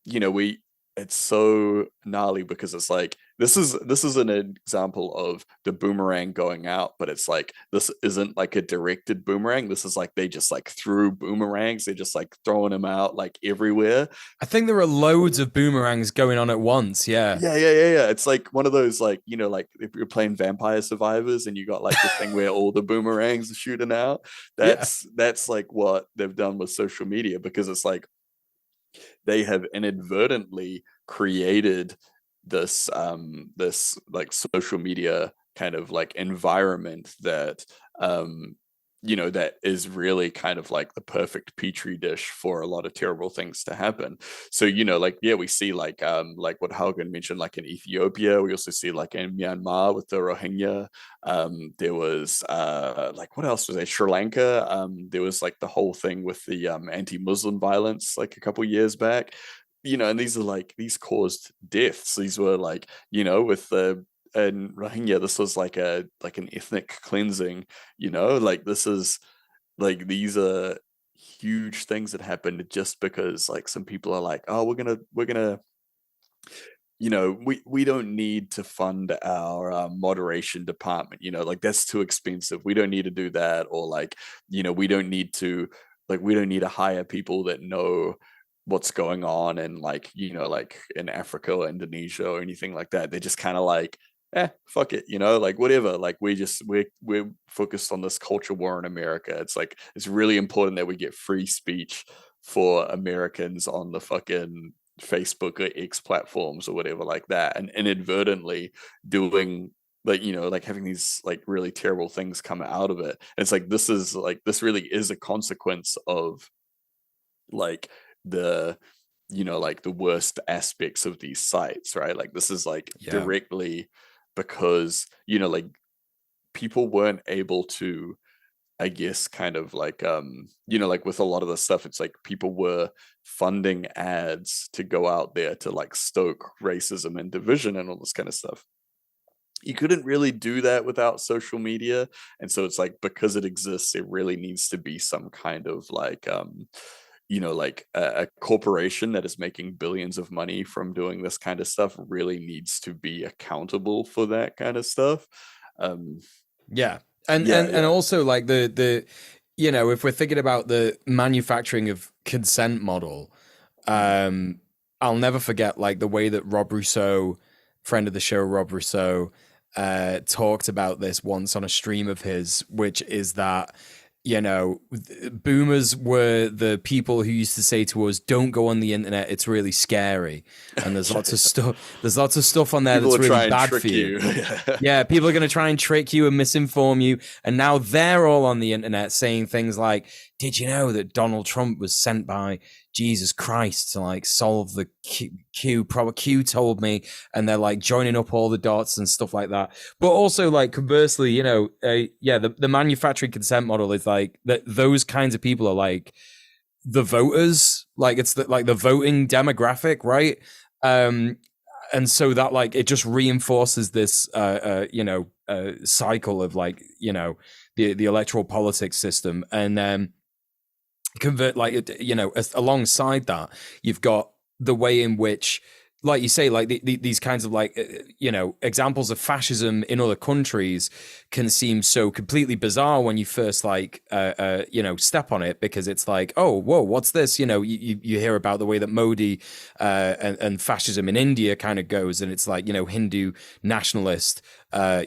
we it's so gnarly because it's like this is an example of the boomerang going out, but it's like this isn't like a directed boomerang. This is like they just like threw boomerangs, they're just like throwing them out like everywhere. I think there are loads of boomerangs going on at once. Yeah. Yeah. It's like one of those, like like if you're playing Vampire Survivors and you got like the thing where all the boomerangs are shooting out. Yeah. That's like what they've done with social media, because it's like they have inadvertently created this like social media kind of like environment that that is really kind of like the perfect petri dish for a lot of terrible things to happen. So like we see like what Haugen mentioned, like in Ethiopia. We also see like in Myanmar with the Rohingya. There was like, what else was there, Sri Lanka. There was like the whole thing with the anti-Muslim violence like a couple years back. And these caused deaths. These were like with the and Rohingya, this was like an ethnic cleansing. Like this is like, these are huge things that happened just because like some people are like, oh, we're gonna we don't need to fund our moderation department. Like that's too expensive, we don't need to do that. Or like we don't need to hire people that know what's going on in like like in Africa or Indonesia or anything like that. They're just kind of like, fuck it, like whatever. Like we're focused on this culture war in America. It's like it's really important that we get free speech for Americans on the fucking Facebook or X platforms or whatever like that, and inadvertently doing like like having these like really terrible things come out of it. And it's like this really is a consequence of like the like the worst aspects of these sites, right? Like this is like directly because like people weren't able to, I guess, kind of like like with a lot of the stuff, it's like people were funding ads to go out there to like stoke racism and division and all this kind of stuff. You couldn't really do that without social media. And so it's like, because it exists, it really needs to be some kind of like like a corporation that is making billions of money from doing this kind of stuff really needs to be accountable for that kind of stuff. Yeah. And also like the if we're thinking about the manufacturing of consent model, I'll never forget like the way that Rob Rousseau, friend of the show Rob Rousseau, talked about this once on a stream of his, which is that boomers were the people who used to say to us, don't go on the internet, it's really scary. And there's lots of stuff on there people that's really bad for you. Yeah, people are going to try and trick you and misinform you. And now they're all on the internet saying things like, did you know that Donald Trump was sent by Jesus Christ to like solve the Q? Q told me. And they're like joining up all the dots and stuff like that. But also like conversely, the manufacturing consent model is like that. Those kinds of people are like the voters, like it's the voting demographic, right? And so that like it just reinforces this cycle of like the electoral politics system. And convert, like, you know, alongside that, you've got the way in which, like you say, like these kinds of, like, you know, examples of fascism in other countries can seem so completely bizarre when you first, like, you know, step on it, because it's like, oh, whoa, what's this? You know, you hear about the way that Modi and fascism in India kind of goes, and it's like, you know, Hindu nationalist,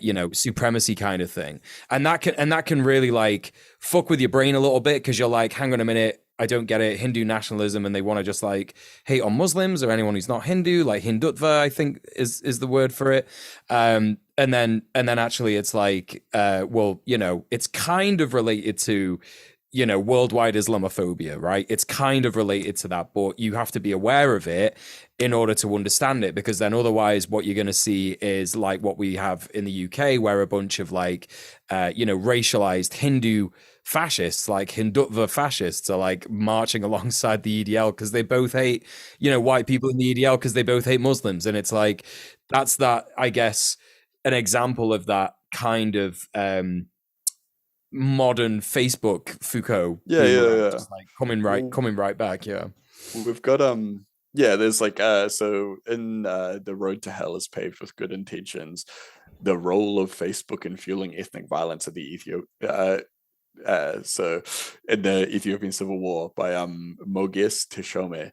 you know, supremacy kind of thing, and that can really, like, fuck with your brain a little bit, because you're like, hang on a minute, I don't get it. Hindu nationalism, and they want to just, like, hate on Muslims or anyone who's not Hindu, like Hindutva, I think is the word for it. And then actually it's like, well, you know, it's kind of related to, you know, worldwide Islamophobia, right? It's kind of related to that, but you have to be aware of it in order to understand it, because then otherwise what you're going to see is like what we have in the UK, where a bunch of, like, you know, racialized Hindu fascists, like Hindutva fascists, are, like, marching alongside the EDL because they both hate, you know, white people in the EDL because they both hate Muslims. And it's like, that's that, I guess, an example of that kind of modern Facebook Foucault boomerang, just like coming right back. Yeah. We've got yeah, there's like so in The Road to Hell is Paved with Good Intentions, the role of Facebook in fueling ethnic violence at the so in the Ethiopian Civil War by Moges Teshome,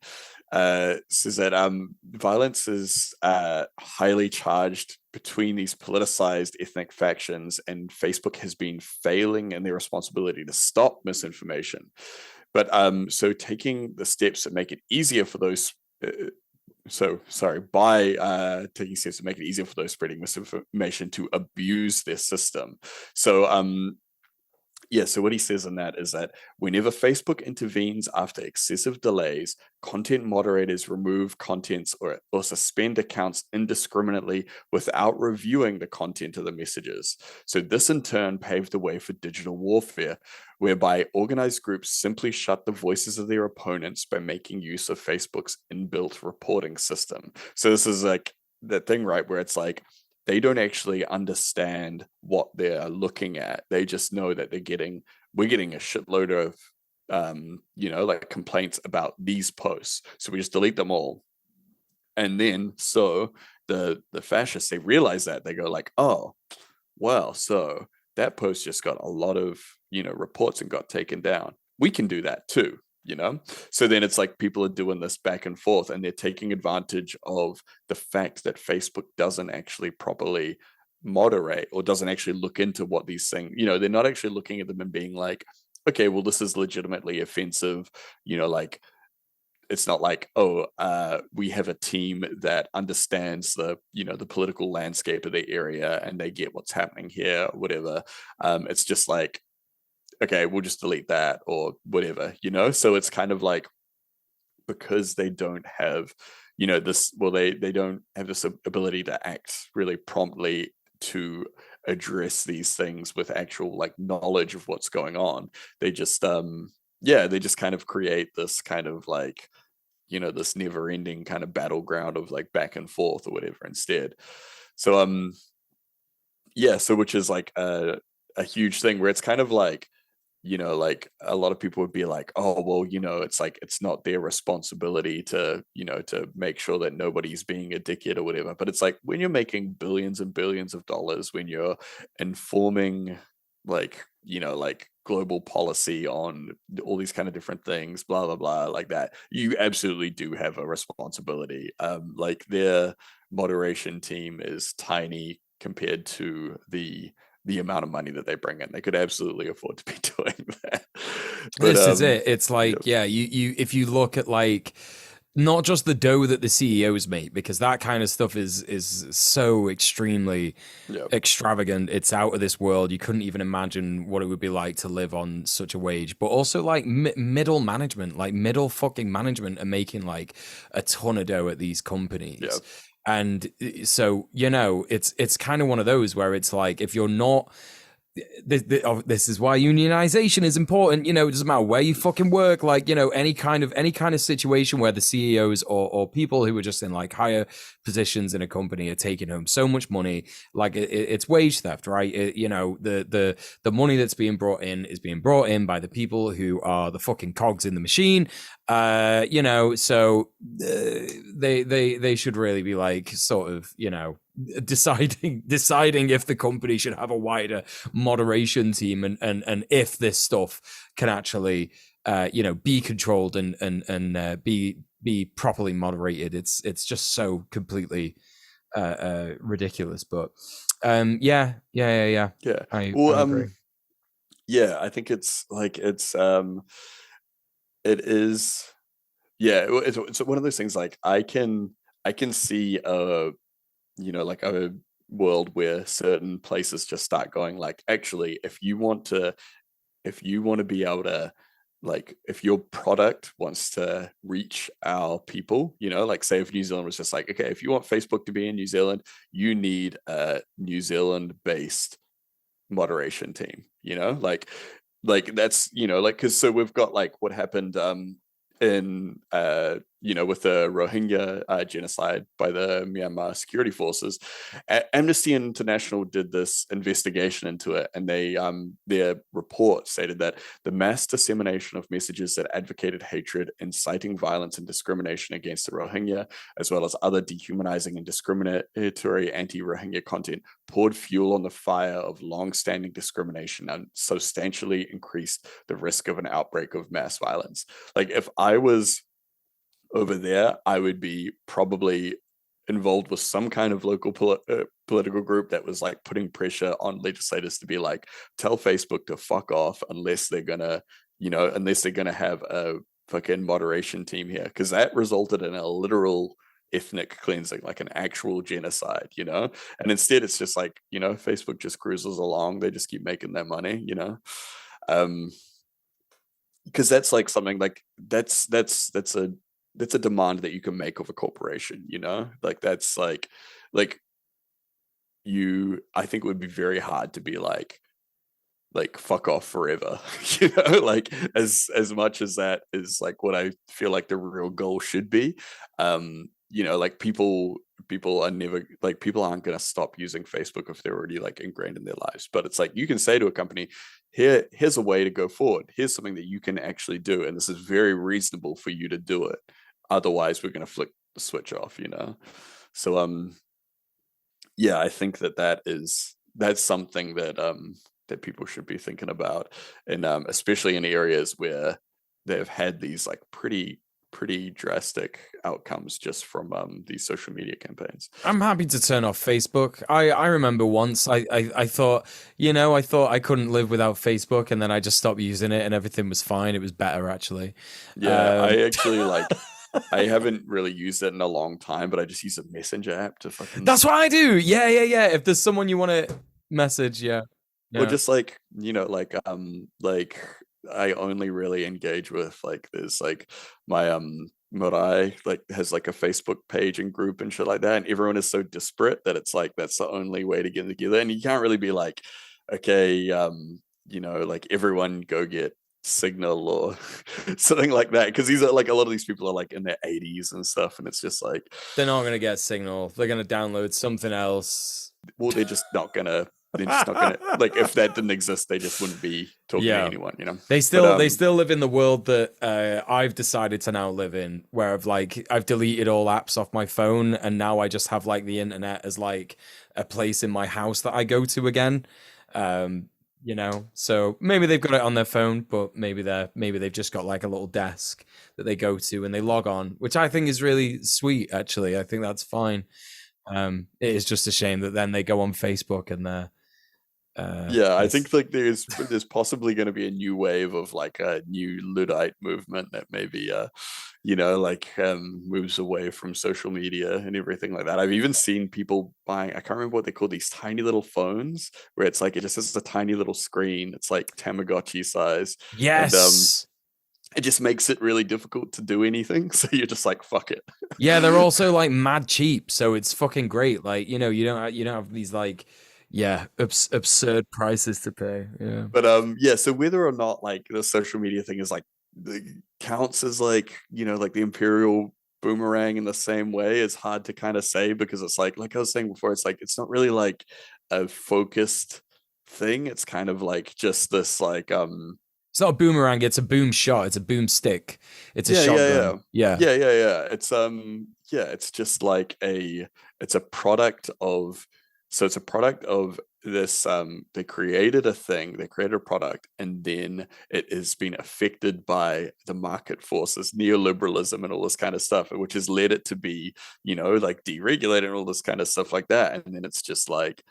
says that violence is highly charged between these politicized ethnic factions, and Facebook has been failing in their responsibility to stop misinformation. But so taking the steps that make it easier for those by taking steps to make it easier for those spreading misinformation to abuse their system. So yeah, so what he says in that is that whenever Facebook intervenes after excessive delays, content moderators remove contents or suspend accounts indiscriminately without reviewing the content of the messages. So this in turn paved the way for digital warfare, whereby organized groups simply shut the voices of their opponents by making use of Facebook's inbuilt reporting system. So this is like that thing, right, where it's like, they don't actually understand what they're looking at. They just know that we're getting a shitload of, you know, like, complaints about these posts. So we just delete them all. And then, so the fascists, they realize that, they go like, oh, well, so that post just got a lot of, you know, reports and got taken down. We can do that too. You know, so then it's like people are doing this back and forth, and they're taking advantage of the fact that Facebook doesn't actually properly moderate, or doesn't actually look into what these things, you know, they're not actually looking at them and being like, okay, well, this is legitimately offensive, you know, like, it's not like, oh, we have a team that understands the, you know, the political landscape of the area and they get what's happening here, or whatever. It's just like, okay, we'll just delete that or whatever, you know? So it's kind of like, because they don't have, you know, this, well, they don't have this ability to act really promptly to address these things with actual, like, knowledge of what's going on. They just, they just kind of create this kind of, like, you know, this never ending kind of battleground of, like, back and forth or whatever instead. So, so which is like a huge thing where it's kind of like, you know, like, a lot of people would be like, oh, well, you know, it's like, it's not their responsibility to, you know, to make sure that nobody's being a dickhead or whatever. But it's like, when you're making billions and billions of dollars, when you're informing, like, you know, like, global policy on all these kind of different things, blah, blah, blah, like that, you absolutely do have a responsibility. Like, their moderation team is tiny compared to the amount of money that they bring in. They could absolutely afford to be doing that. But, this is it. It's like, yeah, you if you look at, like, not just the dough that the CEOs make, because that kind of stuff is so extremely extravagant. It's out of this world. You couldn't even imagine what it would be like to live on such a wage. But also, like, middle management, like middle fucking management, are making, like, a ton of dough at these companies. Yeah. And so, you know, it's kind of one of those where it's like, if you're not, this is why unionization is important. You know, it doesn't matter where you fucking work. Like, you know, any kind of situation where the CEOs or people who are just in, like, higher positions in a company are taking home so much money. Like it's wage theft, right? The money that's being brought in is being brought in by the people who are the fucking cogs in the machine. So they should really be like sort of, deciding if the company should have a wider moderation team and if this stuff can actually be controlled and be properly moderated. It's just so completely ridiculous. But yeah. I agree. Yeah, I think it's like it is. Yeah, it's one of those things. Like I can see like a world where certain places just start going like, actually, if you want to be able to, like, if your product wants to reach our people, like say if New Zealand was just like, okay, if you want Facebook to be in New Zealand, you need a New Zealand based moderation team, like that's, like, because so we've got like what happened in with the Rohingya genocide by the Myanmar security forces. Amnesty International did this investigation into it, and their report stated that the mass dissemination of messages that advocated hatred, inciting violence and discrimination against the Rohingya, as well as other dehumanizing and discriminatory anti-Rohingya content, poured fuel on the fire of long-standing discrimination and substantially increased the risk of an outbreak of mass violence. Like, if I was over there, I would be probably involved with some kind of local political group that was like putting pressure on legislators to be like, tell Facebook to fuck off unless they're gonna have a fucking moderation team here, because that resulted in a literal ethnic cleansing, like an actual genocide, and instead it's just like, Facebook just cruises along, they just keep making their money, because that's like something like that's a demand that you can make of a corporation, like that's like I think it would be very hard to be like fuck off forever, like as much as that is like what I feel like the real goal should be. Like people are never, like, people aren't going to stop using Facebook if they're already like ingrained in their lives, but it's like you can say to a company, here's a way to go forward, here's something that you can actually do, and this is very reasonable for you to do it, otherwise we're going to flick the switch off, so yeah, I think that's something that people should be thinking about, and especially in areas where they've had these like pretty drastic outcomes just from these social media campaigns. I'm happy to turn off Facebook. I remember once I thought, I thought I couldn't live without Facebook, and then I just stopped using it and everything was fine. It was better, actually. Yeah, I actually like I haven't really used it in a long time, but I just use a messenger app to fucking. That's what I do. Yeah. If there's someone you want to message, yeah. Well, just like, like I only really engage with like there's like my Morai like has like a Facebook page and group and shit like that, and everyone is so disparate that it's like that's the only way to get together, and you can't really be like, okay, like everyone go get Signal or something like that, because these are like, a lot of these people are like in their 80s and stuff, and it's just like they're not gonna get Signal, they're gonna download something else. Well, they're just not gonna like, if that didn't exist, they just wouldn't be talking to anyone, They still live in the world that I've decided to now live in, where I've deleted all apps off my phone, and now I just have like the internet as like a place in my house that I go to again. So maybe they've got it on their phone, but maybe they've just got like a little desk that they go to and they log on, which I think is really sweet, actually. I think that's fine. It is just a shame that then they go on Facebook and they're I think like there's possibly going to be a new wave of like a new Luddite movement that maybe moves away from social media and everything like that. I've even seen people buying, I can't remember what they call, these tiny little phones where it's like it just has a tiny little screen, it's like Tamagotchi size. Yes. And it just makes it really difficult to do anything, so you're just like, fuck it. Yeah, they're also like mad cheap, so it's fucking great. Like, you don't have these like absurd prices to pay. Yeah. But so whether or not like the social media thing is like counts as like, like the Imperial Boomerang in the same way is hard to kind of say, because it's like I was saying before, it's like it's not really like a focused thing. It's kind of like just this like It's not a boomerang, it's a boom shot, it's a boom stick, it's a yeah, yeah, yeah. shotgun. Yeah. Yeah, yeah, yeah. It's yeah, it's just like it's a product of, so it's a product of this they created a thing, they created a product, and then it has been affected by the market forces, neoliberalism and all this kind of stuff, which has led it to be, like deregulated and all this kind of stuff like that. And then it's just like,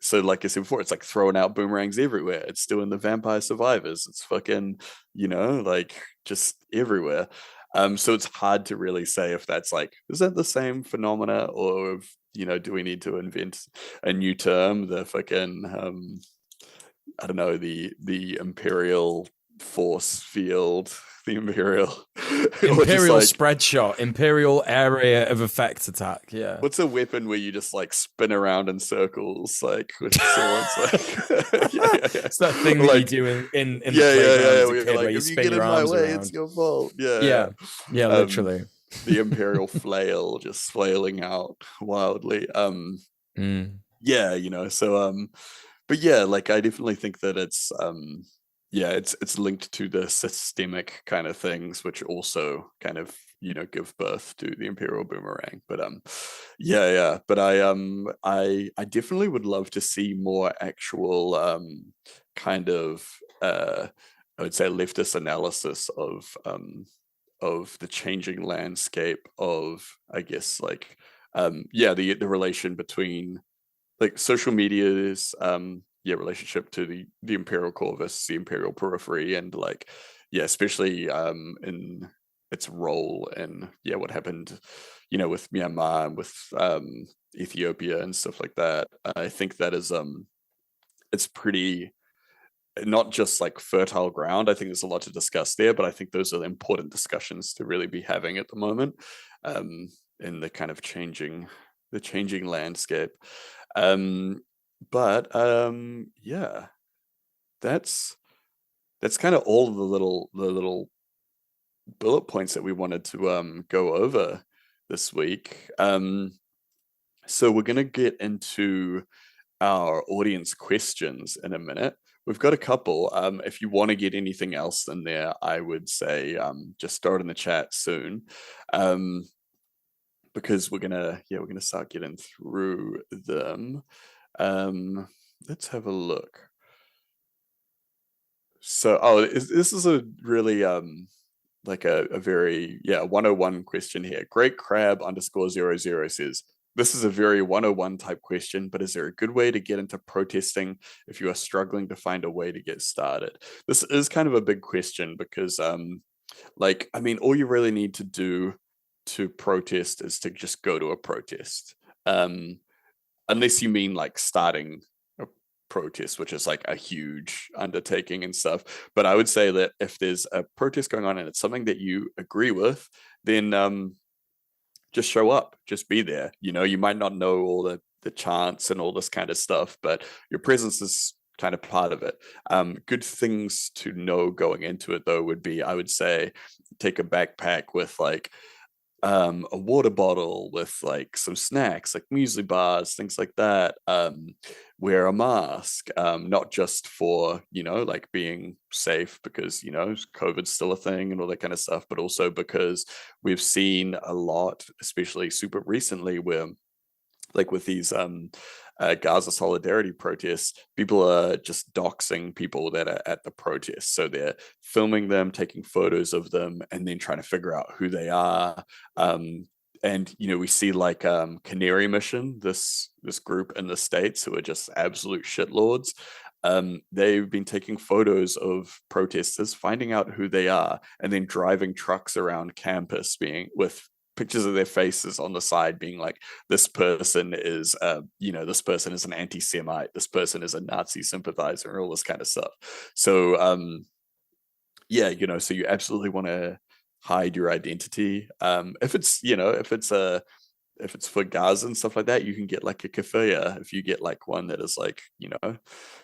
so like I said before, it's like throwing out boomerangs everywhere. It's still in the Vampire Survivors. It's fucking, like just everywhere. So it's hard to really say if that's like, is that the same phenomena, or if, do we need to invent a new term? The fucking, I don't know, the Imperial force field, the Imperial, or just Imperial like, spread shot, Imperial area of effect attack. Yeah. what's a weapon where you just like spin around in circles, like with swords? Like, yeah, yeah, yeah. It's that thing that you Like, do in the yeah, yeah, playground yeah. as a We're kid where like, you if you spin get your in my arms way, it's around. your fault. Yeah, Yeah. Yeah, Um, literally. the Imperial flail just flailing out wildly. Mm. Yeah, so but yeah, like I definitely think that it's yeah, it's linked to the systemic kind of things, which also kind of, give birth to the Imperial Boomerang. But yeah, yeah. But I definitely would love to see more actual kind of I would say leftist analysis of the changing landscape of, I guess, like yeah, the relation between like social media's yeah, relationship to the imperial core versus the imperial periphery, and like, yeah, especially in its role in, yeah, what happened, with Myanmar and with Ethiopia and stuff like that. I think that is it's pretty, not just like fertile ground. I think there's a lot to discuss there, but I think those are the important discussions to really be having at the moment, in the kind of changing landscape. But yeah, that's kind of all of the little bullet points that we wanted to go over this week. So we're gonna get into our audience questions in a minute. We've got a couple. If you want to get anything else in there, I would say just start in the chat soon. Because we're gonna start getting through them. Let's have a look. So, this is a really like a very, yeah, 101 question here. Great Crab underscore 00 says, this is a very 101 type question, but is there a good way to get into protesting if you are struggling to find a way to get started? This is kind of a big question, because like, I mean, all you really need to do to protest is to just go to a protest. Unless you mean like starting a protest, which is like a huge undertaking and stuff. But I would say that if there's a protest going on and it's something that you agree with, then just show up, just be there. You might not know all the chants and all this kind of stuff, but your presence is kind of part of it. Good things to know going into it though would be, I would say, take a backpack with like a water bottle with like some snacks, like muesli bars, things like that. Wear a mask, not just for, like being safe, because, COVID's still a thing and all that kind of stuff, but also because we've seen a lot, especially super recently, where like with these Gaza solidarity protests, people are just doxing people that are at the protest. So they're filming them, taking photos of them, and then trying to figure out who they are. And we see like Canary Mission, this group in the States who are just absolute shitlords. They've been taking photos of protesters, finding out who they are, and then driving trucks around campus being with pictures of their faces on the side being like, this person is this person is an anti-Semite, this person is a Nazi sympathizer, and all this kind of stuff. So yeah, so you absolutely want to hide your identity. If it's for Gaza and stuff like that, you can get like a kafaya. If you get like one that is like,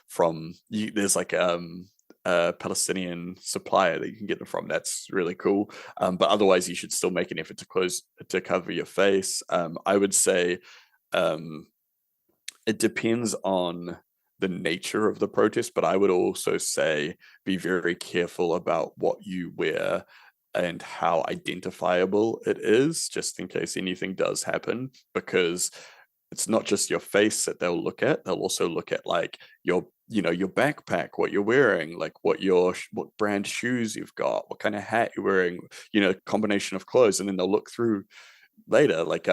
from there's like Palestinian supplier that you can get them from. That's really cool. But otherwise, you should still make an effort to cover your face. I would say it depends on the nature of the protest, but I would also say be very careful about what you wear and how identifiable it is, just in case anything does happen, because it's not just your face that they'll look at. They'll also look at like your your backpack, what you're wearing, like what brand shoes you've got, what kind of hat you're wearing, combination of clothes. And then they'll look through later, like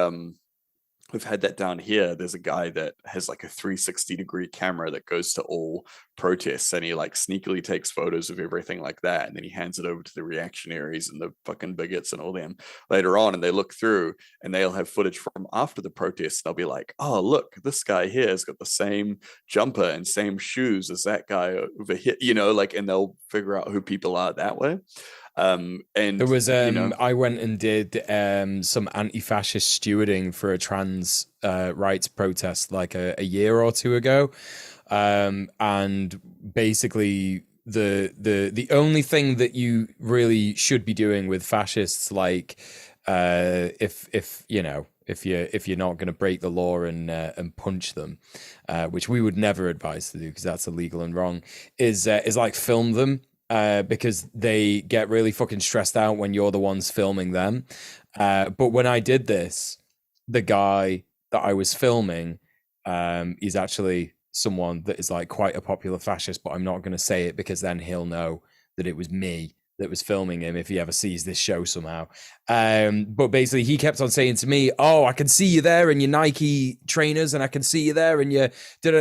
we've had that down here. There's a guy that has like a 360-degree camera that goes to all protests, and he like sneakily takes photos of everything like that, and then he hands it over to the reactionaries and the fucking bigots and all them later on, and they look through and they'll have footage from after the protest. They'll be like, oh look, this guy here has got the same jumper and same shoes as that guy over here, and they'll figure out who people are that way. And there was I went and did some anti-fascist stewarding for a trans rights protest like a year or two ago, and basically the only thing that you really should be doing with fascists, like if you're not going to break the law and punch them, which we would never advise to do because that's illegal and wrong, is like film them. Because they get really fucking stressed out when you're the ones filming them. But when I did this, the guy that I was filming, is actually someone that is like quite a popular fascist, but I'm not going to say it because then he'll know that it was me that was filming him if he ever sees this show somehow. But basically he kept on saying to me, oh, I can see you there in your Nike trainers, and I can see you there in your,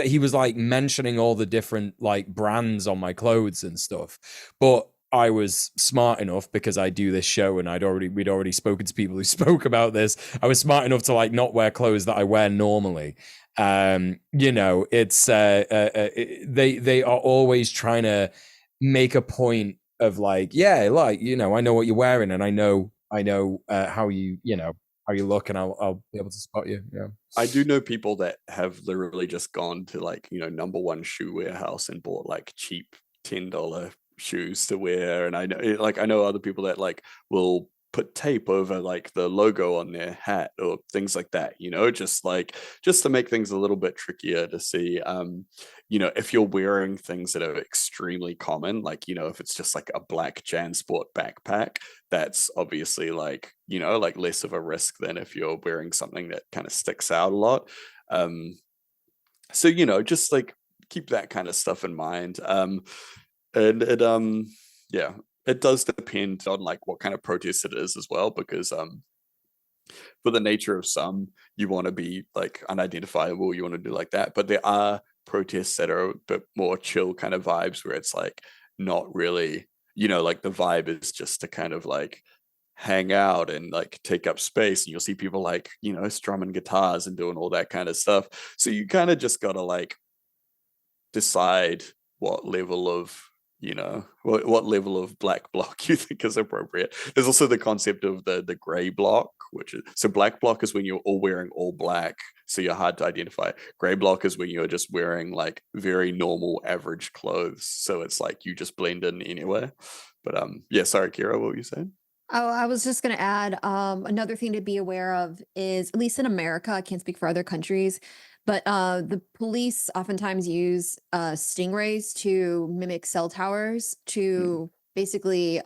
he was like mentioning all the different like brands on my clothes and stuff. But I was smart enough, because I do this show and we'd already spoken to people who spoke about this. I was smart enough to like not wear clothes that I wear normally. It's they are always trying to make a point of like, yeah, like, I know what you're wearing, and I know how you look, and I'll be able to spot you. Yeah. I do know people that have literally just gone to like, number one shoe warehouse and bought like cheap $10 shoes to wear. And I know other people that like will put tape over like the logo on their hat or things like that, just to make things a little bit trickier to see. If you're wearing things that are extremely common, like, if it's just like a black JanSport backpack, that's obviously like, like less of a risk than if you're wearing something that kind of sticks out a lot. So, just like keep that kind of stuff in mind. And it, yeah, it does depend on like what kind of protest it is as well, because for the nature of some, you want to be like unidentifiable, you want to do like that, but there are protests that are a bit more chill kind of vibes where it's like not really, like the vibe is just to kind of like hang out and like take up space, and you'll see people like strumming guitars and doing all that kind of stuff. So you kind of just gotta like decide what level of what level of black bloc you think is appropriate. There's also the concept of the gray bloc, which is, so black bloc is when you're all wearing all black, so you're hard to identify. Gray bloc is when you're just wearing like very normal average clothes, so it's like you just blend in anywhere. But yeah, sorry, Kira, what were you saying? Oh, I was just going to add, another thing to be aware of is, at least in America, I can't speak for other countries, but the police oftentimes use stingrays to mimic cell towers to basically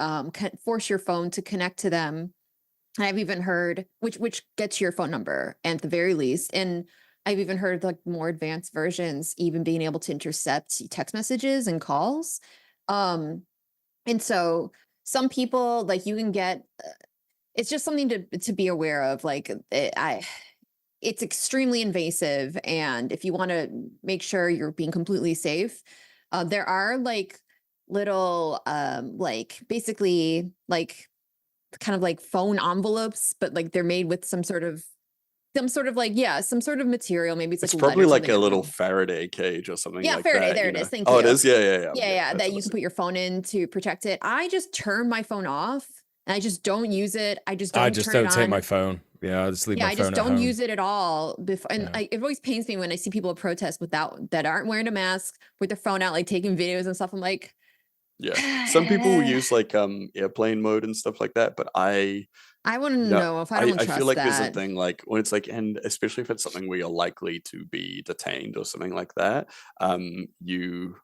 force your phone to connect to them. I've even heard, which gets your phone number at the very least, and I've even heard like more advanced versions even being able to intercept text messages and calls. And so some people, like, you can get, it's just something to be aware of. Like, it's extremely invasive, and if you want to make sure you're being completely safe, there are like little like basically like kind of like phone envelopes, but like they're made with some sort of like, yeah, some sort of material. Maybe it's like It's lead probably or like something, I a don't little know. Faraday cage or something Yeah, like Faraday. that. There it is. Thank Oh, it you. is. Yeah. Yeah, That's that what you it's can put your phone in to protect it. I just turn my phone off and I just don't use it. I just I don't just turn it don't take my on. phone. Yeah, I just leave Yeah, my I just phone at don't home. use it at all. Before, and Yeah. it always pains me when I see people at protests that aren't wearing a mask with their phone out, like taking videos and stuff. I'm like, Yeah. Some people will use like airplane mode and stuff like that, but I wouldn't you know, know if I don't I feel trust like there's a that. thing like when it's like, and especially if it's something where you're likely to be detained or something like that, you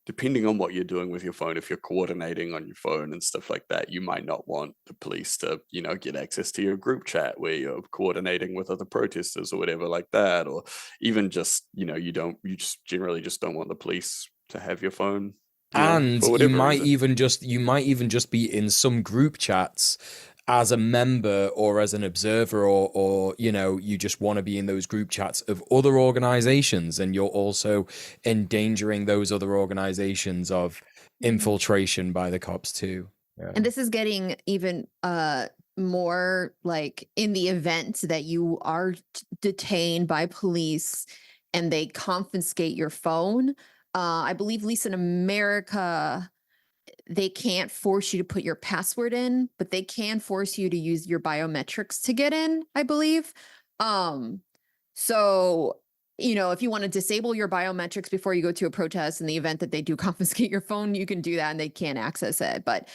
depending on what you're doing with your phone, if you're coordinating on your phone and stuff like that, you might not want the police to, get access to your group chat where you're coordinating with other protesters or whatever like that, or even just, you just generally just don't want the police to have your phone, And for whatever reason. you might even just be in some group chats as a member or as an observer, or you just want to be in those group chats of other organizations, and you're also endangering those other organizations of Mhm. infiltration by the cops too. Yeah. And this is getting even more like in the event that you are detained by police and they confiscate your phone. I believe, at least in America, they can't force you to put your password in, but they can force you to use your biometrics to get in, I believe. Um, so, if you want to disable your biometrics before you go to a protest in the event that they do confiscate your phone, you can do that and they can't access it. But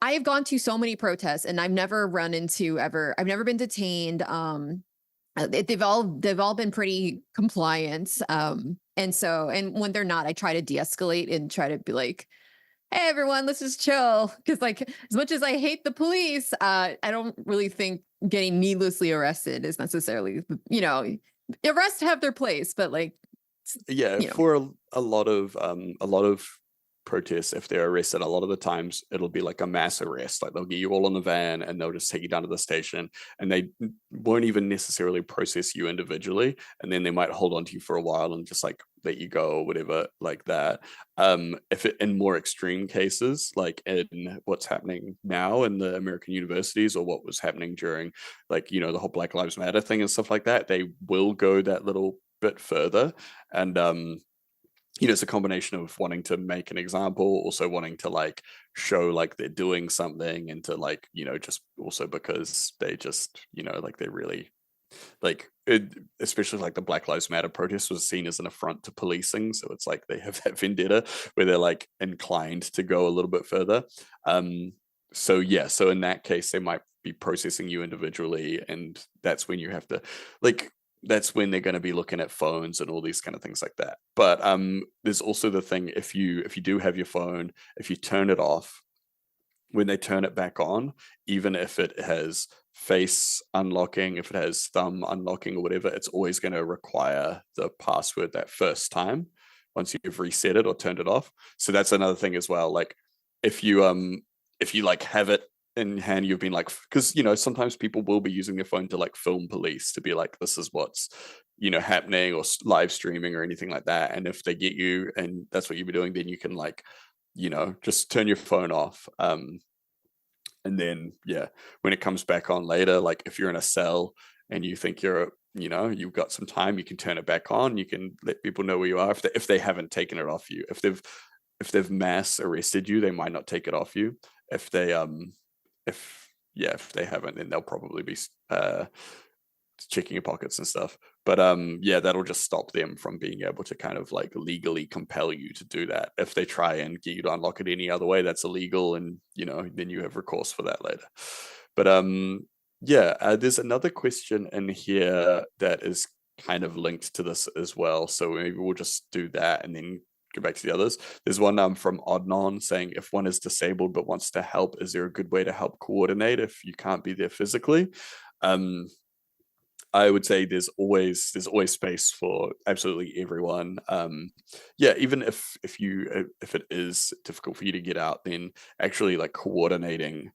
I have gone to so many protests and I've never I've never been detained. They've all been pretty compliant. And when they're not, I try to de-escalate and try to be like, hey everyone, let's just chill. Because like, as much as I hate the police, I don't really think getting needlessly arrested is necessarily, arrests have their place, but like, Yeah, you know, for a lot of protests, if they're arrested, a lot of the times it'll be like a mass arrest. Like they'll get you all in the van and they'll just take you down to the station, and they won't even necessarily process you individually, and then they might hold on to you for a while and just like let you go or whatever like that. If it in more extreme cases, like in what's happening now in the American universities, or what was happening during like the whole Black Lives Matter thing and stuff like that, they will go that little bit further. And it's a combination of wanting to make an example, also wanting to like show like they're doing something, and to like just also because they just like they're really like especially like the Black Lives Matter protest was seen as an affront to policing, so it's like they have that vendetta where they're like inclined to go a little bit further. So yeah, so in that case they might be processing you individually, and that's when you have to like that's when they're going to be looking at phones and all these kind of things like that. But there's also the thing, if you do have your phone, if you turn it off, when they turn it back on, even if it has face unlocking, if it has thumb unlocking or whatever, it's always going to require the password that first time once you've reset it or turned it off. So that's another thing as well. Like if you like have it in hand, you've been like, because sometimes people will be using their phone to like film police, to be like, this is what's happening, or live streaming or anything like that. And if they get you and that's what you'll be doing, then you can like just turn your phone off. And then, yeah, when it comes back on later, like if you're in a cell and you think you've got some time, you can turn it back on. You can let people know where you are if they haven't taken it off you. If they've mass arrested you, they might not take it off you. If they if they haven't, then they'll probably be checking your pockets and stuff. But yeah, that'll just stop them from being able to kind of like legally compel you to do that. If they try and get you to unlock it any other way, that's illegal, and then you have recourse for that later. But yeah, there's another question in here that is kind of linked to this as well, so maybe we'll just do that and then go back to the others. There's one from Odnon saying, if one is disabled but wants to help, is there a good way to help coordinate if you can't be there physically? I would say there's always space for absolutely everyone. Yeah, even if it is difficult for you to get out, then actually like coordinating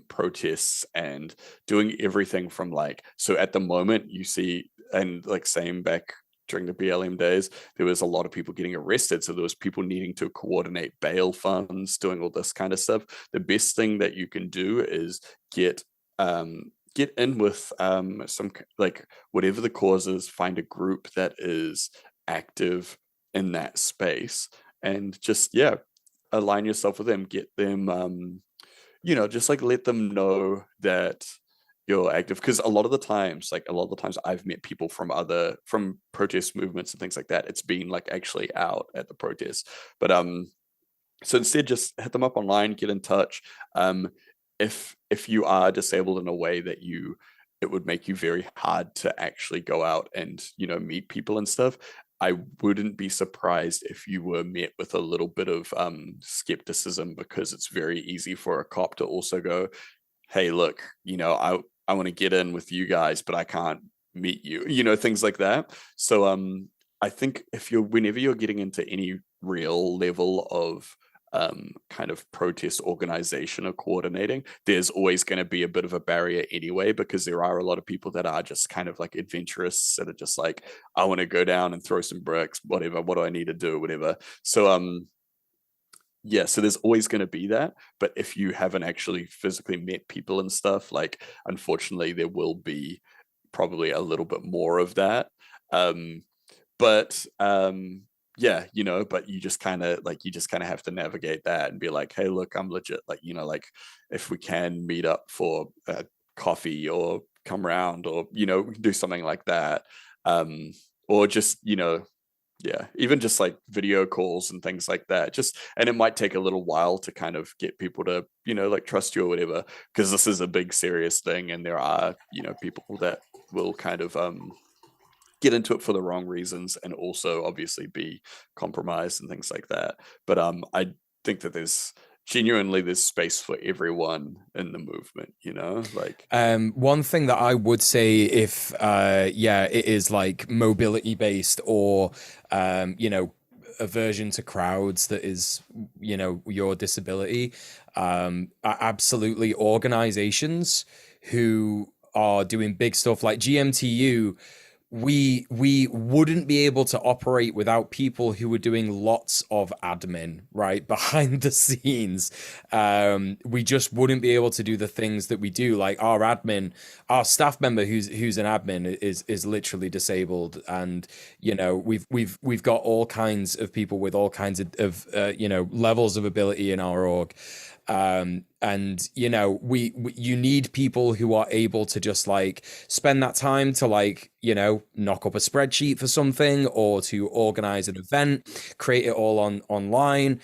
protests and doing everything from like, so at the moment you see, and like same back during the BLM days, there was a lot of people getting arrested. So there was people needing to coordinate bail funds, doing all this kind of stuff. The best thing that you can do is get in with some like whatever the cause is, find a group that is active in that space, and just align yourself with them, get them just like let them know that you're active, because a lot of the times I've met people from protest movements and things like that. It's been like actually out at the protest, but So instead, just hit them up online, get in touch. If you are disabled in a way that it would make you very hard to actually go out and meet people and stuff, I wouldn't be surprised if you were met with a little bit of skepticism, because it's very easy for a cop to also go, hey, look, I want to get in with you guys, but I can't meet you, things like that. So I think whenever you're getting into any real level of kind of protest organization or coordinating, there's always going to be a bit of a barrier anyway, because there are a lot of people that are just kind of like adventurous, that are just like, I want to go down and throw some bricks, whatever, what do I need to do, whatever. So yeah, so there's always going to be that. But if you haven't actually physically met people and stuff, like, unfortunately, there will be probably a little bit more of that. But yeah, but you just kind of have to navigate that and be like, hey, look, I'm legit, like, like, if we can meet up for coffee, or come around, or do something like that, or just yeah, even just like video calls and things like that. And it might take a little while to kind of get people to, like, trust you or whatever, because this is a big serious thing, and there are, people that will kind of get into it for the wrong reasons, and also obviously be compromised and things like that. But I think that there's space for everyone in the movement, like. One thing that I would say, if yeah, it is like mobility based, or aversion to crowds that is, your disability, absolutely, organizations who are doing big stuff like GMTU, we wouldn't be able to operate without people who were doing lots of admin right behind the scenes. We just wouldn't be able to do the things that we do. Like our staff member who's an admin is literally disabled, and we've got all kinds of people with all kinds of levels of ability in our org. And you need people who are able to just like spend that time to, like, knock up a spreadsheet for something, or to organize an event, create it all online,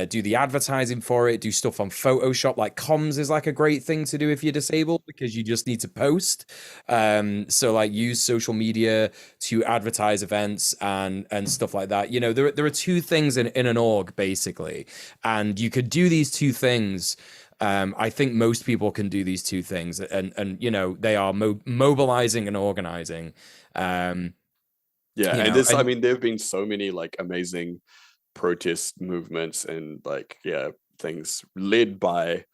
do the advertising for it, do stuff on Photoshop. Like, comms is like a great thing to do if you're disabled, because you just need to post. So like, use social media to advertise events and stuff like that. There are two things in an org basically, and you could do these two things. I think most people can do these two things, and they are mobilizing and organizing. Yeah, and I and mean, there have been so many like amazing protest movements and, like, yeah, things led by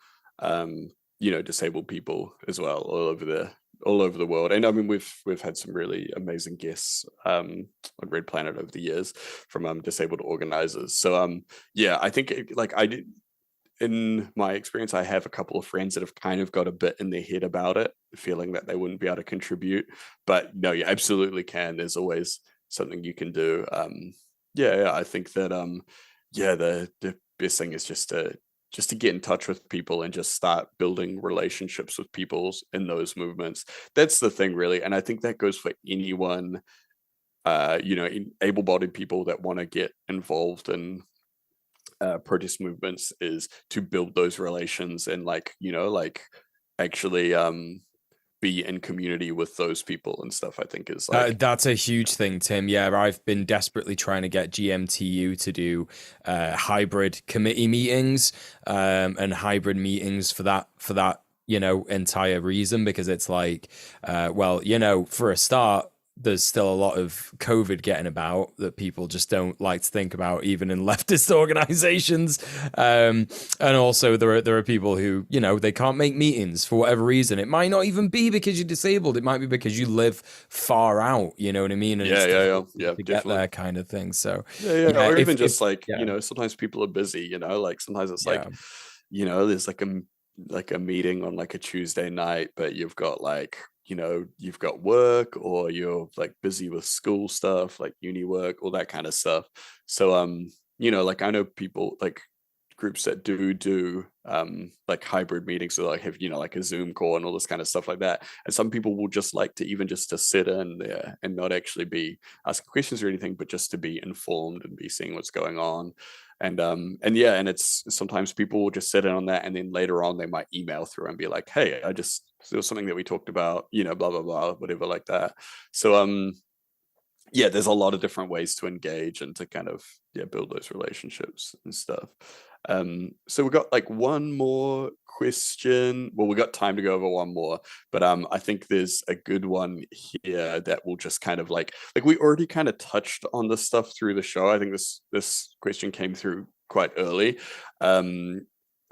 disabled people as well, all over the world. And I mean, we've had some really amazing guests on Red Planet over the years from disabled organizers. So yeah, I think in my experience, I have a couple of friends that have kind of got a bit in their head about it, feeling that they wouldn't be able to contribute. But no, you absolutely can. There's always something you can do. Yeah, I think that yeah, the best thing is just to get in touch with people and just start building relationships with people in those movements. That's the thing, really. And I think that goes for anyone, able-bodied people that want to get involved in protest movements, is to build those relations and, like, actually be in community with those people and stuff. I think is like, that's a huge thing, Tim. Yeah, I've been desperately trying to get GMTU to do hybrid committee meetings, and hybrid meetings for that entire reason, because it's like, well, for a start, there's still a lot of COVID getting about that people just don't like to think about, even in leftist organizations. And also there are people who, they can't make meetings for whatever reason. It might not even be because you're disabled. It might be because you live far out, you know what I mean? And yeah, it's yeah, to get definitely. there, kind of thing. So Yeah, or even just like, yeah, sometimes people are busy, like sometimes it's yeah. like, there's like a meeting on like a Tuesday night, but you've got like, you've got work, or you're like busy with school stuff, like uni work, all that kind of stuff. So like, I know people like groups that do like hybrid meetings, so like have, you know, like a Zoom call and all this kind of stuff like that. And some people will just like to even just to sit in there and not actually be asking questions or anything, but just to be informed and be seeing what's going on. And yeah, and it's sometimes people will just sit in on that, and then later on they might email through and be like, hey, there was something that we talked about, you know, blah blah blah, whatever like that. So yeah, there's a lot of different ways to engage and to kind of, yeah, build those relationships and stuff. So we got like one more question. Well, we got time to go over one more, but I think there's a good one here that will just kind of like we already kind of touched on this stuff through the show. I think this question came through quite early.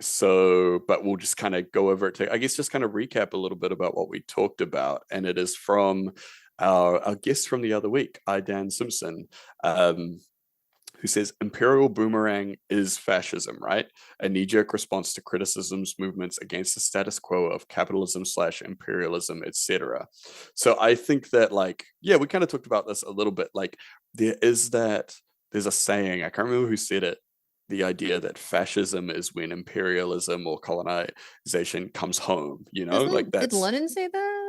So, but we'll just kind of go over it to, I guess, just kind of recap a little bit about what we talked about. And it is from our guest from the other week, Dan Simpson, who says Imperial Boomerang is fascism, right? A knee-jerk response to criticisms, movements against the status quo of capitalism / imperialism, etc. So I think that, like, yeah, we kind of talked about this a little bit. Like, there's a saying, I can't remember who said it, the idea that fascism is when imperialism or colonization comes home, you know, like Did that's, Lenin say that?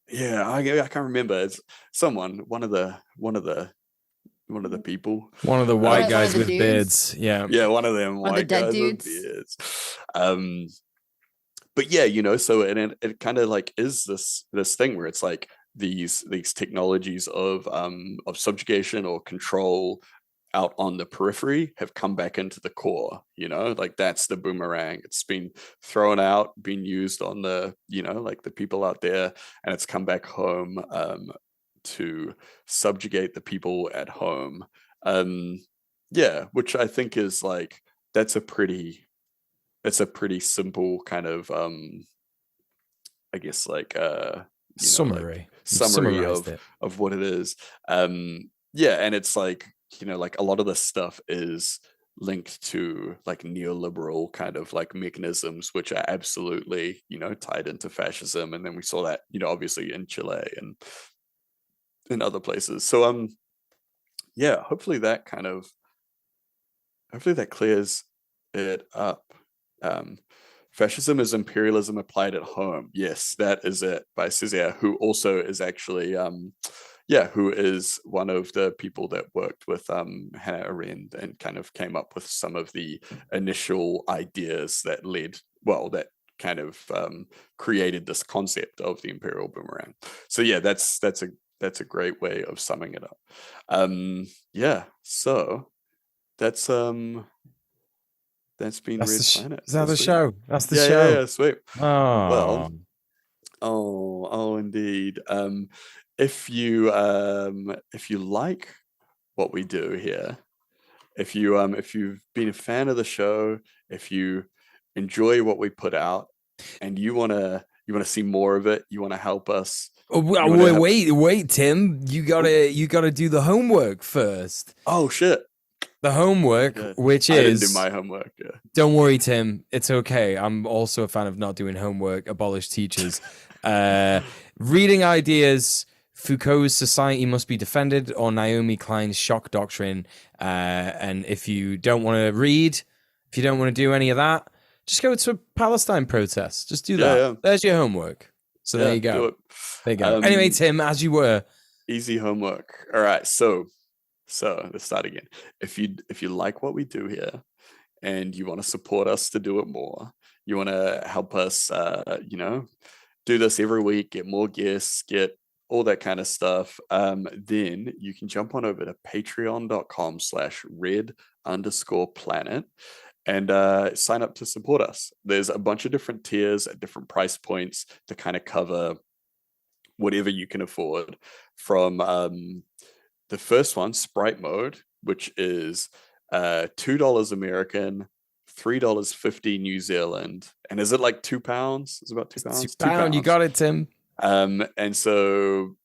yeah, I can't remember. It's someone, one of the people. One of the white One guys of the with dudes? beards. Yeah. Yeah, one of them One of the white dead guys with dudes? beards. But yeah, you know, so it kind of like is this thing where it's like these technologies of subjugation or control out on the periphery have come back into the core, you know, like that's the boomerang. It's been thrown out, been used on the, you know, like the people out there, and it's come back home to subjugate the people at home. Yeah, which I think is like that's a pretty simple kind of I guess like you know, like You've summary summarized it. of what it is. Yeah, and it's like, you know, like a lot of this stuff is linked to like neoliberal kind of like mechanisms, which are absolutely, you know, tied into fascism. And then we saw that, you know, obviously in Chile and in other places. So yeah, hopefully that clears it up. Fascism is imperialism applied at home. Yes, that is it, by Césaire, who also is actually who is one of the people that worked with Hannah Arendt and kind of came up with some of the initial ideas that that kind of created this concept of the imperial boomerang. So yeah, that's a great way of summing it up. Yeah, so that's been Red Planet. Is that the Sweet. show? That's the Yeah, show. yeah, sweet. Oh. Well, indeed. If you like what we do here, if you've been a fan of the show, if you enjoy what we put out, and you wanna see more of it, you wanna help us. Wait, Tim. You gotta do the homework first. Oh shit. The homework, Yeah. which I didn't do is, my homework. Yeah. don't worry, Tim. It's okay. I'm also a fan of not doing homework. Abolish teachers. Reading ideas. Foucault's Society Must Be Defended, or Naomi Klein's Shock Doctrine. And if you don't want to read, if you don't want to do any of that, just go to a Palestine protest. Just do that. Yeah. There's your homework. So there you do go. it. There you go. Anyway, Tim, as you were. Easy homework. All right. So let's start again. If you like what we do here and you want to support us to do it more, you want to help us, you know, do this every week, get more guests, get all that kind of stuff, then you can jump on over to patreon.com/red_planet and sign up to support us. There's a bunch of different tiers at different price points to kind of cover whatever you can afford, from the first one, Sprite Mode, which is $2 American, $3.50 New Zealand. And is it like £2? Is it about £2? £2. You got it, Tim. And so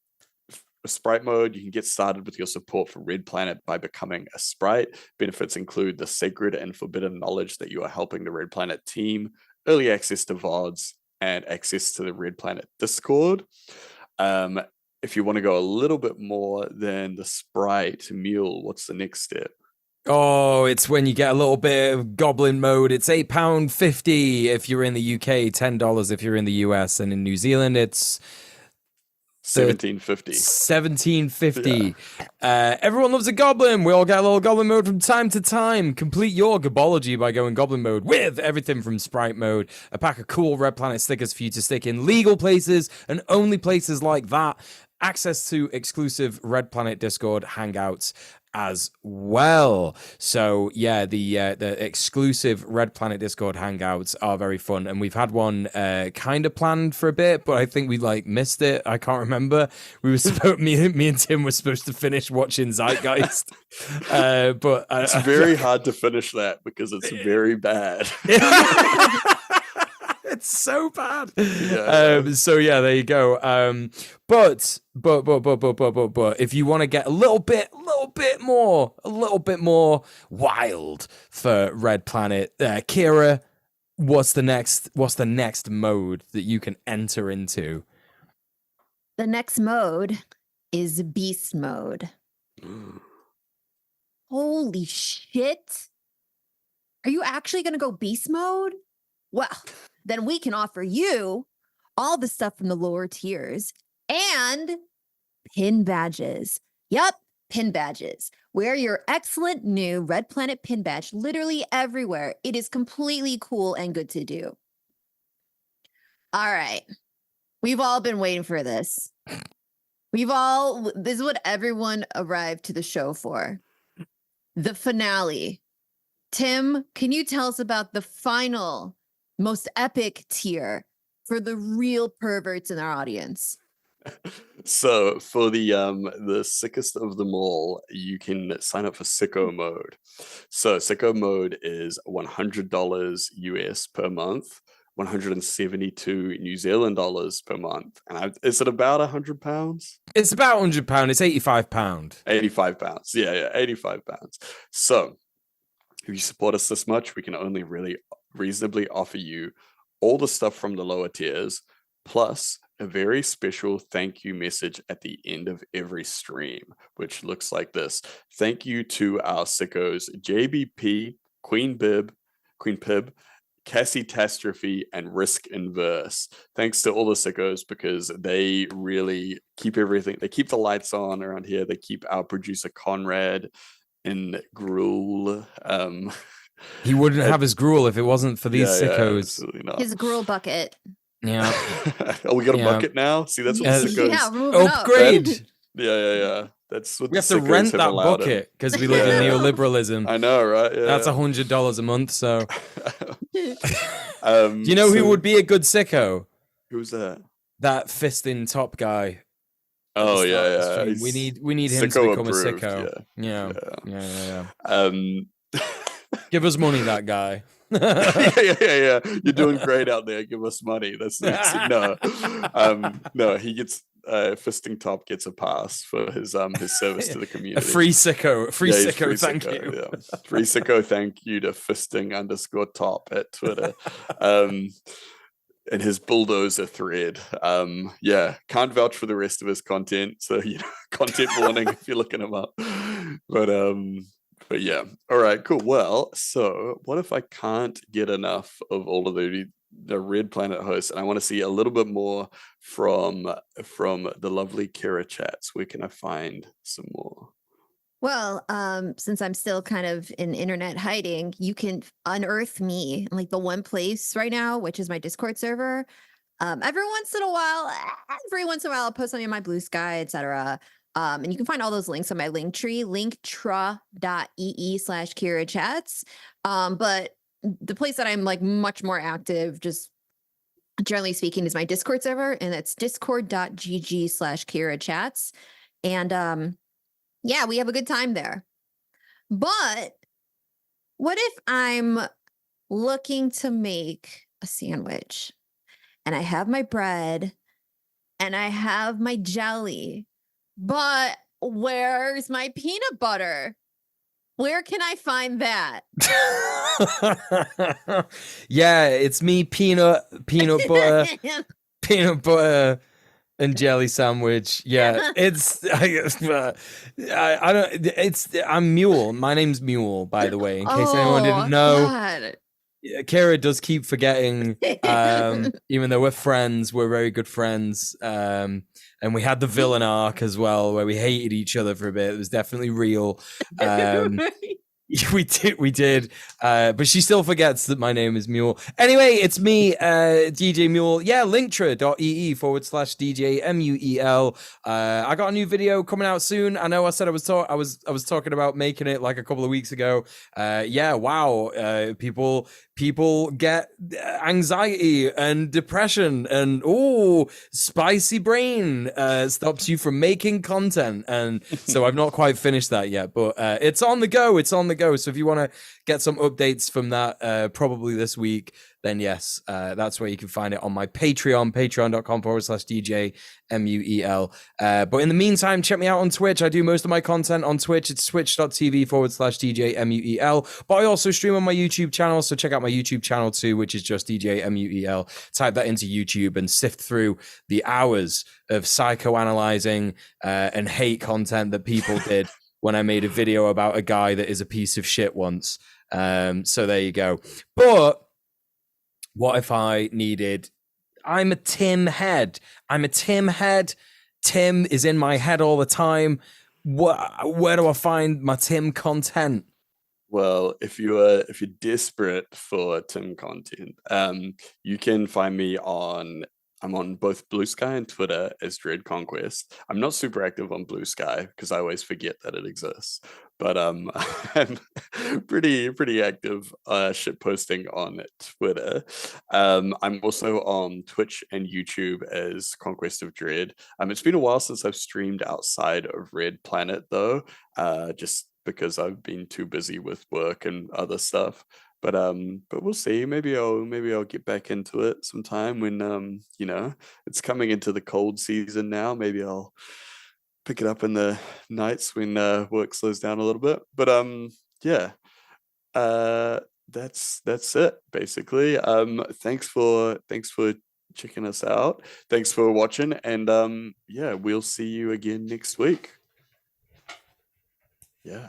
Sprite Mode, you can get started with your support for Red Planet by becoming a Sprite. Benefits include the sacred and forbidden knowledge that you are helping the Red Planet team, early access to VODs, and access to the Red Planet Discord. If you want to go a little bit more than the Sprite Mule, what's the next step? Oh, it's when you get a little bit of goblin mode. It's £8.50 if you're in the UK, $10 if you're in the US, and in New Zealand it's 1750. 1750. Everyone loves a goblin. We all get a little goblin mode from time to time. Complete your gobology by going goblin mode with everything from sprite mode, a pack of cool Red Planet stickers for you to stick in legal places and only places like that, access to exclusive Red Planet Discord hangouts as well. So yeah, the exclusive Red Planet Discord hangouts are very fun, and we've had one kind of planned for a bit, but I think we missed it. I can't remember. We were supposed me and Tim were supposed to finish watching Zeitgeist, but it's very hard to finish that because it's very bad. It's so bad. Yeah. So yeah, there you go. But if you want to get a little bit more wild for Red Planet, Kira, what's the next mode that you can enter into? The next mode is beast mode. Holy shit. Are you actually going to go beast mode? Well, then we can offer you all the stuff from the lower tiers and pin badges. Yup, pin badges. Wear your excellent new Red Planet pin badge literally everywhere. It is completely cool and good to do. All right. We've all been waiting for this. This is what everyone arrived to the show for. The finale. Tim, can you tell us about the final, most epic tier for the real perverts in our audience? So for the sickest of them all, you can sign up for sicko mode. So sicko mode is $100 US per month, 172 New Zealand dollars per month. And is it about £100? It's about £100. It's £85. £85. Yeah, £85. So if you support us this much, we can only really reasonably offer you all the stuff from the lower tiers, plus a very special thank you message at the end of every stream, which looks like this. Thank you to our sickos, JBP, Queen Pib, Cassie Tastrophe, and Risk Inverse. Thanks to all the sickos because they really keep everything. They keep the lights on around here. They keep our producer Conrad in gruel. He wouldn't have his gruel if it wasn't for these sickos. Not. His gruel bucket. Yeah. Oh, we got a bucket now? See, that's what the sickos... Yeah, upgrade. Yeah. That's what we have to rent that bucket because we live in neoliberalism. I know, right? Yeah, that's $100 a month. So, do you you know who would be a good sicko? Who's that? That fisting top guy. Oh yeah. We need him to become approved, a sicko. Yeah. Give us money, that guy. yeah. You're doing great out there. Give us money. That's no. He gets fisting top gets a pass for his service to the community. A free sicko. Free thank you. Yeah. Free sicko thank you to fisting_top at Twitter. And his bulldozer thread. Can't vouch for the rest of his content. So content warning if you're looking him up. But yeah. All right, cool. Well, so what if I can't get enough of all of the Red Planet hosts and I want to see a little bit more from the lovely KiraChats? Where can I find some more? Well, since I'm still kind of in internet hiding, you can unearth me in the one place right now, which is my Discord server. Every once in a while, I'll post something on my Blue Sky, etc. And you can find all those links on my link tree, linktra.ee/KiraChats. But the place that I'm much more active, just generally speaking, is my Discord server, and that's discord.gg/KiraChats. And we have a good time there. But what if I'm looking to make a sandwich and I have my bread and I have my jelly, but where's my peanut butter? Where can I find that? Yeah, it's me, peanut butter, peanut butter. and jelly sandwich. Yeah, it's I don't. I'm Mule. My name's Mule, by the way, in case anyone didn't Oh know. God. Kira does keep forgetting, even though we're friends, we're very good friends. And we had the villain arc as well, where we hated each other for a bit. It was definitely real. We did. But she still forgets that my name is Mule. Anyway, it's me, DJ Mule. Yeah, linktree.ee/DJ MUEL. I got a new video coming out soon. I know I said I was talking about making it like a couple of weeks ago. Yeah, wow. People get anxiety and depression, and spicy brain stops you from making content. And so I've not quite finished that yet, but it's on the go. It's on the go. So if you want to get some updates from that, probably this week, then yes, that's where you can find it on my Patreon, patreon.com/DJ MUEL. But in the meantime, check me out on Twitch. I do most of my content on Twitch. It's twitch.tv/DJ MUEL. But I also stream on my YouTube channel, so check out my YouTube channel too, which is just DJ MUEL. Type that into YouTube and sift through the hours of psychoanalyzing and hate content that people did when I made a video about a guy that is a piece of shit once. So there you go. But what if I needed... I'm a Tim head. Tim is in my head all the time. Where do I find my Tim content? Well, if you're desperate for Tim content, you can find me I'm on both Blue Sky and Twitter as Dread Conquest. I'm not super active on Blue Sky because I always forget that it exists. But I'm pretty active shit posting on Twitter. I'm also on Twitch and YouTube as Conquest of Dread. It's been a while since I've streamed outside of Red Planet though, just because I've been too busy with work and other stuff. But we'll see. Maybe I'll get back into it sometime when it's coming into the cold season now. Maybe I'll pick it up in the nights when work slows down a little bit. But yeah. That's it basically. Thanks for checking us out. Thanks for watching, and yeah, we'll see you again next week. Yeah.